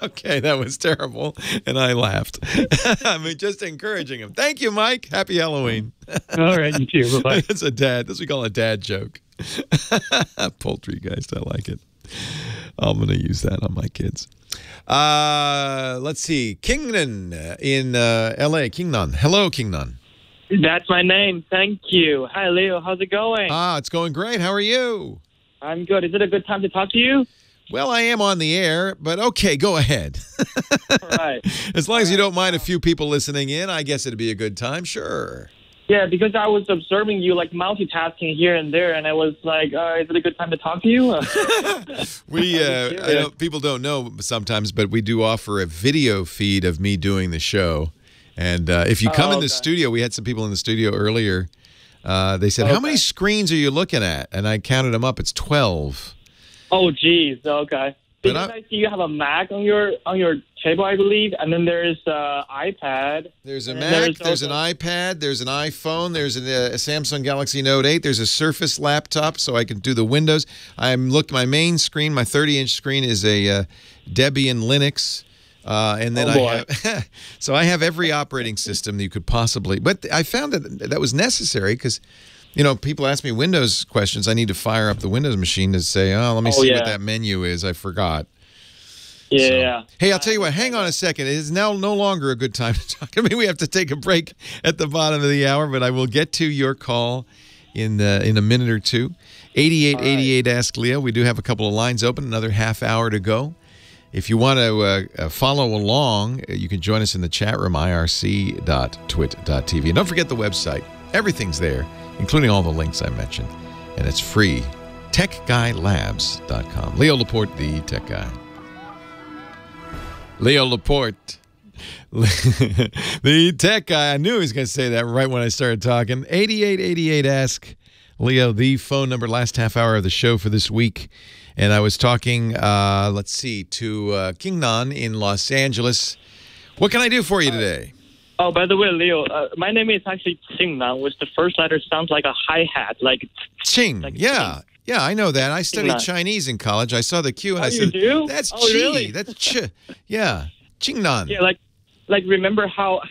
S3: Okay, that was terrible, and I laughed. I mean, just encouraging him. Thank you, Mike. Happy Halloween.
S14: All right, you too. Bye-bye.
S3: That's what we call a dad joke. Poltergeist, I like it. I'm going to use that on my kids. Let's see. Kingnan in L.A. Kingnan. Hello, Kingnan.
S15: That's my name. Thank you. Hi, Leo. How's it going?
S3: It's going great. How are you?
S15: I'm good. Is it a good time to talk to you?
S3: Well, I am on the air, but okay, go ahead.
S15: All right.
S3: As long as you don't mind a few people listening in, I guess it'd be a good time. Sure.
S15: Yeah, because I was observing you like multitasking here and there, and I was like, is it a good time to talk to you?
S3: I know people don't know sometimes, but we do offer a video feed of me doing the show. And if you come in the studio, we had some people in the studio earlier. They said, how many screens are you looking at? And I counted them up. It's 12.
S15: Oh, geez. Okay. Because I see you have a Mac on your table, I believe, and then there's an iPad.
S3: There's a Mac, there's an iPad, there's an iPhone, there's a Samsung Galaxy Note 8, there's a Surface laptop, so I can do the Windows. My main screen, my 30-inch screen, is a Debian Linux. And then so I have every operating system that you could possibly. But I found that was necessary because, people ask me Windows questions. I need to fire up the Windows machine to say, let me see what that menu is. I forgot.
S15: Yeah.
S3: So, hey, I'll tell you what. Hang on a second. It is now no longer a good time to talk. I mean, we have to take a break at the bottom of the hour, but I will get to your call in a minute or two. 8888 Ask Leo. We do have a couple of lines open. Another half hour to go. If you want to follow along, you can join us in the chat room, irc.twit.tv. And don't forget the website. Everything's there, including all the links I mentioned. And it's free, techguylabs.com. Leo Laporte, the tech guy. Leo Laporte, the tech guy. I knew he was going to say that right when I started talking. 8888 Ask Leo, the phone number, last half hour of the show for this week. And I was talking, to Kingnan in Los Angeles. What can I do for you today?
S15: Oh, by the way, Leo, my name is actually Kingnan, which the first letter sounds like a hi-hat, like
S3: Ching.
S15: Like
S3: yeah. Yeah, I know that. I studied Chinese in college. I saw the Q and I said,
S15: you do?
S3: That's
S15: Chi.
S3: Really? That's Ch. Yeah. Qingnan.
S15: Yeah, like remember how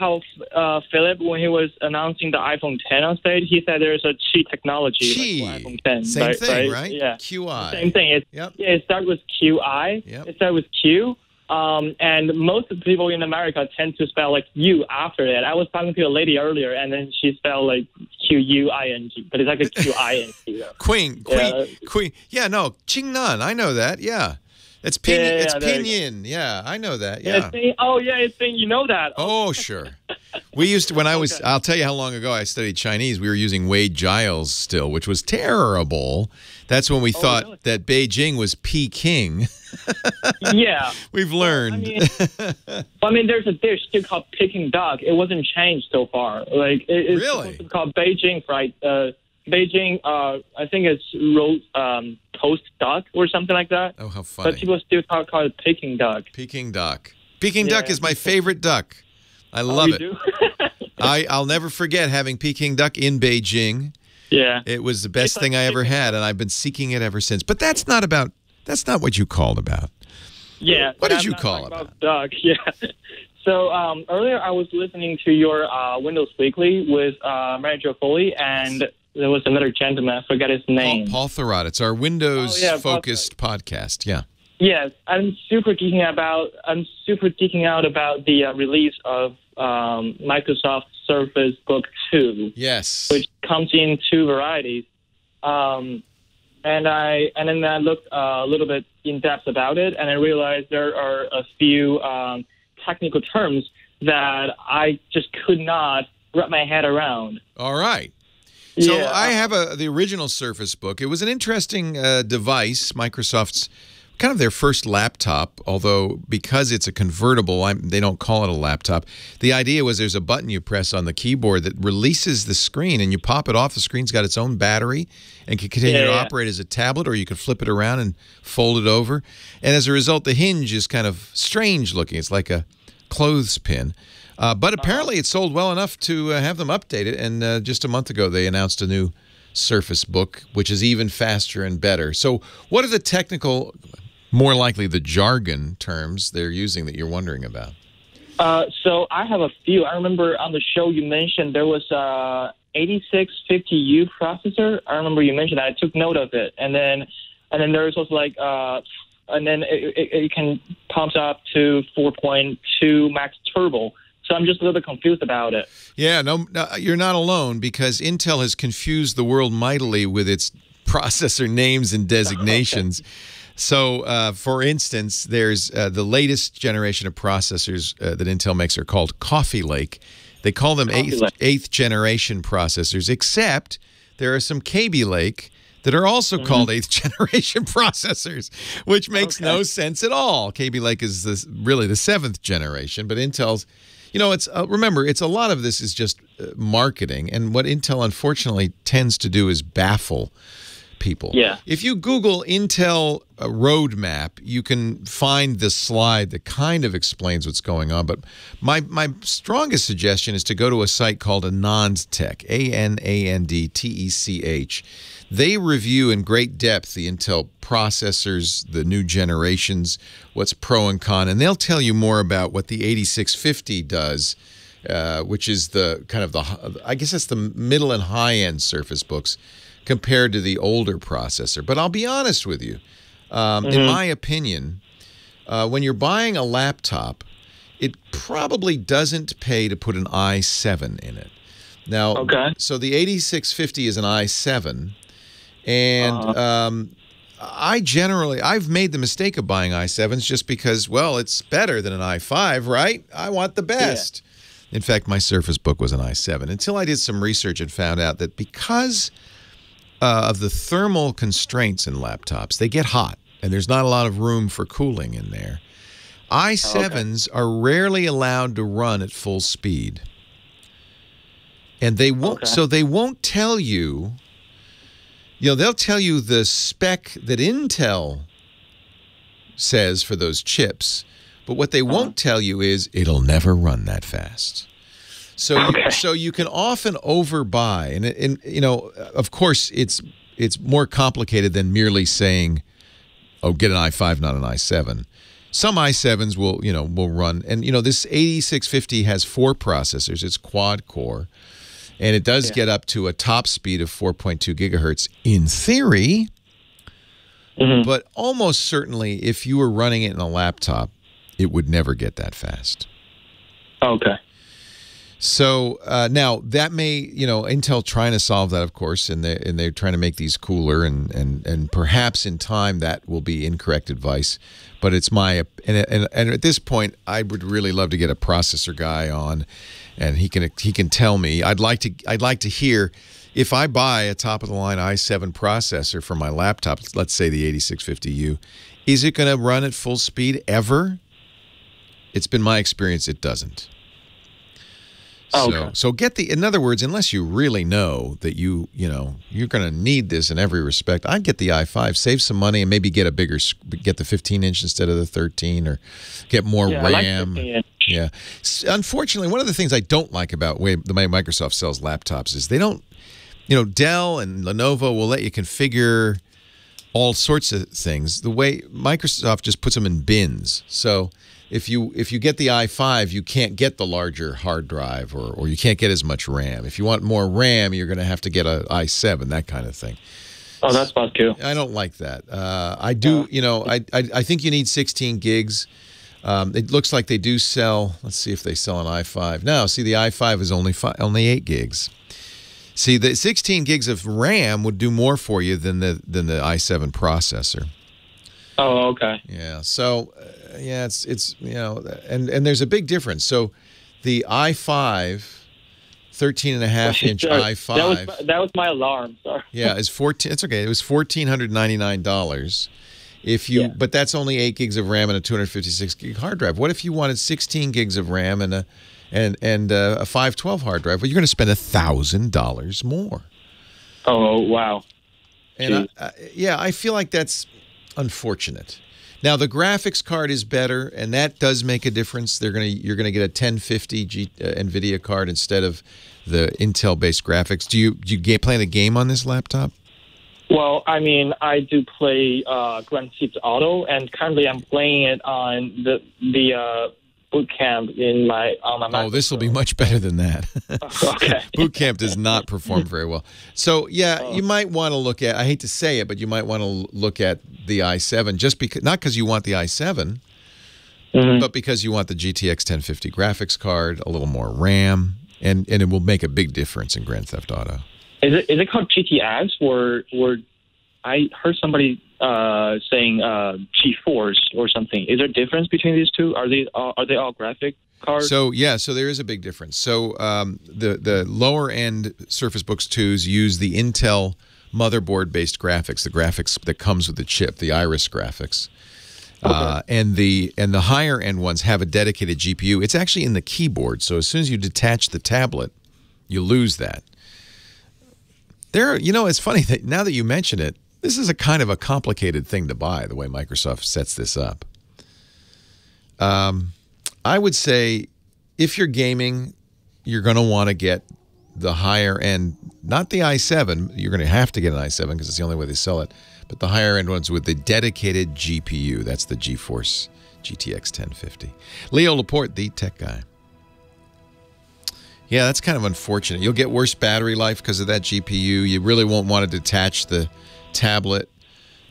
S15: Philip, when he was announcing the iPhone 10 on stage, he said there's a Qi technology like iPhone 10.
S3: Same thing, right?
S15: Yeah.
S3: QI.
S15: Same thing.
S3: Yep.
S15: Yeah, it starts with QI.
S3: Yep.
S15: It starts with Q. And most of the people in America tend to spell like U after it. I was talking to a lady earlier, and then she spelled like Q-U-I-N-G, but it's like a Q-I-N-G.
S3: Queen. Yeah, no, Qingnan. I know that. Yeah. It's pinyin. Yeah, I know that. Yeah.
S15: It's pinyin. You know that.
S3: Oh, sure. We used to, when I was, I'll tell you how long ago I studied Chinese, we were using Wade Giles still, which was terrible. That's when we thought that Beijing was Peking.
S15: Yeah.
S3: We've learned.
S15: I mean, there's a dish still called Peking duck. It wasn't changed so far. Like, it's
S3: really?
S15: Called Beijing fried. Beijing, I think it's toast duck or something like that.
S3: Oh, how funny.
S15: But people still call it Peking duck.
S3: Peking duck. Peking duck is my favorite duck. I love it. I'll never forget having Peking duck in Beijing.
S15: Yeah.
S3: It was the best thing I ever had, and I've been seeking it ever since. But that's not what you called about.
S15: Yeah.
S3: What did you call about?
S15: Duck, yeah. So earlier I was listening to your Windows Weekly with Mary Jo Foley, and there was another gentleman. I forget his name.
S3: Paul Thurrott. It's our Windows-focused podcast. Yeah.
S15: Yes, I'm super geeking out about the release of Microsoft Surface Book 2.
S3: Yes.
S15: Which comes in two varieties. And then I looked a little bit in depth about it, and I realized there are a few technical terms that I just could not wrap my head around.
S3: All right. So I have the original Surface Book. It was an interesting device, Microsoft's kind of their first laptop, although because it's a convertible, they don't call it a laptop. The idea was there's a button you press on the keyboard that releases the screen, and you pop it off. The screen's got its own battery and can continue to operate as a tablet, or you can flip it around and fold it over. And as a result, the hinge is kind of strange looking. It's like a clothespin. But apparently it sold well enough to have them update it, and just a month ago they announced a new Surface Book, which is even faster and better. So what are the technical, more likely the jargon terms they're using that you're wondering about?
S15: So I have a few. I remember on the show you mentioned there was a 8650U processor. I remember you mentioned that. I took note of it. And then there is also like and then it can pump up to 4.2 max turbo. So I'm just a little bit confused about it.
S3: Yeah, no, you're not alone, because Intel has confused the world mightily with its processor names and designations. Okay. So, for instance, there's the latest generation of processors that Intel makes are called Coffee Lake. They call them eighth generation processors, except there are some Kaby Lake that are also called 8th generation processors, which makes no sense at all. Kaby Lake is really the 7th generation, but Intel's, you know, it's remember, it's a lot of this is just marketing, and what Intel unfortunately tends to do is baffle people.
S15: Yeah.
S3: If you Google Intel roadmap, you can find this slide that kind of explains what's going on. But my strongest suggestion is to go to a site called AnandTech, ANANDTECH. They review in great depth the Intel processors, the new generations, what's pro and con, and they'll tell you more about what the 8650 does, which is the kind of the, I guess that's the middle and high-end Surface Books compared to the older processor. But I'll be honest with you, in my opinion, when you're buying a laptop, it probably doesn't pay to put an i7 in it. Now, so the 8650 is an i7, and I've made the mistake of buying i7s just because, well, it's better than an i5, right? I want the best. Yeah. In fact, my Surface Book was an i7 until I did some research and found out that because of the thermal constraints in laptops, they get hot, and there's not a lot of room for cooling in there. i7s are rarely allowed to run at full speed, and they won't. So they won't tell you. You know, they'll tell you the spec that Intel says for those chips, but what they won't tell you is it'll never run that fast. So, so you can often overbuy, and you know, of course, it's more complicated than merely saying, "Oh, get an i5, not an i7." Some i7s will run, and you know, this 8650 has 4 processors. It's quad core, and it does get up to a top speed of 4.2 gigahertz in theory. But almost certainly, if you were running it in a laptop, it would never get that fast.
S15: Okay.
S3: So now that may, Intel trying to solve that, of course, and they're trying to make these cooler, and perhaps in time that will be incorrect advice. But it's and at this point, I would really love to get a processor guy on, and he can tell me. I'd like to hear if I buy a top of the line i7 processor for my laptop, let's say the 8650U, is it going to run at full speed ever? It's been my experience it doesn't. So in other words, unless you really know that you're going to need this in every respect, I'd get the i5, save some money, and maybe get the 15-inch instead of the 13, or get more RAM.
S15: I like 15-inch.
S3: Unfortunately, one of the things I don't like about the way Microsoft sells laptops is they don't, Dell and Lenovo will let you configure all sorts of things. The way Microsoft just puts them in bins. So if you get the i5, you can't get the larger hard drive, or you can't get as much RAM. If you want more RAM, you're going to have to get a i7, that kind of thing.
S15: Oh, that's about cool.
S3: I don't like that. I do, I think you need 16 gigs. It looks like they do sell. Let's see if they sell an i5. No, see, the i5 is only 8 gigs. See, the 16 gigs of RAM would do more for you than the i7 processor.
S15: Oh, okay.
S3: Yeah. So, it's and there's a big difference. So, the i5, 13.5-inch i5.
S15: That was my alarm. Sorry.
S3: Yeah, it's 14. It's okay. It was $1,499. But that's only 8 gigs of RAM and a 256 gig hard drive. What if you wanted 16 gigs of RAM and a 512 hard drive? Well, you're going to spend $1,000 more.
S15: Oh, wow.
S3: And I feel like that's unfortunate. Now the graphics card is better, and that does make a difference. You're going to get a 1050 NVIDIA card instead of the Intel-based graphics. Do you play the game on this laptop?
S15: Well, I mean, I do play Grand Theft Auto, and currently I'm playing it on the boot camp on my Mac.
S3: Oh, this will be much better than that.
S15: Okay.
S3: Boot camp does not perform very well. So, you might want to look at, I hate to say it, but you might want to look at the i7, just because, not because you want the i7, but because you want the GTX 1050 graphics card, a little more RAM, and it will make a big difference in Grand Theft Auto.
S15: Is it called GTX, or I heard somebody saying G-Force or something? Is there a difference between these two? Are they all graphic cards?
S3: So there is a big difference. So the lower end Surface Books 2s use the Intel motherboard-based graphics, the graphics that comes with the chip, the Iris graphics. Okay. And the higher end ones have a dedicated GPU. It's actually in the keyboard. So as soon as you detach the tablet, you lose that. It's funny that now that you mention it, this is a kind of a complicated thing to buy, the way Microsoft sets this up. I would say if you're gaming, you're going to want to get the higher end, not the i7. You're going to have to get an i7 because it's the only way they sell it. But the higher end ones with the dedicated GPU. That's the GeForce GTX 1050. Leo Laporte, the tech guy. Yeah, that's kind of unfortunate. You'll get worse battery life because of that GPU. You really won't want to detach the tablet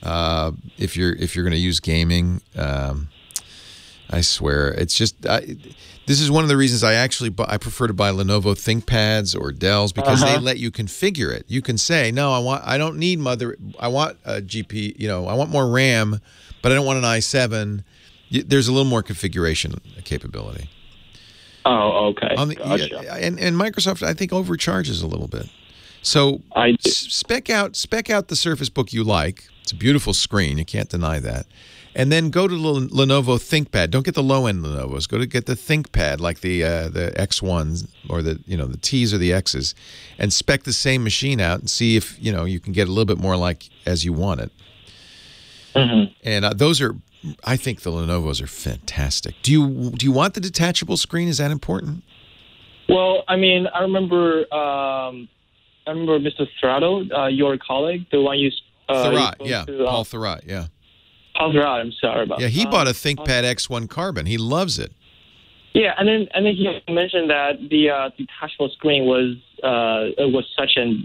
S3: if you're going to use gaming. I swear, it's just this is one of the reasons I prefer to buy Lenovo ThinkPads or Dells, because they let you configure it. You can say, no, I don't need I want a GPU, I want more RAM, but I don't want an i7. There's a little more configuration capability.
S15: Oh, okay.
S3: Gotcha. And Microsoft, I think, overcharges a little bit. So spec out the Surface Book you like. It's a beautiful screen. You can't deny that. And then go to Lenovo ThinkPad. Don't get the low-end Lenovo's. Go to get the ThinkPad, like the X1s or the T's or the X's, and spec the same machine out and see if you can get a little bit more like as you want it. And those are, I think the Lenovo's are fantastic. Do you want the detachable screen? Is that important?
S15: Well, I mean, I remember Mr. Throttle, your colleague, the one you
S3: Thurrott, Paul Thurrott, yeah.
S15: Paul Thurrott, I'm sorry about that.
S3: Yeah, he bought a ThinkPad X1 Carbon. He loves it.
S15: Yeah, and then he mentioned that the detachable screen was such an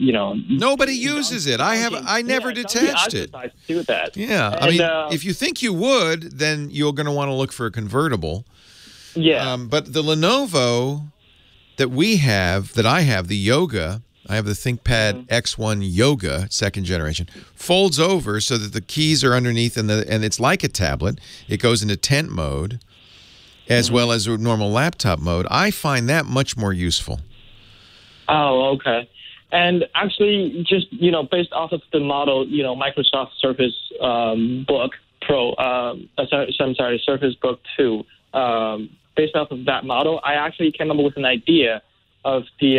S3: nobody uses it. I never detached it.
S15: Do that.
S3: Yeah, I mean, if you think you would, then you're going to want to look for a convertible.
S15: Yeah.
S3: But the Lenovo that I have, the Yoga. I have the ThinkPad X1 Yoga, second generation, folds over so that the keys are underneath, and it's like a tablet. It goes into tent mode, as well as a normal laptop mode. I find that much more useful. Oh,
S15: okay. And actually, just based off of the model, Microsoft Surface Book Pro, Surface Book 2. Based off of that model, I actually came up with an idea of the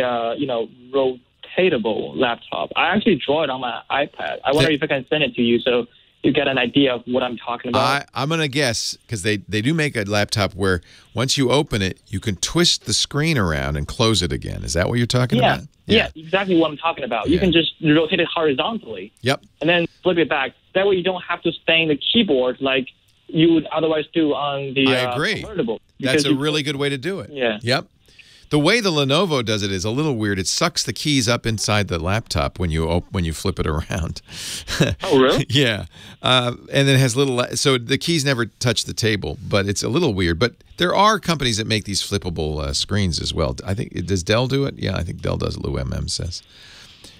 S15: rotatable laptop. I actually draw it on my iPad. I wonder if I can send it to you so you get an idea of what I'm talking about.
S3: I'm going to guess, because they do make a laptop where once you open it, you can twist the screen around and close it again. Is that what you're talking about?
S15: Yeah, exactly what I'm talking about. You can just rotate it horizontally.
S3: Yep.
S15: And then flip it back. That way you don't have to stain the keyboard like you would otherwise do on the
S3: I agree.
S15: convertible.
S3: That's a really good way to do it.
S15: Yeah.
S3: Yep. The way the Lenovo does it is a little weird. It sucks the keys up inside the laptop when you flip it around.
S15: Oh, really?
S3: Yeah. And it has so the keys never touch the table, but it's a little weird. But there are companies that make these flippable screens as well. I think, does Dell do it? Yeah, I think Dell does, Lou MM says.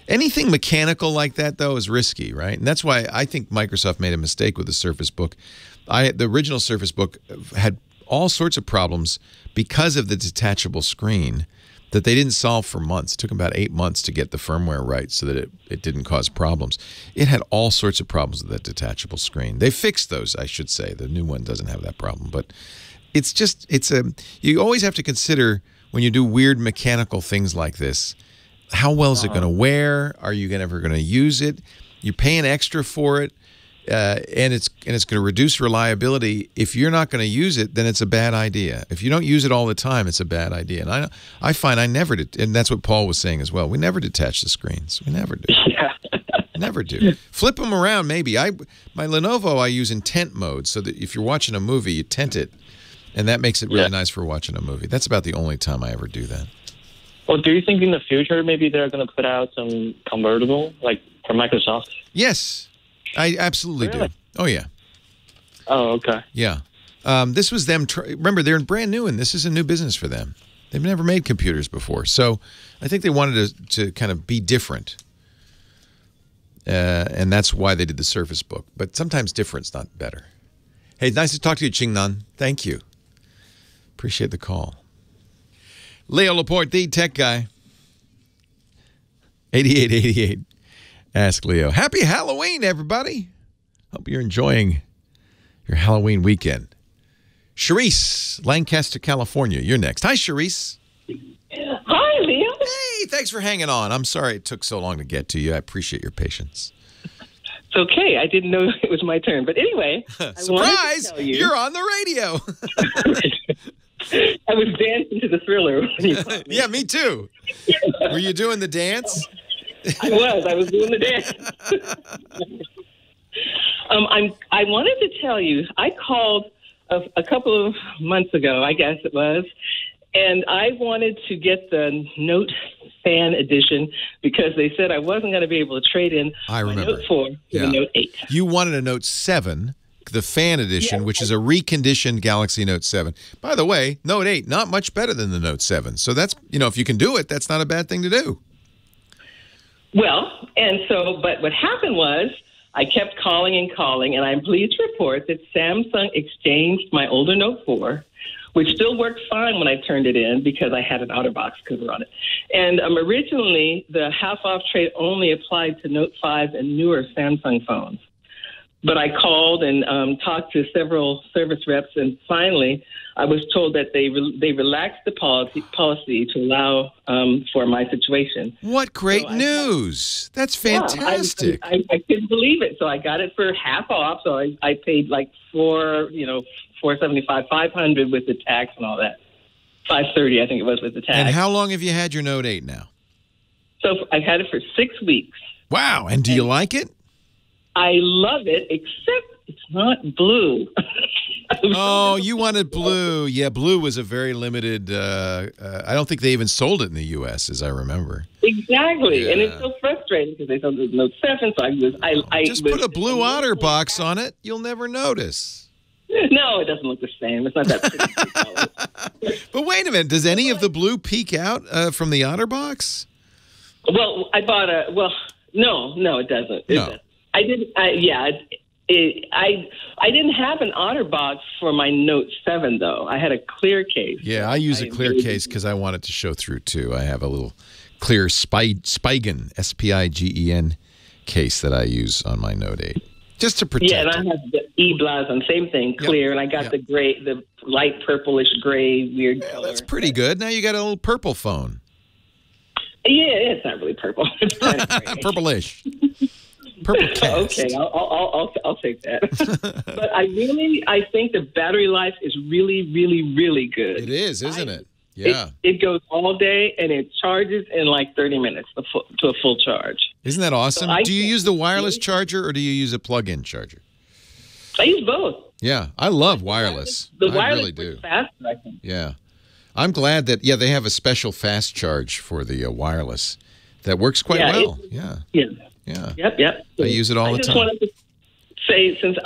S3: Anything mechanical like that, though, is risky, right? And that's why I think Microsoft made a mistake with the Surface Book. The original Surface Book had all sorts of problems because of the detachable screen that they didn't solve for months. It took them about 8 months to get the firmware right so that it didn't cause problems. It had all sorts of problems with that detachable screen. They fixed those, I should say. The new one doesn't have that problem. But you always have to consider when you do weird mechanical things like this, how well is it going to wear? Are you ever going to use it? You're paying extra for it. And it's going to reduce reliability. If you're not going to use it, then it's a bad idea. If you don't use it all the time, it's a bad idea. And I find I never did, and that's what Paul was saying as well. We never detach the screens. We never do.
S15: Yeah.
S3: Never do. Flip them around, maybe. My Lenovo I use in tent mode, so that if you're watching a movie, you tent it, and that makes it really nice for watching a movie. That's about the only time I ever do that.
S15: Well, do you think in the future maybe they're going to put out some convertible, like from Microsoft?
S3: Yes. I absolutely do. Oh, yeah.
S15: Oh, okay.
S3: Yeah. This was them. Remember, they're brand new, and this is a new business for them. They've never made computers before. So I think they wanted to kind of be different. And that's why they did the Surface Book. But sometimes different's not better. Hey, nice to talk to you, Qingnan. Thank you. Appreciate the call. Leo Laporte, the tech guy. 8888. Ask Leo. Happy Halloween, everybody. Hope you're enjoying your Halloween weekend. Charisse, Lancaster, California. You're next. Hi, Charisse.
S16: Hi, Leo.
S3: Hey, thanks for hanging on. I'm sorry it took so long to get to you. I appreciate your patience.
S16: It's okay. I didn't know it was my turn. But anyway,
S3: surprise! You're on the radio.
S16: I was dancing to the Thriller when you called me.
S3: Yeah, me too. Were you doing the dance?
S16: I was doing the dance. I wanted to tell you, I called a couple of months ago, I guess it was, and I wanted to get the Note Fan Edition because they said I wasn't going to be able to trade in my Note 4 to the Note 8.
S3: You wanted a Note 7, the Fan Edition, which is a reconditioned Galaxy Note 7. By the way, Note 8, not much better than the Note 7. So that's, if you can do it, that's not a bad thing to do.
S16: Well, but what happened was I kept calling, and I'm pleased to report that Samsung exchanged my older Note 4, which still worked fine when I turned it in because I had an OtterBox cover on it. And originally, the half-off trade only applied to Note 5 and newer Samsung phones. But I called and talked to several service reps, and finally, I was told that they relaxed the policy to allow for my situation.
S3: What great news! That's fantastic.
S16: I couldn't believe it. So I got it for half off. So I paid like $475, $500 with the tax and all that. $530, I think it was, with the tax.
S3: And how long have you had your Note 8 now?
S16: So I've had it for 6 weeks.
S3: Wow! And do you like it?
S16: I love it, except it's not blue.
S3: Oh, you wanted blue. Yeah, blue was a very limited. I don't think they even sold it in the U.S., as I remember.
S16: Exactly,
S3: Yeah.
S16: and it's so frustrating because they sold the Note 7, so I
S3: Just put a blue OtterBox on it. You'll never notice.
S16: No, it doesn't look the same. It's not that pretty.
S3: But wait a minute. Does any of the blue peek out from the OtterBox?
S16: Well, I bought a. Well, no, it doesn't.
S3: No.
S16: I didn't. I didn't have an OtterBox for my Note 7 though. I had a clear case.
S3: Yeah, I use a clear case because I want it to show through too. I have a little clear Spigen, S-P-I-G-E-N case that I use on my Note 8. Just to protect.
S16: Yeah, and I have the E-Blazon, same thing, clear, and I got the gray, the light purplish gray weird color.
S3: That's pretty good. Now you got a little purple phone.
S16: Yeah, it's not really purple. It's kind of gray.
S3: Purplish. Purple cast.
S16: Okay, I'll take that. But I think the battery life is really, really, really good.
S3: It is, isn't it? Yeah.
S16: It goes all day, and it charges in like 30 minutes to a full charge.
S3: Isn't that awesome?
S16: So
S3: do you use the wireless charger or do you use a plug-in charger?
S16: I use both.
S3: Yeah, I love wireless.
S16: The
S3: I
S16: wireless
S3: really do.
S16: is faster, I think.
S3: Yeah. I'm glad that, they have a special fast charge for the wireless that works quite well. Yeah.
S16: Yep.
S3: I use it all the time.
S16: I just wanted to say, since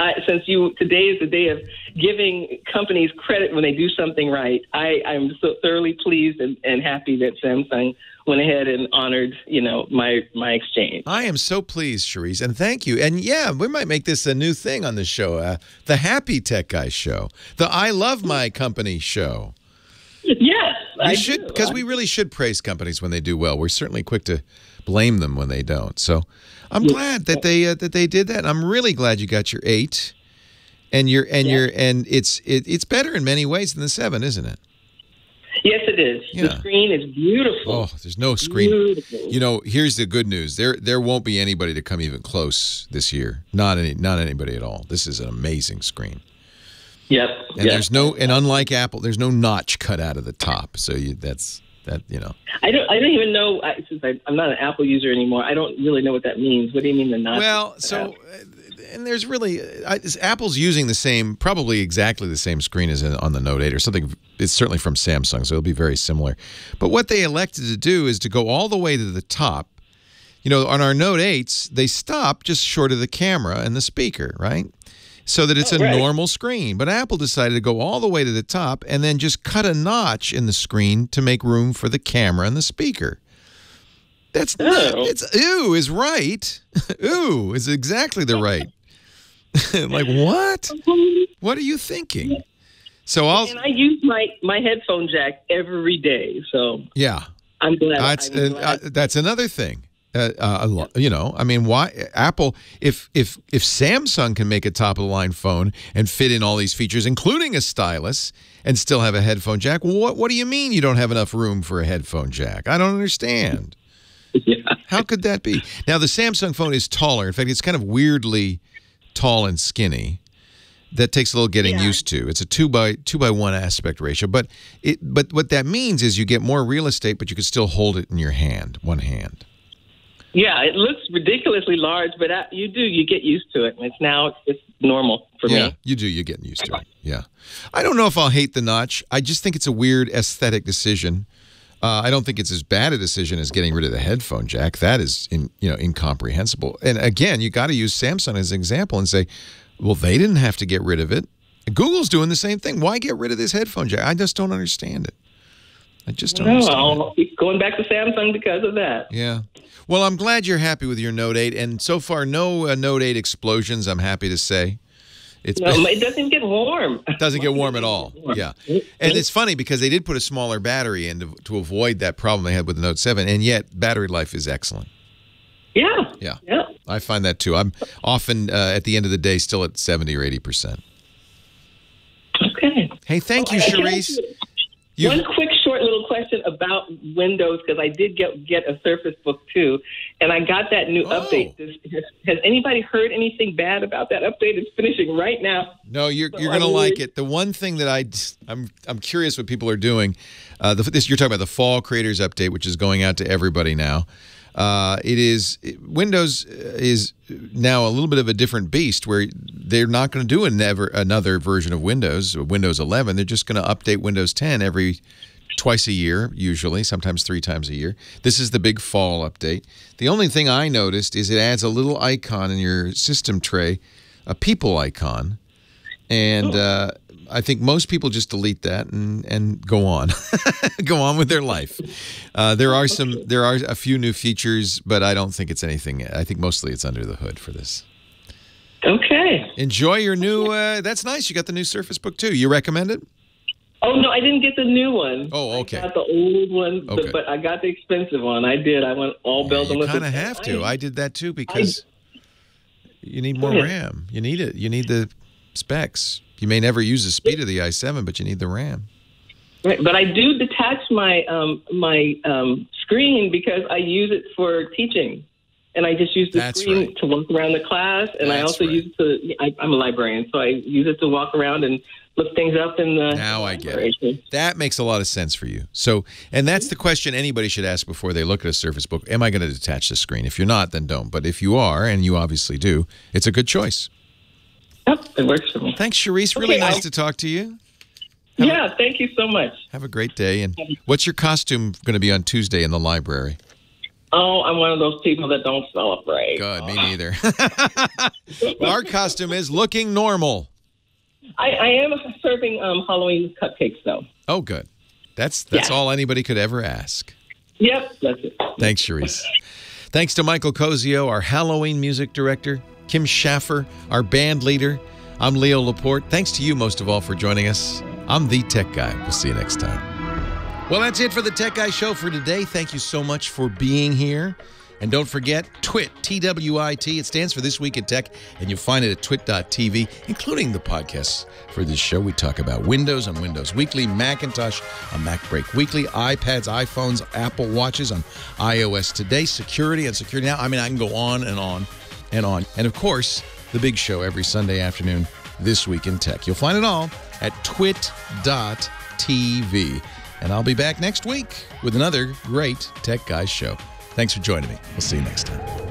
S16: today is the day of giving companies credit when they do something right, I'm so thoroughly pleased and happy that Samsung went ahead and honored, my exchange.
S3: I am so pleased, Cherise, and thank you. And we might make this a new thing on the show, the Happy Tech Guy show, the I Love My Company show.
S16: Yes,
S3: we should, because we really should praise companies when they do well. We're certainly quick to blame them when they don't. So I'm glad that they did that. I'm really glad you got your 8, and it's better in many ways than the 7, isn't it?
S16: Yes, it is.
S3: Yeah.
S16: The screen is beautiful.
S3: Oh, there's no screen.
S16: Beautiful.
S3: Here's the good news. There won't be anybody to come even close this year. Not anybody at all. This is an amazing screen.
S16: Yep.
S3: And unlike Apple, there's no notch cut out of the top. So
S16: I don't even know, since I'm not an Apple user anymore, I don't really know what that means. What do you mean the notch?
S3: Well, and there's really Apple's using probably exactly the same screen as on the Note 8 or something. It's certainly from Samsung, so it'll be very similar. But what they elected to do is to go all the way to the top. On our Note 8s, they stop just short of the camera and the speaker, right? So that it's a normal screen. But Apple decided to go all the way to the top and then just cut a notch in the screen to make room for the camera and the speaker. That's ooh is right. Ooh is exactly the right. Like, what? What are you thinking?
S16: And I use my headphone jack every day. So
S3: yeah,
S16: I'm glad.
S3: That's another thing. Why Apple? If Samsung can make a top of the line phone and fit in all these features, including a stylus, and still have a headphone jack, what do you mean you don't have enough room for a headphone jack? I don't understand.
S16: Yeah.
S3: How could that be? Now the Samsung phone is taller. In fact, it's kind of weirdly tall and skinny. That takes a little getting used to. It's a 2:1 aspect ratio, but what that means is you get more real estate, but you can still hold it in your hand, one hand.
S16: Yeah, it looks ridiculously large, but you get used to it. And it's normal for me.
S3: Yeah, you do. You're getting used to it. Yeah. I don't know if I'll hate the notch. I just think it's a weird aesthetic decision. I don't think it's as bad a decision as getting rid of the headphone jack. That is incomprehensible. And again, you got to use Samsung as an example and say, well, they didn't have to get rid of it. Google's doing the same thing. Why get rid of this headphone jack? I just don't understand it. I just don't understand.
S16: I'll keep going back to Samsung because of that.
S3: Yeah. Well, I'm glad you're happy with your Note 8, and so far, no Note 8 explosions, I'm happy to say.
S16: It doesn't get warm.
S3: It doesn't get warm at all, yeah. And it's funny because they did put a smaller battery in to avoid that problem they had with the Note 7, and yet battery life is excellent.
S16: Yeah.
S3: Yeah. I find that too. I'm often, at the end of the day, still at 70 or 80%.
S16: Okay.
S3: Hey, thank you, Cherise.
S16: One quick short little question about Windows, because I did get a Surface Book too, and I got that new update. Has anybody heard anything bad about that update? It's finishing right now.
S3: No, you're going to like it. The one thing that I'm curious what people are doing, you're talking about the Fall Creators Update, which is going out to everybody now. Windows is now a little bit of a different beast where they're not going to do another version of Windows 11. They're just going to update Windows 10 twice a year, usually, sometimes 3 times a year. This is the big fall update. The only thing I noticed is it adds a little icon in your system tray, a people icon, and I think most people just delete that and go on, go on with their life. There are a few new features, but I don't think it's anything. I think mostly it's under the hood for this.
S16: Okay.
S3: Enjoy your new. That's nice. You got the new Surface Book too. You recommend it?
S16: Oh, no, I didn't get the new one.
S3: Oh, okay.
S16: I got the old one,
S3: Okay.
S16: but I got the expensive one. I did. I went all bells and
S3: You
S16: whistles.
S3: kind of have to. I did that too because you need more RAM. You need it. You need the specs. You may never use the speed of the i7, but you need the RAM.
S16: Right, but I do detach my screen because I use it for teaching. And I just use the screen to walk around the class, and I also use it to, I'm a librarian, so I use it to walk around and look things up in the...
S3: Now I get it. That makes a lot of sense for you. So, and that's the question anybody should ask before they look at a Surface Book. Am I going to detach the screen? If you're not, then don't. But if you are, and you obviously do, it's a good choice.
S16: Yep, it works for me.
S3: Thanks, Charisse. Really nice to talk to you.
S16: Thank you so much.
S3: Have a great day. And what's your costume going to be on Tuesday in the library?
S16: Oh, I'm one of those people that don't celebrate.
S3: Good, me neither. Well, our costume is looking normal.
S16: I am serving Halloween cupcakes, though.
S3: Oh, good. That's all anybody could ever ask.
S16: Yep, that's it.
S3: Thanks, Charisse. Thanks to Michael Cozio, our Halloween music director, Kim Schaffer, our band leader. I'm Leo Laporte. Thanks to you most of all for joining us. I'm The Tech Guy. We'll see you next time. Well, that's it for the Tech Guy Show for today. Thank you so much for being here. And don't forget, TWIT, T-W-I-T. It stands for This Week in Tech, and you'll find it at twit.tv, including the podcasts for this show. We talk about Windows on Windows Weekly, Macintosh on Mac Break Weekly, iPads, iPhones, Apple Watches on iOS Today, security on Security Now. I mean, I can go on and on and on. And, of course, the big show every Sunday afternoon, This Week in Tech. You'll find it all at twit.tv. And I'll be back next week with another great Tech Guys show. Thanks for joining me. We'll see you next time.